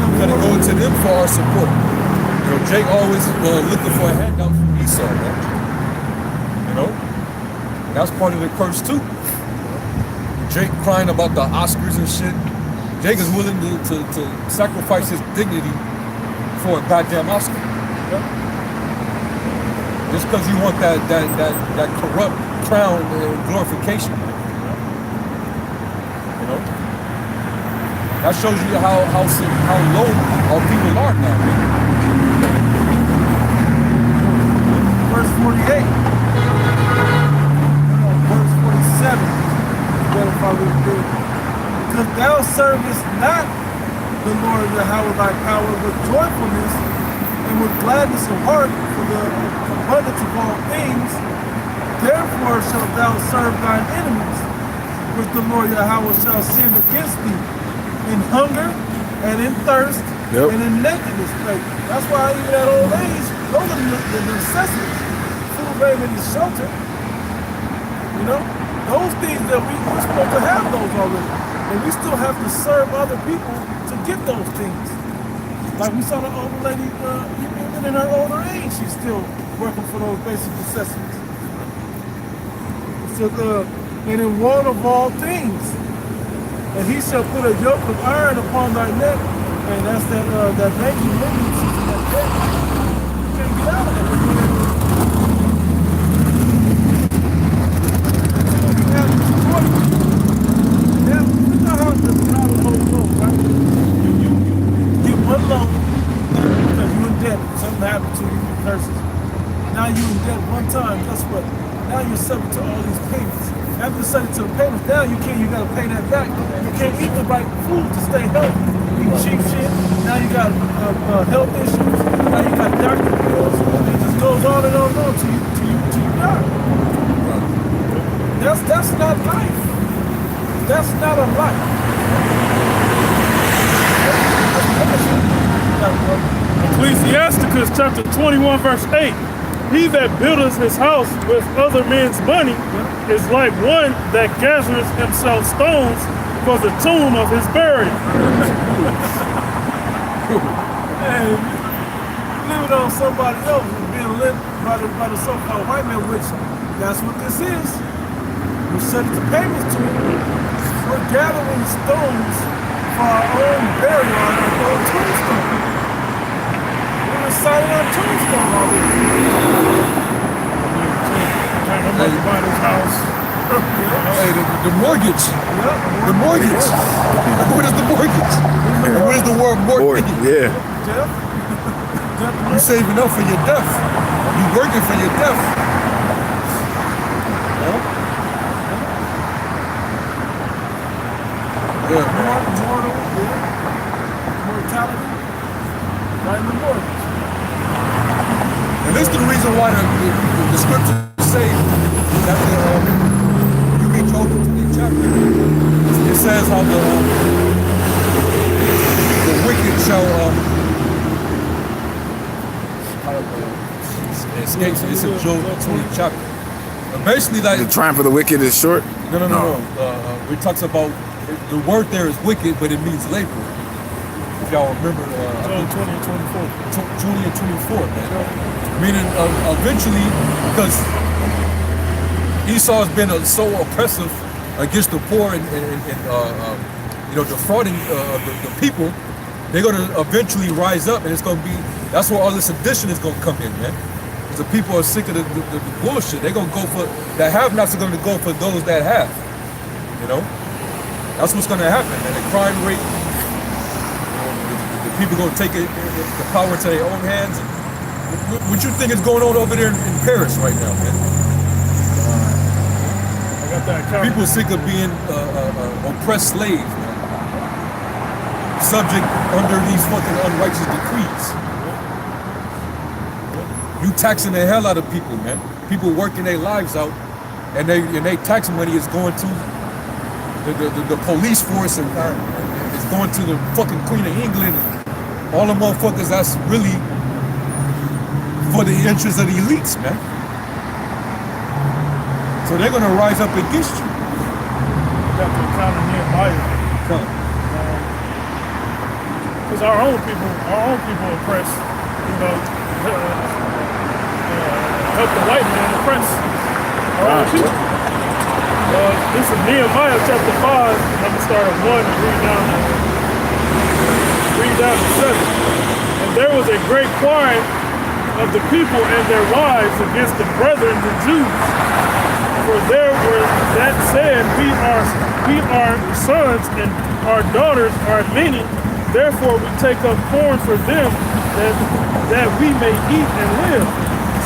We gotta go to them for our support. You know, Jake always looking for a handout from Esau, man. You know, that's part of the curse too. Jake crying about the Oscars and shit. Jake is willing to sacrifice his dignity for a goddamn Oscar. Just because you want that corrupt crown and glorification. You know? That shows you how low our people are now, man. Verse 48. Verse 47. What if I would do? because thou servest not the Lord Yahweh thy power with joyfulness and with gladness of heart for the abundance of all things. Therefore shalt thou serve thine enemies, which the Lord Yahweh shall send against thee in hunger and in thirst and in nakedness. Like, that's why even at old age, those are the necessities. Food, raiment, and shelter. You know? Those things that we're supposed to have those already. And we still have to serve other people to get those things. Like we saw the old lady, even in her older age, she's still working for those basic necessities. So, and in one of all things, and he shall put a yoke of iron upon thy neck, and that's that banking limit that debt. You can't get out of it. Now, you know how the whole loan, right? You get one loan because you in debt. Something happened to you, curses. Now you in debt one time. Guess what? Now you're subject to all these payments. After you're subject to the payments, now you gotta pay that back. You can't eat the right food to stay healthy. Eat cheap shit. Now you got health issues. Now you got doctor bills. It just goes on and on and on till you die. That's not life. That's not a life. Ecclesiasticus chapter 21 verse 8. He that buildeth his house with other men's money is like one that gathereth himself stones for the tomb of his burial. Hey, leave it on somebody else who's being lit by the so-called white man, which that's what this is. We set it to payments to him. We're gathering stones for our own burial on our own tombstone. We're signing our tombstone already. Buy this house. Hey, the mortgage. The mortgage. What is the mortgage? What is the word mortgage? Yeah. You saving up for your death. You working for your death. Mortality. Right in the mortgage. And this is the reason why the scriptures say that you read Job 20 chapter, it says how the wicked shall escape. It's in Job 20 chapter. But basically, like The triumph of the wicked is short. no. It talks about the word there is wicked, but it means labor. If y'all remember, Job 20 and 24. 20 and 24, man. Meaning, eventually, because Esau has been so oppressive against the poor and defrauding the people, they're going to eventually rise up, and it's going to be, that's where all this sedition is going to come in, man. Because the people are sick of the bullshit. They're going to go for, the have-nots are going to go for those that have, you know? That's what's going to happen, man. The crime rate, the people going to take the power to their own hands. And what you think is going on over there in Paris right now, man? I got that People sick of being oppressed slaves, man. Subject under these fucking unrighteous decrees. You taxing the hell out of people, man. People working their lives out, and they tax money is going to the police force, and it's going to the fucking Queen of England, and all the motherfuckers that's really for the interests of the elites, man. So they're gonna rise up against you. Got to encounter Nehemiah. Because our own people oppress, help the white man oppress our own people. This is Nehemiah chapter 5. I'm gonna start at 1 and read down to 7. And there was a great crying of the people and their wives against the brethren, the Jews. For there were that said, we are sons and our daughters are many, therefore we take up corn for them that we may eat and live.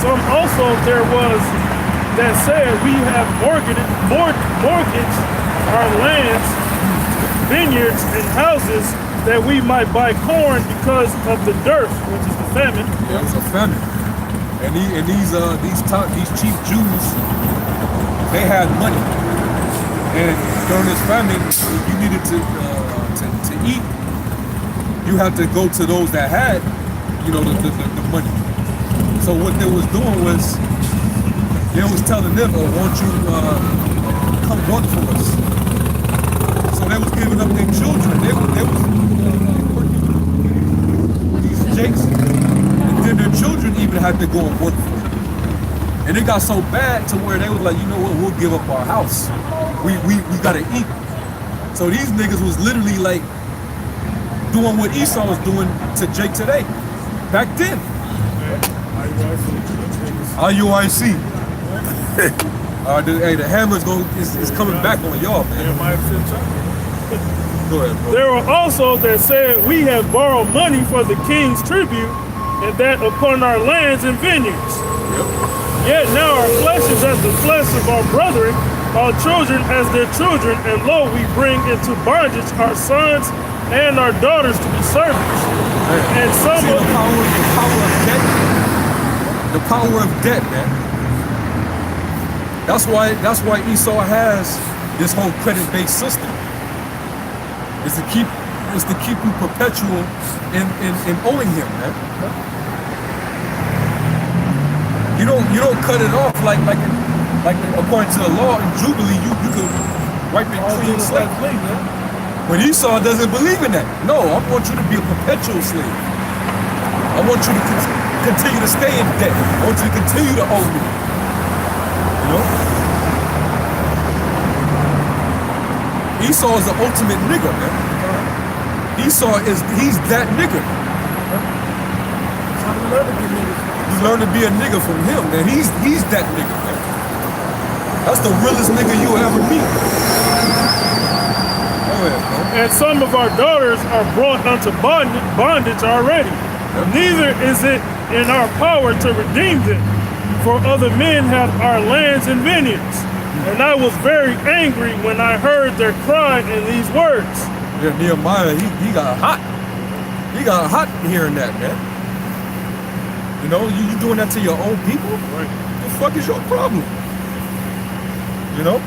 Some also there was that said, we have mortgaged our lands vineyards and houses that we might buy corn because of the dearth, which is the famine. Yeah, it was a famine. And these chief Jews, they had money. And during this famine, you needed to eat. You had to go to those that had, the money. So what they was doing was, they was telling them, "Oh, won't you come work for us?" So they was giving up their children. They was working these jakes, and then their children even had to go and work for them. And it got so bad to where they was like, you know what? We'll give up our house. We gotta eat. So these niggas was literally like doing what Esau was doing to Jake today, back then. IUIC. Hey, the hammer's is coming back on y'all, man. Go ahead, bro. There were also that said, we have borrowed money for the king's tribute, and that upon our lands and vineyards. Yep. Yet now our flesh is as the flesh of our brethren, our children as their children, and lo, we bring into bondage our sons and our daughters to be servants. And some See, of the power of debt, man. That's why Esau has this whole credit-based system. Is to keep you perpetual in owing him, man. You don't cut it off like according to the law in Jubilee, you can wipe it clean slate. But Esau doesn't believe in that. No, I want you to be a perpetual slave. I want you to continue to stay in debt. I want you to continue to owe me. You know? Esau is the ultimate nigga, man. He's that nigga. You learn to be a nigga from him, man. He's that nigga, man. That's the realest nigga you'll ever meet. And some of our daughters are brought unto bondage already. Neither is it in our power to redeem them, for other men have our lands and vineyards. And I was very angry when I heard their cry in these words. Yeah, Nehemiah, he got hot. He got hot hearing that, man. You know, you doing that to your own people? Right. What the fuck is your problem? You know?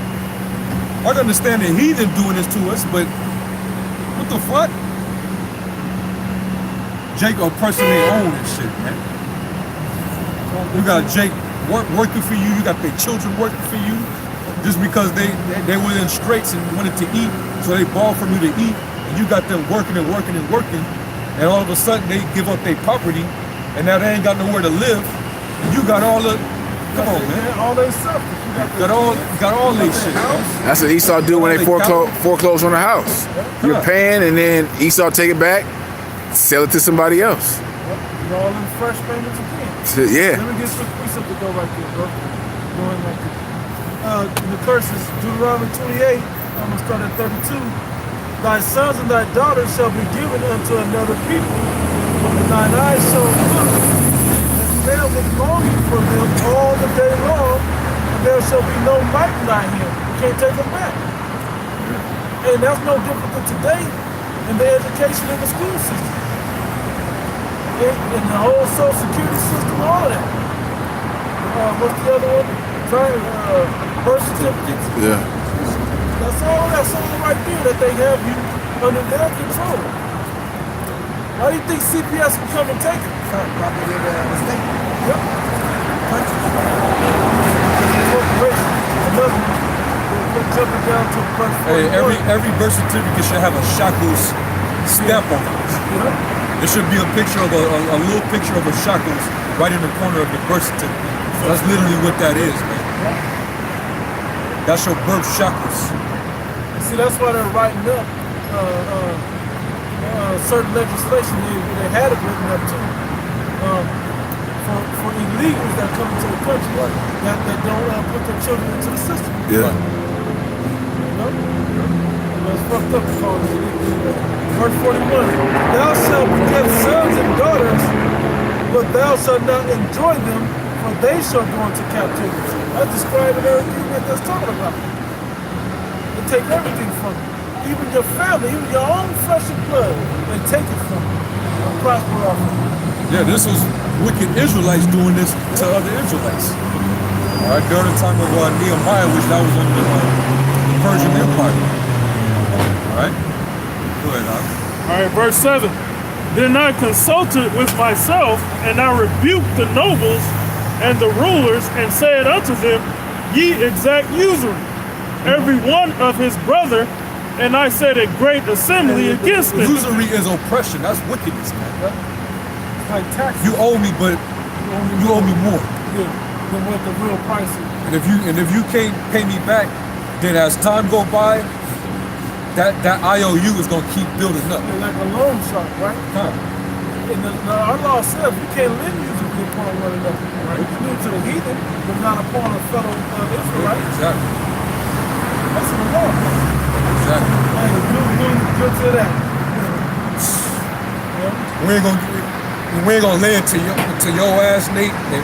I can understand the heathen doing this to us, but what the fuck? Jake oppressing their own and shit, man. You got Jake working for you, you got their children working for you, just because they were in straits and wanted to eat, so they bought from you to eat, and you got them working and working and working, and all of a sudden they give up their property, and now they ain't got nowhere to live, and you got all the, come on, man. All their stuff. Got all their shit. That's what Esau do when they foreclose on a house. You're paying, and then Esau take it back, sell it to somebody else. You know, all them fresh payments again. Yeah. Let me get some precept to go right there, bro. Going like this. In the curses, Deuteronomy 28, I'm going to start at 32. Thy sons and thy daughters shall be given unto another people, and thine eyes shall look, and fail with longing for them all the day long, and there shall be no might in thy hand. You can't take them back. And that's no different than today in the education and the school system. And the whole social security system, all of that. What's the other one? Birth certificates. Yeah. That's all right there that they have you under their control. Why do you think CPS will come and take it? Property of the state. Yep. Corporation. Another one. They're jumping down to birth. Hey, every birth certificate should have a shackles stamp on it. There should be a picture of a little picture of a shackles right in the corner of the birth certificate. That's literally what that is, man. That's your birth shackles. See, that's why they're writing up certain legislation. They had it written up too for illegals that come into the country that don't put their children into the system. Yeah. You know? That's fucked up to call it illegal. Verse 41, thou shalt beget sons and daughters, but thou shalt not enjoy them, for they shall go into captivity. That's describing everything that that's talking about. They take everything from you. even your family, even your own flesh and blood, they take it from you and prosper off of you. Yeah, this was wicked Israelites doing this to other Israelites. All right, during the time of Nehemiah, which that was under the Persian Empire. All right, go ahead, Doc. All right, verse 7. Then I consulted with myself, and I rebuked the nobles and the rulers, and said unto them, Ye exact usury, every one of his brother, and I said a great assembly against them. Usury is oppression. That's wickedness, man. It's like taxes. You owe me, but you owe me more. Yeah, than what the real price is. And if you can't pay me back, then as time go by, that IOU is gonna keep building up. Yeah, like a loan shark, right? Huh. And our law says you can't lend usury upon one another. Right? You can do it to the heathen, but not upon a fellow Israelite. Exactly. That's in the law. Exactly. Hey, good to that. We ain't gonna lay it to your ass, Nate, and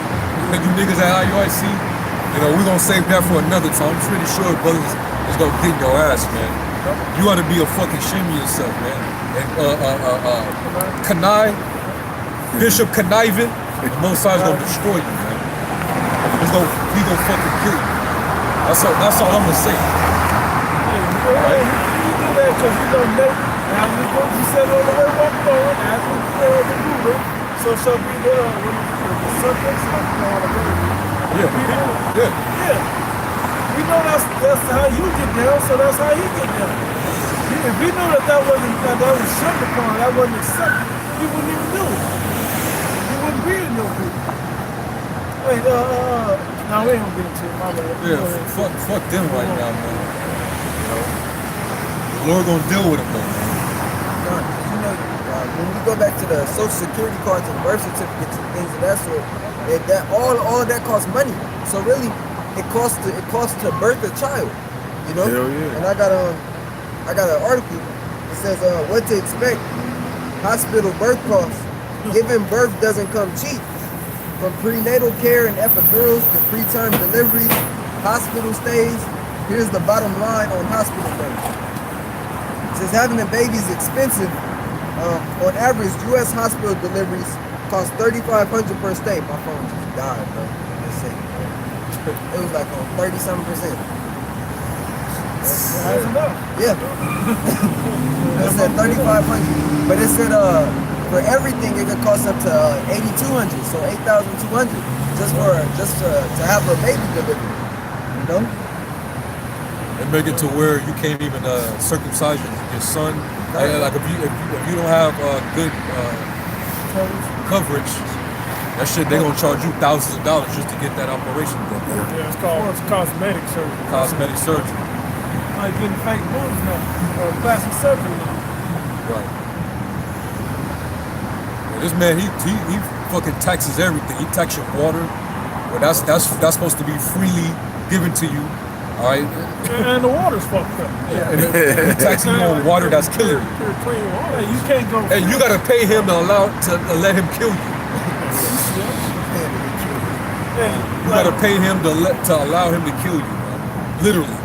you niggas at IUIC. You know, we're gonna save that for another time. I'm pretty sure brothers is gonna get your ass, man. You ought to be a fucking shame of yourself, man. And Bishop Conniving, the Most High is gonna destroy you, man. He gonna fucking kill you. That's all I'm gonna say. Right? You do that because you know Nate, as we go, you said on the way walk forward, as we go the ruler, so shall be the subjects of the ruler. Yeah. We know that's how you get down, so that's how he get down. If we knew that was shunned upon, that wasn't accepted, he wouldn't even do it. He wouldn't be in your group. Wait, now we ain't gonna get into it, my bad. Yeah, fuck them right now, man. You know, the Lord gonna deal with them, though, man. You know, when we go back to the social security cards and birth certificates and things of that sort, all of that costs money. So really, it costs to birth a child. You know. Hell yeah. And I got an article that says what to expect. Hospital birth costs. Giving birth doesn't come cheap. From prenatal care and epidurals to preterm deliveries, hospital stays. Here's the bottom line on hospital stays. It says having a baby is expensive. On average, U.S. hospital deliveries cost $3,500 per stay. My phone just died, bro. It was like on 30-something%. That's enough. Yeah. It said $3,500, but it said for everything it could cost up to $8,200, so $8,200 just to have a baby delivered. You know. And make it to where you can't even circumcise your son. Like if you don't have good coverage, that shit they gonna charge you thousands of dollars just to get that operation done. Yeah, it's cosmetic surgery. Cosmetic surgery. Like getting fake boobs now, or plastic surgery now. Right. Well, this man, he fucking taxes everything. He taxes your water. Well, that's supposed to be freely given to you. All right. And the water's fucked up. Yeah. And he taxes you on water that's killing you. Pure clean water. Hey, you can't go. And you gotta pay him to let him kill you. You gotta pay him to allow him to kill you, man. Literally.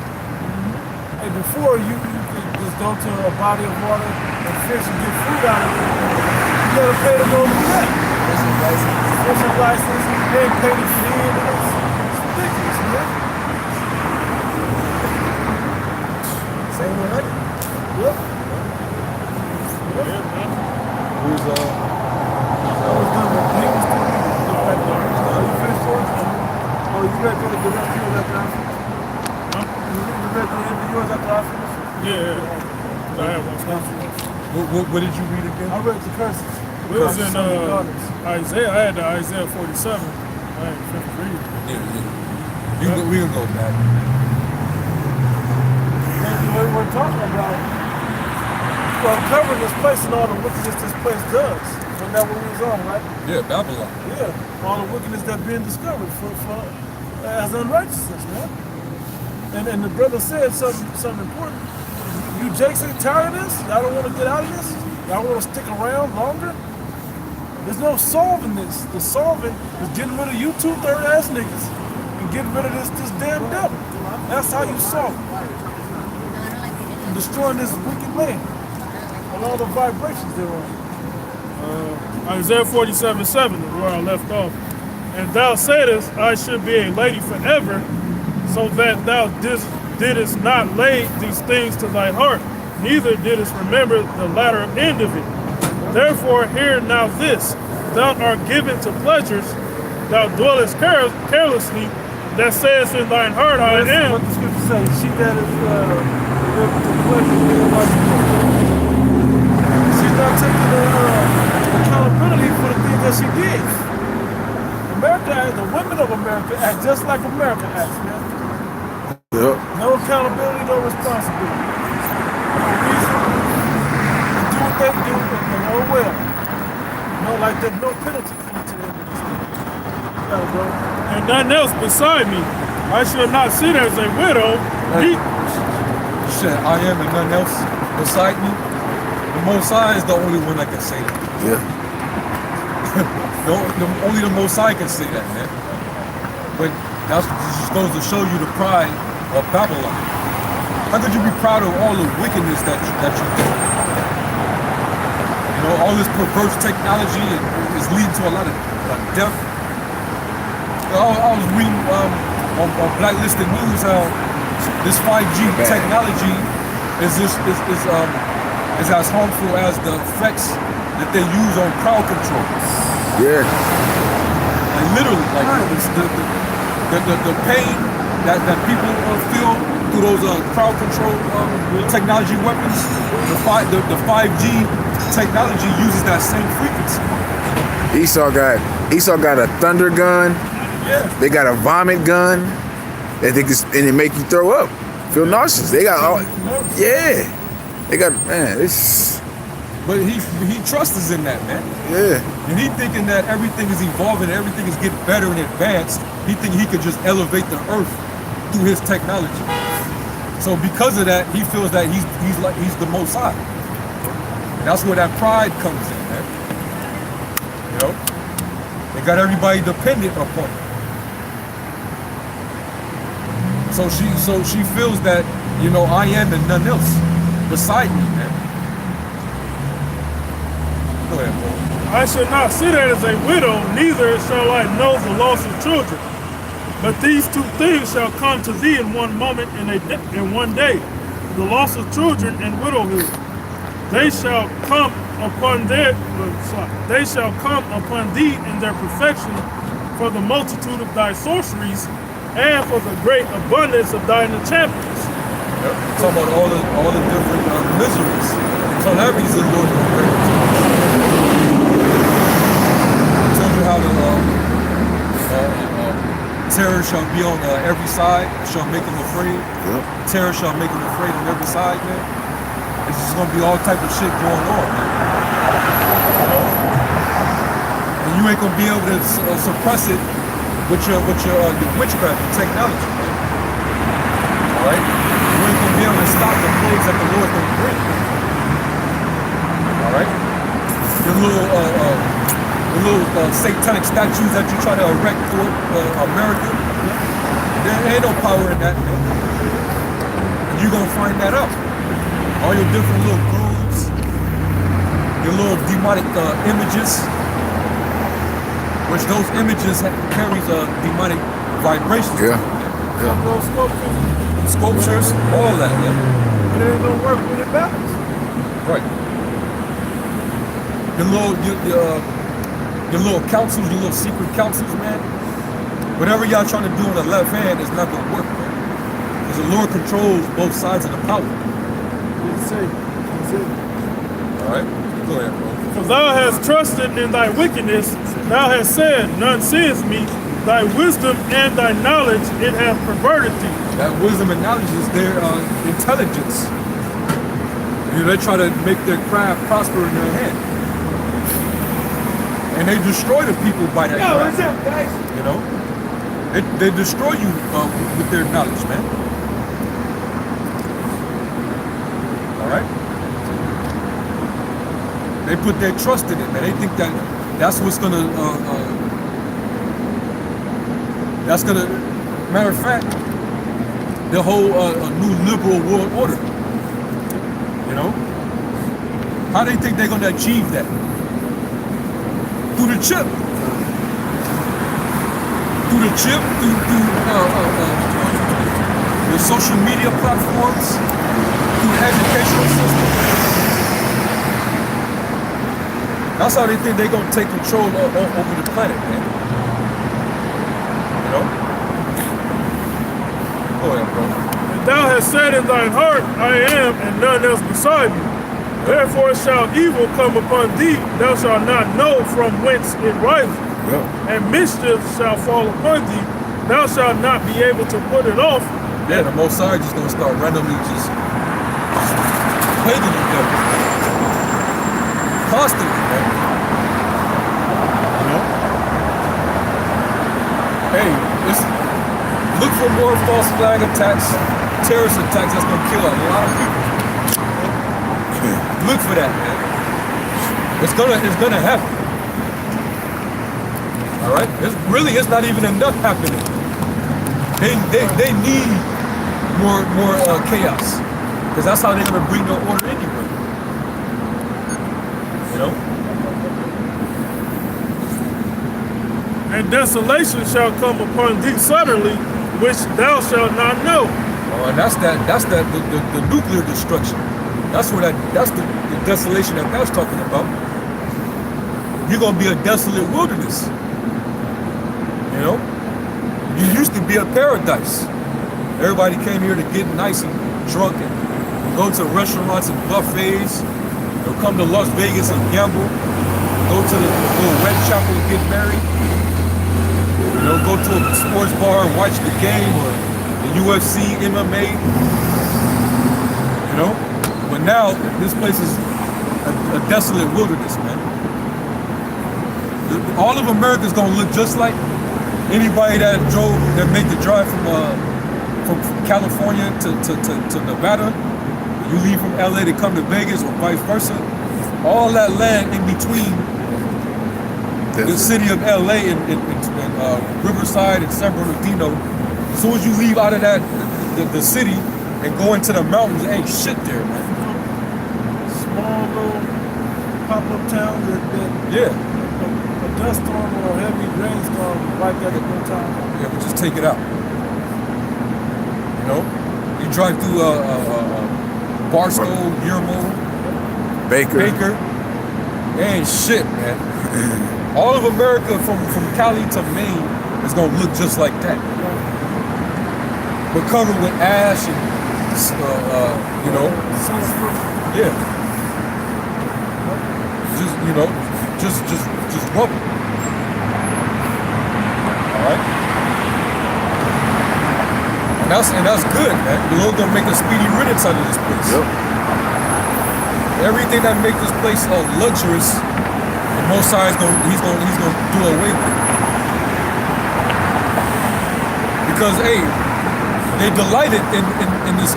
And before you just go to a body of water and fish and get food out of it, you gotta pay to go do that. Fishing license, they ain't pay the fee, and it's ridiculous, man. Same with honey. Yep. Who's I was done with things too. You finished for it? Oh, you got to go to the rest of yours after I finish? Huh? You did the rest of yours after I finish? Yeah. I have one. what did you read again? I read the curses. We was in Isaiah. I had the Isaiah 47. I ain't fifth read. Yeah. We can go back. And we're talking about covering this place and all the wickedness this place does. Isn't that what we was on, right? Yeah, Babylon. Yeah, all the wickedness that's being discovered for as unrighteousness, man. And the brother said something important. You Jason tired of this? Y'all don't want to get out of this? Y'all want to stick around longer? There's no solving this. The solving is getting rid of you two third-ass niggas and getting rid of this damn devil. That's how you solve it. destroying this wicked land and all the vibrations they're on. Isaiah 47:7 is where I left off. And thou saidest, I should be a lady forever, so that thou didst not lay these things to thy heart, neither didst remember the latter end of it. Therefore hear now this, thou art given to pleasures, thou dwellest carelessly, that says in thine heart, I am. What the scripture says, she that is given to pleasure, she's not taking accountability for the things that she did. The women of America act just like America acts, man. Yep. No accountability, no responsibility. No reason to do what they do, and oh well. No, like there's no penalty coming to the end of this thing. Yeah, bro. And nothing else beside me. I shall not sit as a widow. Shit, I am and nothing else beside me. The Most High is the only one that can say that. Yeah. Only the Most High can say that, man. But that just goes to show you the pride of Babylon. How could you be proud of all the wickedness that you do? You know, all this perverse technology is leading to a lot of death. I was reading on Blacklisted News how this 5G technology is as harmful as the effects that they use on crowd control. Yeah. Like literally, like it's the pain that people feel through those crowd control technology weapons. The 5G technology uses that same frequency. Esau got a thunder gun. Yeah. They got a vomit gun that they can, and it make you throw up, feel nauseous. They got all, yeah. They got, man, it's. But he trusts in that, man. Yeah. And he thinking that everything is evolving, everything is getting better and advanced. He think he could just elevate the earth through his technology. So because of that, he feels that he's the Most High. That's where that pride comes in, man. You know, they got everybody dependent upon it. So she feels that, you know, I am and none else beside me, man. Go ahead, bro. I shall not sit as a widow, neither shall I know the loss of children. But these two things shall come to thee in one moment, in one day, the loss of children and widowhood. They shall come upon thee in their perfection, for the multitude of thy sorceries, and for the great abundance of thine enchantments. Yep. Talking about all the different miseries, calamities of the Lord. Told you how the terror shall be on every side, shall make them afraid. Yep. Terror shall make them afraid on every side, man. It's just gonna be all type of shit going on, man. And you ain't gonna be able to suppress it with your witchcraft and technology, man. All right, you ain't gonna be able to stop the plagues that the Lord can bring. All right, the little satanic statues that you try to erect for America, there ain't no power in that, man. And you're gonna find that out. All your different little grooves, your little demonic images, which those images carries demonic vibrations. Yeah. Those Sculptures, all that, yeah. But it ain't gonna work when it balance. Right. Your little councils, your little secret councils, man. Whatever y'all trying to do on the left hand is not gonna work, man. Because the Lord controls both sides of the power. That's it. All right, go ahead, bro. For thou hast trusted in thy wickedness, thou hast said, none sees me. Thy wisdom and thy knowledge, it hath perverted thee. That wisdom and knowledge is their intelligence. You know, they try to make their craft prosper in their hand. And they destroy the people by that craft. What's up, guys? You know? They destroy you with their knowledge, man. All right? They put their trust in it, man. They think that that's what's gonna matter of fact, the whole new liberal world order. know? How do they think they're gonna achieve that? Through the chip. Through the chip, through the social media platforms, through the educational system. That's how they think they're gonna take control over the planet, man. You know? Go ahead, bro. And thou hast said in thine heart, I am, and none else beside me. Therefore shall evil come upon thee, thou shalt not know from whence it riseth. And mischief shall fall upon thee, thou shalt not be able to put it off. Yeah, the Most High just gonna start randomly just plaguing the devil. Constantly, man. You know? Hey, look for more false flag attacks, terrorist attacks that's gonna kill a lot of people. Look for that, man. It's gonna happen. All right? It's not even enough happening. They need more chaos, because that's how they're gonna bring the order anyway. You know? And desolation shall come upon thee suddenly, which thou shalt not know. Oh, and that's the nuclear destruction. That's the desolation that that's talking about. You're gonna be a desolate wilderness. You know? You used to be a paradise. Everybody came here to get nice and drunk and go to restaurants and buffets. They'll come to Las Vegas and gamble. Go to the little red chapel and get married. You know, go to a sports bar and watch the game or the UFC, MMA. You know? But now, this place is a desolate wilderness, man. All of America's gonna look just like anybody that made the drive from California to Nevada. You leave from LA to come to Vegas or vice versa. All that land in between the city of LA and Riverside and San Bernardino. As soon as you leave out of the city and go into the mountains, ain't shit there, man. Small little pop-up towns that Yeah. a dust storm or a heavy rainstorm wipe that at one time. Yeah, but just take it out. You know? You drive through Barstow, Guillermo, Baker. They ain't shit, man. All of America from Cali to Maine is gonna look just like that. But covered with ash and you know, yeah. Just, you know, just rubble. All right. And that's good, man. The Lord gonna make a speedy riddance out of this place. Yep. Everything that make this place luxurious, the Most High he's gonna do away with it. Because hey, they delighted in these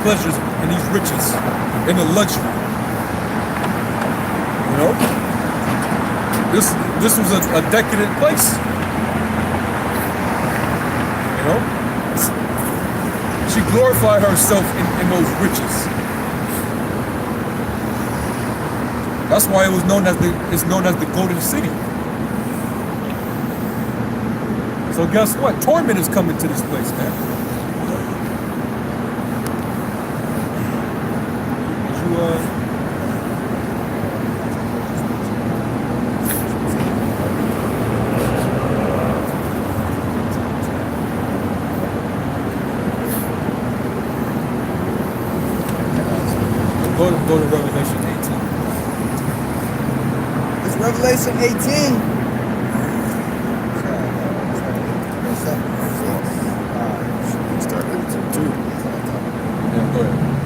pleasures and these riches, in the luxury. You know, this was a decadent place. You know, she glorified herself in those riches. That's why it was known as the Golden City. So guess what? Torment is coming to this place, man. Go to Revelation 18. It's Revelation 18.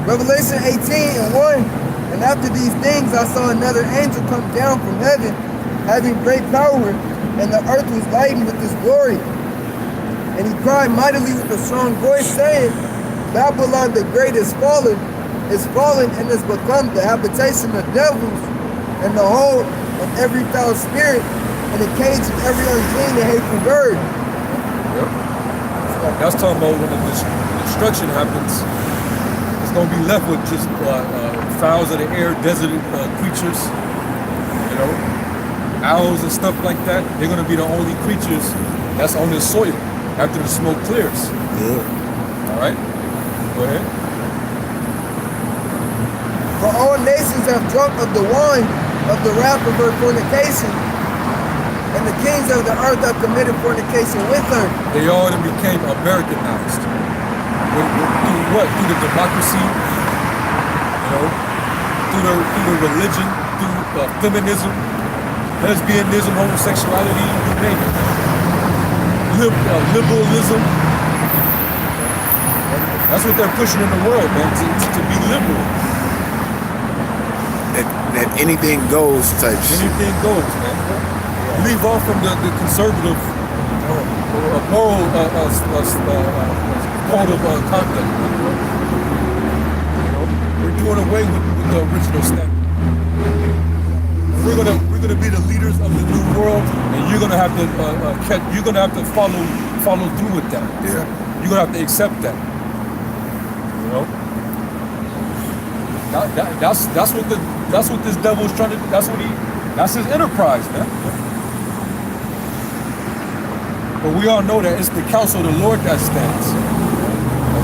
Revelation 18 and 1. And after these things I saw another angel come down from heaven, having great power, and the earth was lightened with his glory. And he cried mightily with a strong voice, saying, Babylon the great is fallen and has become the habitation of devils, and the hole of every foul spirit, and the cage of every unclean and hateful bird. Yep. That's talking about when the destruction happens. It's going to be left with just fowls of the air, desert creatures, you know, owls and stuff like that. They're going to be the only creatures that's on this soil after the smoke clears. Yeah. All right? Go ahead. For all nations have drunk of the wine of the wrath of her fornication, and the kings of the earth have committed fornication with her. They all became Americanized. Through what? Through the democracy, you know, through the religion, through feminism, lesbianism, homosexuality, you name it. Liberalism. That's what they're pushing in the world, man, to be liberal. That anything goes type shit. Anything goes, man. Leave off from the conservative moral code of conduct. You know, we're doing away with the original standard. We're gonna be the leaders of the new world, and you're gonna have to follow through with that. Yeah. You're gonna have to accept that. You know. That's what this devil is trying to do. That's his enterprise, man. But we all know that it's the counsel of the Lord that stands.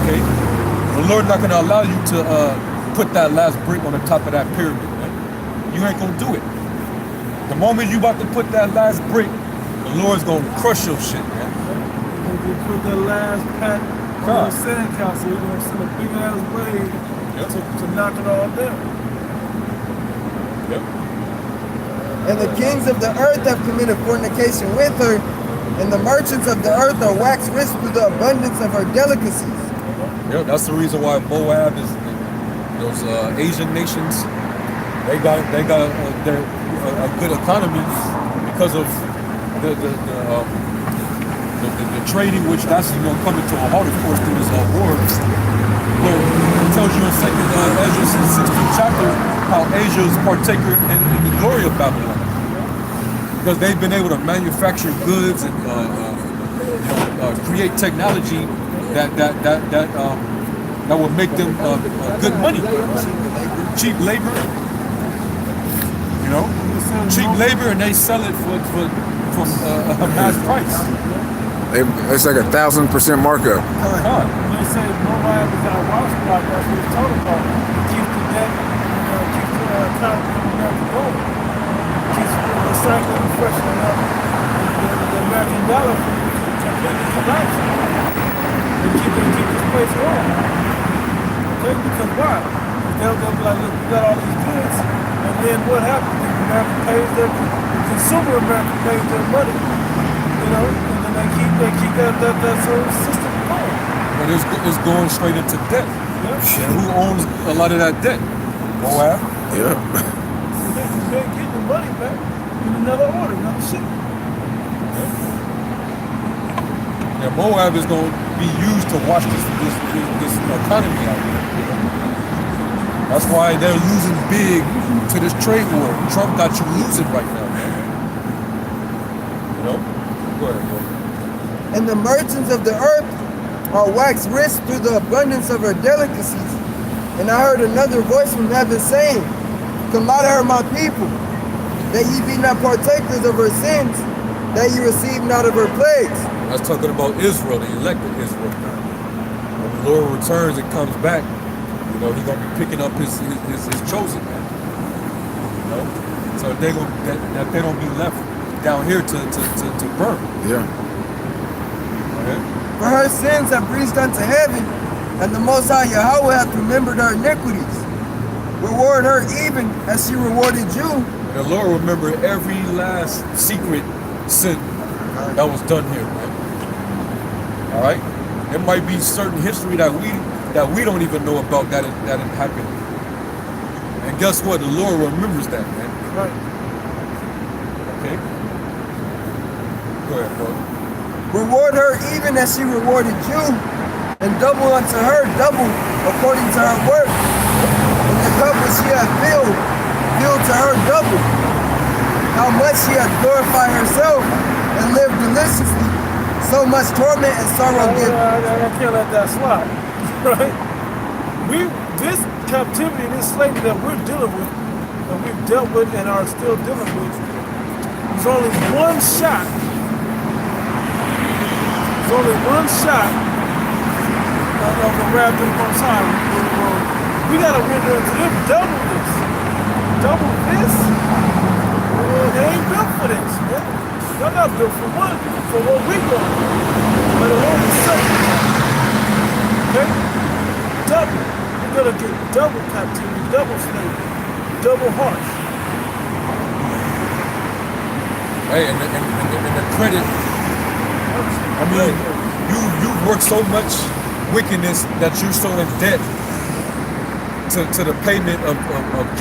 Okay? The Lord's not gonna allow you to put that last brick on the top of that pyramid, man. You ain't gonna do it. The moment you about to put that last brick, the Lord's gonna crush your shit, man. When you put the last pat on the sand castle, you're gonna send a big ass blade to knock it all down. Yep. And the kings of the earth have committed fornication with her, and the merchants of the earth are waxed rich through the abundance of her delicacies. Yeah, that's the reason why Moab is those Asian nations. They got their a good economy because of the trading, which that's coming to a halt, of course, through this war. But it tells you in Ezra's 16th chapter how Asia is partaker in the glory of Babylon, because they've been able to manufacture goods and create technology that will make them good money, cheap labor, cheap labor, and they sell it for a mass price. It's like 1,000% markup. They say Moab is our watch block. That's what it's talking about. Keeps the debt, keeps the account coming out the gold. Keeps recycling and freshening up the American dollar from collapse. They keep this place going. Okay, because why? They'll be like, look, we got all these goods, and then what happens? The consumer America pays their money. And then they keep that whole system going. But it's going straight into debt. Yeah. And who owns a lot of that debt? Moab. Yeah. They're getting the money back in another order, another shit. Yeah, Moab is going to be used to wash this economy out here. That's why they're losing big to this trade war. Trump got you losing right now, man. Go ahead, bro. And the merchants of the earth are waxed rich through the abundance of her delicacies. And I heard another voice from heaven saying, come out of her, my people, that ye be not partakers of her sins, that ye receive not of her plagues. That's talking about Israel, the elected Israel. When the Lord returns and comes back, he's going to be picking up his chosen, man. So they don't be left down here to burn. Yeah. Okay. For her sins have reached unto heaven, and the Most High Yahweh hath remembered her iniquities. Reward her even as she rewarded you. And the Lord remember every last secret sin that was done here, man. All right? There might be certain history that we don't even know about that it happened. And guess what? The Lord remembers that, man. Right. Okay? Go ahead, bro. Reward her even as she rewarded you, and double unto her double according to her work. And the cup which she hath filled to her double. How much she hath glorified herself and lived deliciously, so much torment and sorrow give. I can't let that slide. Right? This captivity and this slavery that we're dealing with, that we've dealt with and are still dealing with, there's only one shot. There's only one shot of the wrath of the Most High. We gotta render into them double this. Double this? They ain't built for this, man. They're not built for one, for what we go through. Let alone the second time. Okay? Double. You're gonna get double captivity, double slavery, double harsh. Hey, and the credit, I mean, you've worked so much wickedness that you're so in debt to the payment of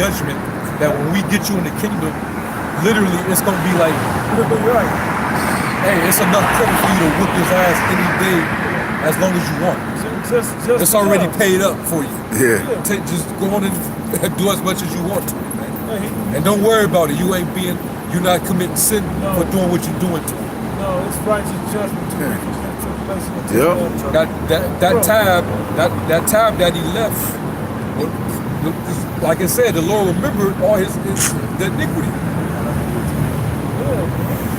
judgment that when we get you in the kingdom, literally it's gonna be like, right. Hey, it's enough credit for you to whip his ass any day as long as you want. Just it's already paid up for you. Yeah. Just go on and do as much as you want to, man. And don't worry about it. You're not committing sin for doing what you're doing to it. No, it's righteous judgment to took place in the Yep. That time that he left, like I said, the Lord remembered all the iniquity.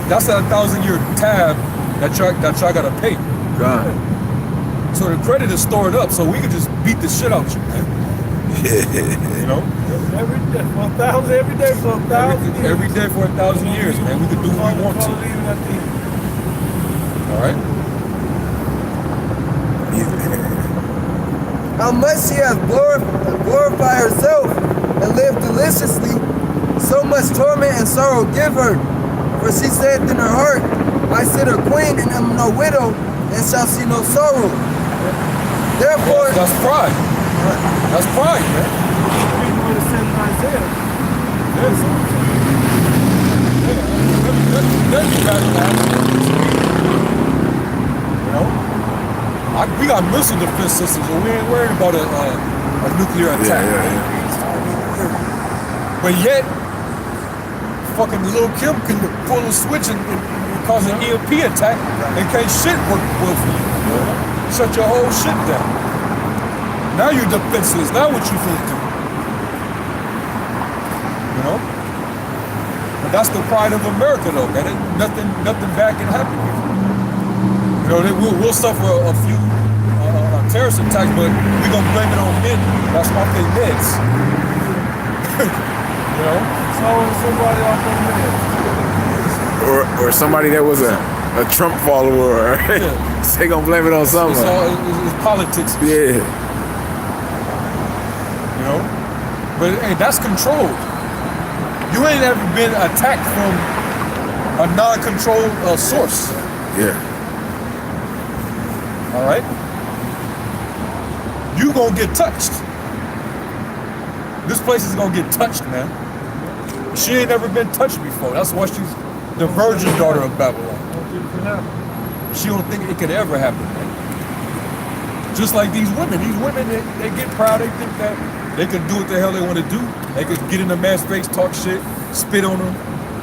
That's that 1,000-year tab that y'all gotta pay. God. So the credit is stored up, so we can just beat the shit out you, man. You know? Every day for 1,000, every day for 1,000 years. Every day for 1,000 years, man. We can do what we want to. All right? How much she has glorified herself and lived deliciously, so much torment and sorrow give her. For she said in her heart, I sit a queen and am no widow, and shall see no sorrow. Therefore, that's pride. That's pride, man. People would have said in Isaiah. You know, we got missile defense systems, and we ain't worried about a nuclear attack. But yet, fucking Lil Kim can pull a switch and cause an EMP attack, and can't shit work well for you. Shut your whole shit down. Now you're defenseless. Now what you think do? You know? But that's the pride of America, though, man. Nothing bad can happen here. You know, we'll suffer a few terrorist attacks, but we're gonna blame it on men that's off their meds. You know? Somebody off their meds. Or somebody that was a Trump follower, right? Yeah. So they gonna blame it on somebody. It's politics. Yeah. You know? But hey, that's controlled. You ain't ever been attacked from a non-controlled source. Yeah. All right? You gonna get touched. This place is gonna get touched, man. She ain't never been touched before. That's why she's the virgin daughter of Babylon. She don't think it could ever happen, man. Just like these women. These women, they get proud. They think that they can do what the hell they want to do. They could get in a man's face, talk shit, spit on him,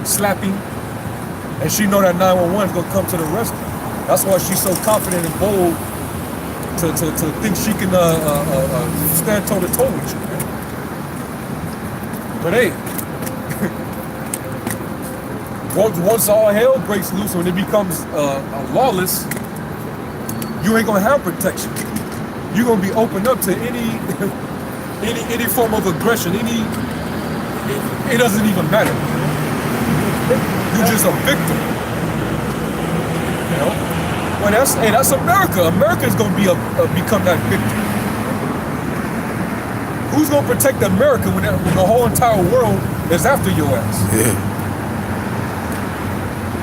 slap him. And she know that 911 is gonna come to the rescue. That's why she's so confident and bold to think she can stand toe to toe with you, man. But hey, once all hell breaks loose, when it becomes lawless, you ain't gonna have protection. You're gonna be opened up to any form of aggression. It doesn't even matter. You're just a victim. You know. Well, that's America. America's gonna become that victim. Who's gonna protect America when the whole entire world is after your ass? Yeah.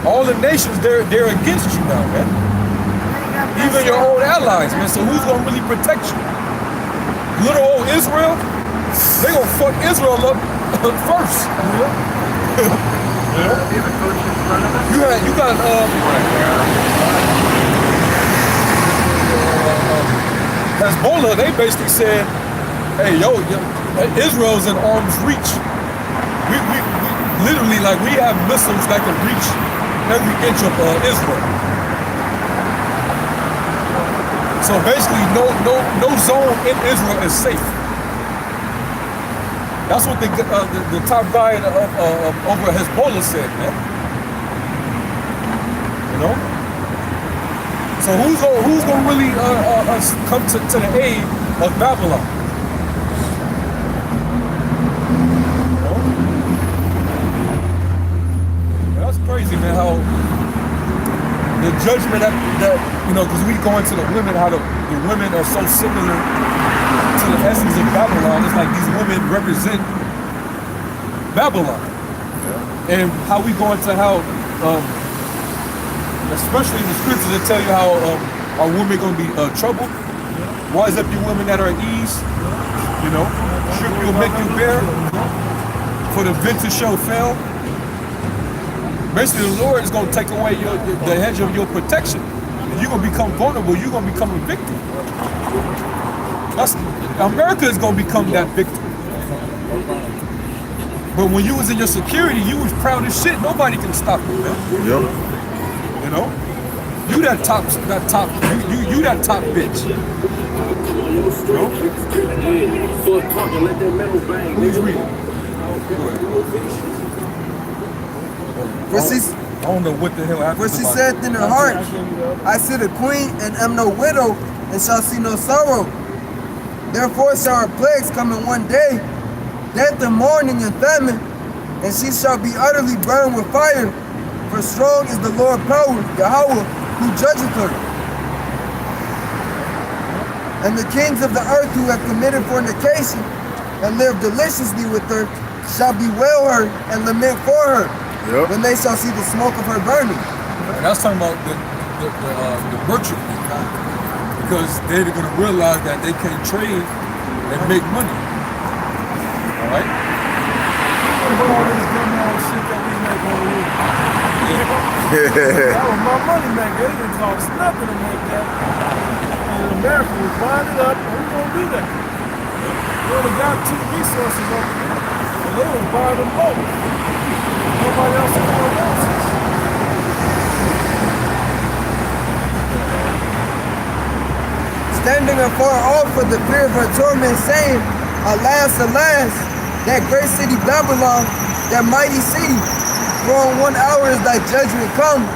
All the nations, they're against you now, man. Even your own allies, man. So who's gonna really protect you? Little old Israel? They gonna fuck Israel up first. You got Hezbollah. They basically said, "Hey, yo, Israel's in arm's reach. We literally, like, we have missiles that can reach every inch of Israel. So basically, no zone in Israel is safe. That's what the top guy over Hezbollah said, man. You know. So who's gonna really come to the aid of Babylon? You know? That's crazy, man. How the judgment that you know, because we go into the women, how the women are so similar to the essence of Babylon. It's like these women represent Babylon, and how we go into how, especially in the scriptures, that tell you how our women gonna be troubled. Rise up, you women that are at ease. You know, strip you'll make you bare. For the vintage shall fail. Basically, the Lord is going to take away the hedge of your protection. And you're going to become vulnerable. You're going to become a victim. America is going to become that victim. But when you was in your security, you was proud as shit. Nobody can stop you, man. Yep. You know? You that top bitch. You know? Who's reading? For she, I don't know what the hell happened. for she said in her heart, I sit a queen and am no widow, and shall see no sorrow. Therefore shall her plagues come in one day, death and mourning and famine, and she shall be utterly burned with fire. For strong is the Lord power, Yahweh, who judgeth her. And the kings of the earth who have committed fornication and lived deliciously with her shall bewail her and lament for her. Yep. When they shall see the smoke of her burning. And that's talking about the merchant people, because they're going to realize that they can't trade and make money. All right. What about all this dumb shit that we make on the That was my money maker. They didn't cost nothing to make that. And America was buying it up, and we're going to do that. We only got 2 resources over here, and they was buying them both. Nobody else is doing that. Standing afar off for the fear of her torment, saying, Alas, alas, that great city Babylon, that mighty city, for in 1 hour is thy judgment come,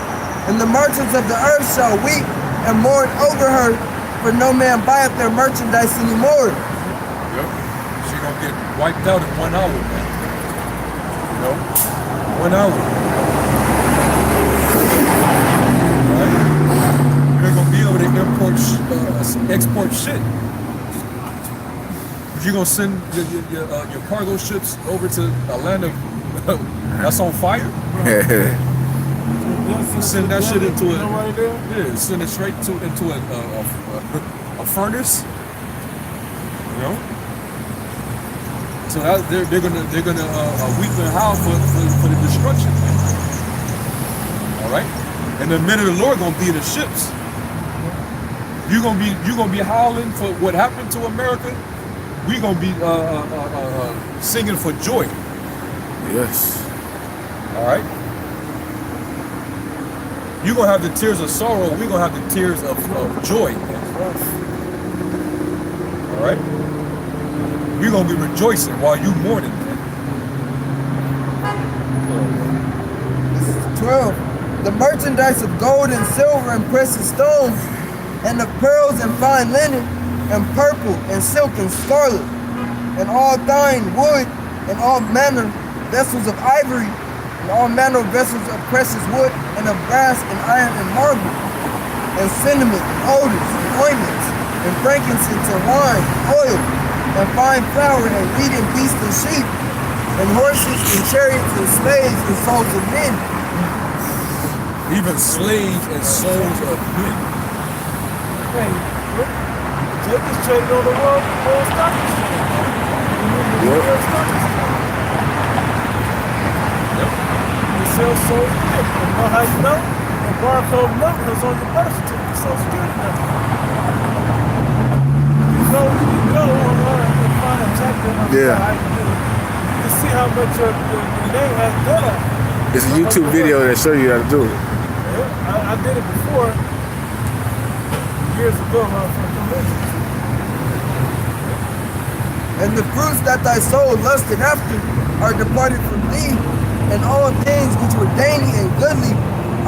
and the merchants of the earth shall weep and mourn over her, for no man buyeth their merchandise anymore. Yep. She's going to get wiped out in 1 hour, man. You know? 1 hour. Right? You're gonna be able to export shit. If you're gonna send your cargo ships over to a land of that's on fire, send that shit into send it straight into a furnace. You know. So they're gonna weep and howl for the destruction. All right, and the men of the Lord gonna be in the ships. You're gonna be howling for what happened to America. We're gonna be singing for joy. Yes. All right. You're gonna have the tears of sorrow. We're gonna have the tears of joy. All right. We're going to be rejoicing while you mourning. This is 12. The merchandise of gold and silver and precious stones, and of pearls and fine linen, and purple and silk and scarlet, and all fine wood, and all manner vessels of ivory, and all manner vessels of precious wood, and of brass and iron and marble, and cinnamon, and odors, and ointments, and frankincense, and wine, oil, and fine flour, and wheat, and beasts, and sheep, and horses, and chariots, and slaves, and souls of men. Even slaves and souls of men. Hey, look, Jacob's trading on the world stock exchange. Yep. They sell souls of men. You know how you know? The barcode number is on your birth certificate, social security number. You go online and find a chapter on how you do it. You can see how much your name has done on it. It's a YouTube video that show you how to do it. Yeah, I did it before, years ago when I was from convention. And the fruits that thy soul lusted after are departed from thee, and all things which were dainty and goodly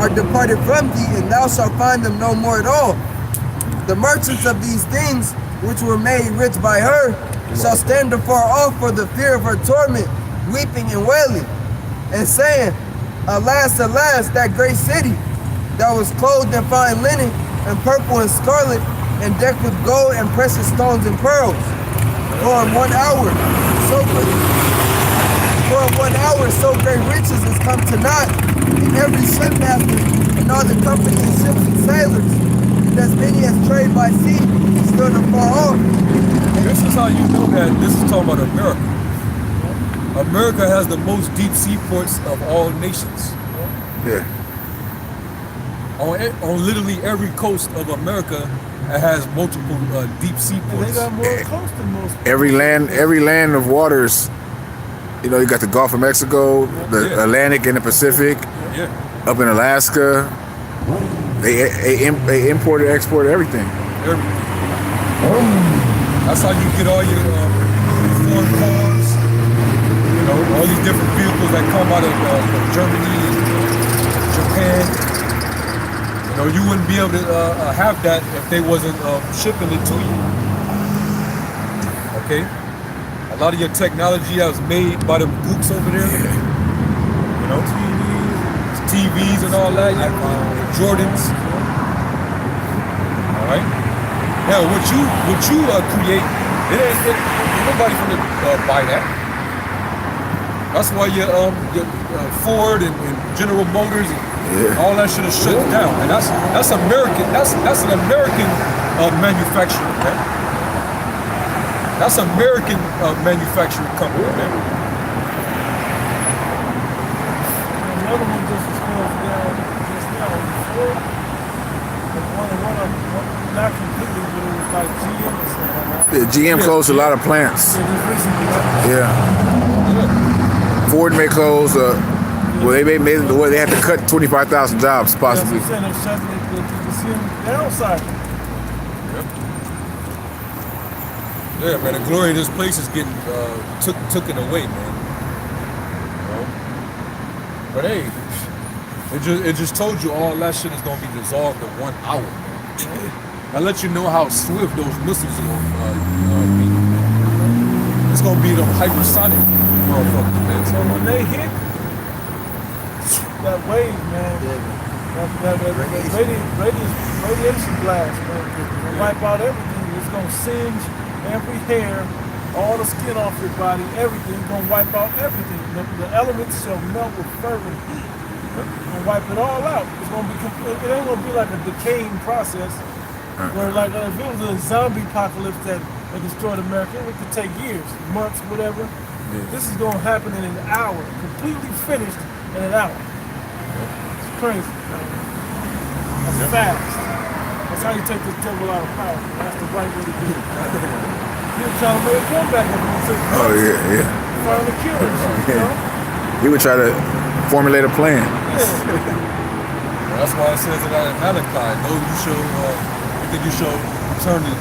are departed from thee, and thou shalt find them no more at all. The merchants of these things, which were made rich by her, shall stand afar off for the fear of her torment, weeping and wailing, and saying, Alas, alas, that great city, that was clothed in fine linen, and purple and scarlet, and decked with gold and precious stones and pearls. For in 1 hour, so great riches is come to naught, and every shipmaster, and all the company of ships and sailors, and as many as trade by sea, stood afar off. This is how you know that this is talking about America. America has the most deep seaports of all nations. Yeah. On literally every coast of America, it has multiple deep And they seaports. got more coast than most. Every land of waters. You know, you got the Gulf of Mexico, the Yeah. Atlantic and the Pacific. Yeah, Up in Alaska, they import and export everything. everything. That's how you get all your foreign cars. You know, all these different vehicles that come out of Germany and Japan. You know, you wouldn't be able to have that if they wasn't shipping it to you. Okay? A lot of your technology is made by them gooks over there. You know, TVs and all that, Jordans. All right? Now, what you create, ain't nobody gonna buy that. That's why your Ford and General Motors and all that shit is shut down, and that's American. That's an American manufacturing, man. That's American manufacturing company, man. Another one just was closed down just now. Before, one not completely, but it was like GM or something like that. Yeah, GM closed a lot of plants. Yeah, just recently, right? Yeah. Ford may close. Well, they had to cut 25,000 jobs possibly. That's what I'm saying. They're shutting it. You see them downside. Yeah, man, the glory of this place is getting taken away, man. You know? But hey, it just told you all that shit is gonna be dissolved in 1 hour, man. I let you know how swift those missiles are gonna be. It's gonna be them hypersonic motherfuckers, man. So when they hit that wave, man, that radiation blast, man, will wipe out everything. It's gonna singe every hair, all the skin off your body, everything. Gonna wipe out everything. The elements shall melt with fervent heat. Gonna wipe it all out. It's gonna be it ain't gonna be like a decaying process. Where like if it was a zombie apocalypse that destroyed America, it could take years, months, whatever. This is gonna happen in an hour, completely finished in an hour. It's crazy. That's fast. That's how you take this devil out of power. That's the right way to do it. He'll try to make a comeback if he says, Oh yeah. finally kill him, you know? He would try to formulate a plan. That's why it says it out in Malachi. No, you shall turn to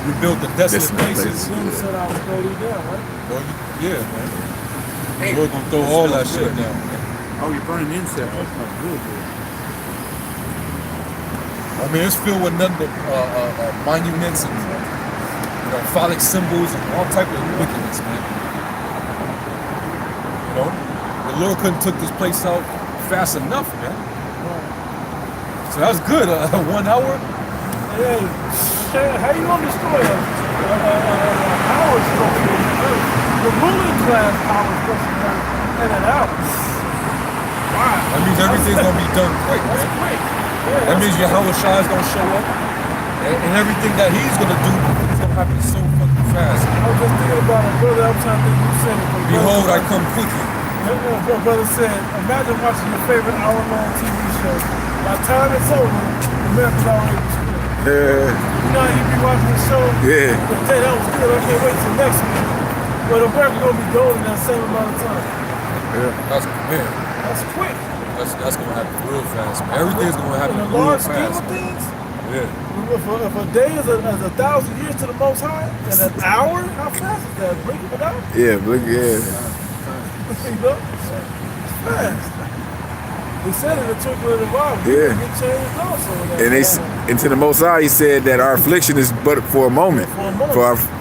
rebuild the desolate places. Jim said I was throw you down, right? No, yeah, man. We're gonna throw all that shit down, man. Oh, you're burning insects. That's not good. I mean, it's filled with nothing but monuments and phallic symbols and all type of wickedness, man. You know, the Lord couldn't took this place out fast enough, man. So that's good. 1 hour. Hey, how you gonna destroy a power structure? The ruling class power structure in an hour. Wow. That means everything's gonna be done quick, That's man. quick. That means Yahweh Shai is gonna show up, and everything that he's gonna do is gonna happen so fucking fast. I was just thinking about it, brother. I'm trying to think you said it. Behold, I come quickly. My brother said, imagine watching your favorite hour-long TV show. By the time it's over, America's already destroyed. Yeah. You know how you be watching the show? Yeah. You say that was good, I can't wait till next week. But America's gonna be golden in that same amount of time. That's man. That's quick. That's gonna happen real fast, man. Everything's gonna happen In the real large scheme fast. of things, Yeah. If a day is a 1,000 years to the Most High, and an hour, how fast is that? Blink of an eye? Yeah, look, yeah. You know? It's fast. He said it in the twinkling of an eye. Yeah. Get changed also. And to the Most High, he said that our affliction is but for a moment.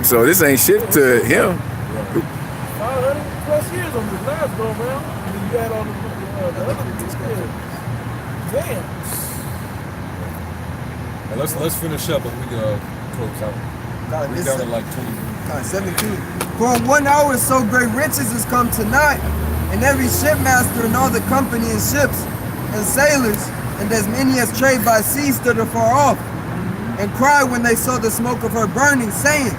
So this ain't shit to him. 500 plus years on this last go around. And then you add all the other things. Damn. And let's finish up and we close out. We're down to like 20 minutes. 17. For in 1 hour so great riches is come tonight, and every shipmaster and all the company in ships and sailors, and as many as trade by sea stood afar off, and cried when they saw the smoke of her burning, saying,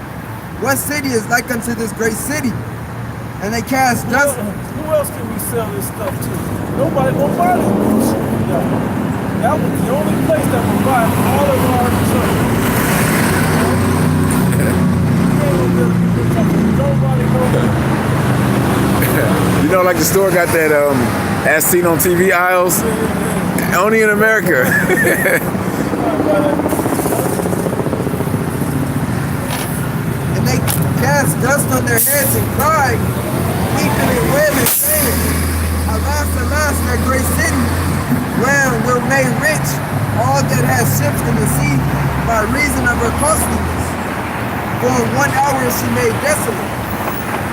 what city is like unto this great city? And they cast dust. Who else can we sell this stuff to? Nobody. That was the only place that would buy all of our trucks. Nobody You know, like the store got that as seen on TV aisles, only in America. And they cast dust on their heads and cried, weeping and wailing, saying, alas, alas, that great city, wherein were made rich all that had ships in the sea by reason of her costliness. For in 1 hour is she made desolate.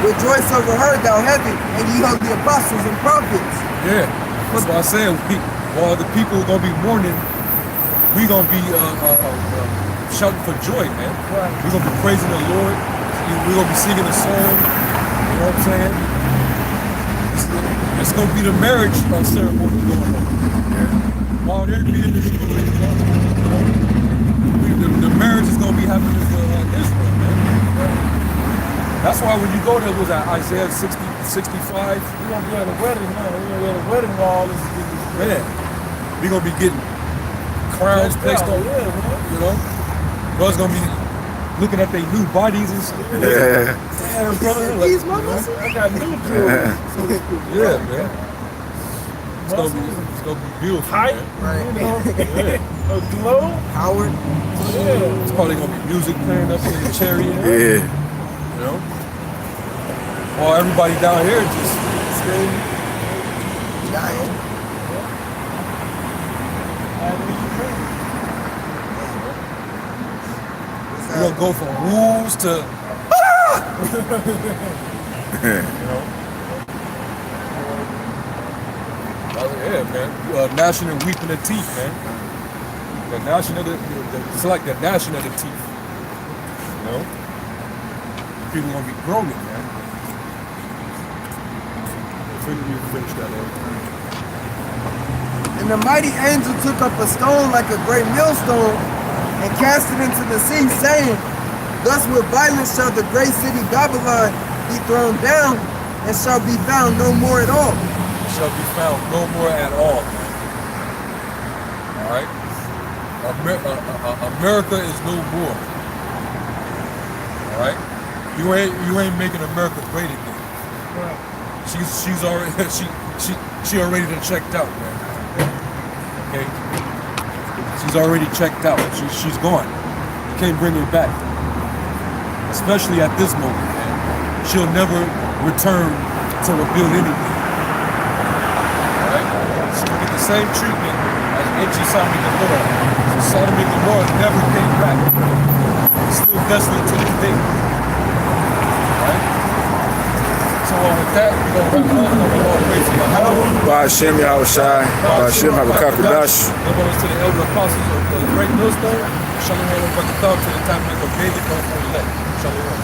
Rejoice over her, thou heaven, and ye holy apostles and prophets. Yeah, that's what I said. While the people are gonna be mourning, we gonna be shouting for joy, man. Right. We're gonna be praising the Lord. We're gonna be singing a song. You know what I'm saying? It's gonna be the marriage ceremony going on. While they're being the marriage is gonna be happening in Israel, man. That's why when you go there, was that Isaiah 60, 65? We're gonna be at a wedding now. We're gonna be at a wedding wall. Man, we're gonna be getting crowns placed on, you know? Brothers gonna be looking at their new bodies and stuff. Yeah. Damn, brother. These mamas? I got new jewelry. Yeah, man. It's gonna be beautiful. Height, man. you know, a glow. Howard. Yeah. It's probably gonna be music playing up in the chariot. Yeah. You know? While everybody down here just screaming. Dying. We're gonna go from wolves to you know. Yeah, man. Gnashing and weeping the teeth, man. The gnashing of it's like the gnashing of the teeth. You know? People gonna be groaning, man. Finish that up. And the mighty angel took up a stone like a great millstone and cast it into the sea, saying, thus with violence shall the great city Babylon be thrown down, and shall be found no more at all. Shall be found no more at all. All right? America is no more. All right? You ain't making America great again. Right. She's already she already done checked out, man. Okay? She's already checked out. She's gone. You can't bring her back. Especially at this moment, man. She'll never return to rebuild anything. Alright? She'll get the same treatment as ancient Sodom and Gomorrah. So Sodom and Gomorrah never came back. It's still desolate to this day. Alright? So with that, we're gonna wrap it up. We're gonna praise the Lord. Ba'ashem Yahushai, Ba'ashem Habakakadash. Number to the elder apostles of the great millstone. Shalom, to the tabernacle of David, don't elect. Shalom.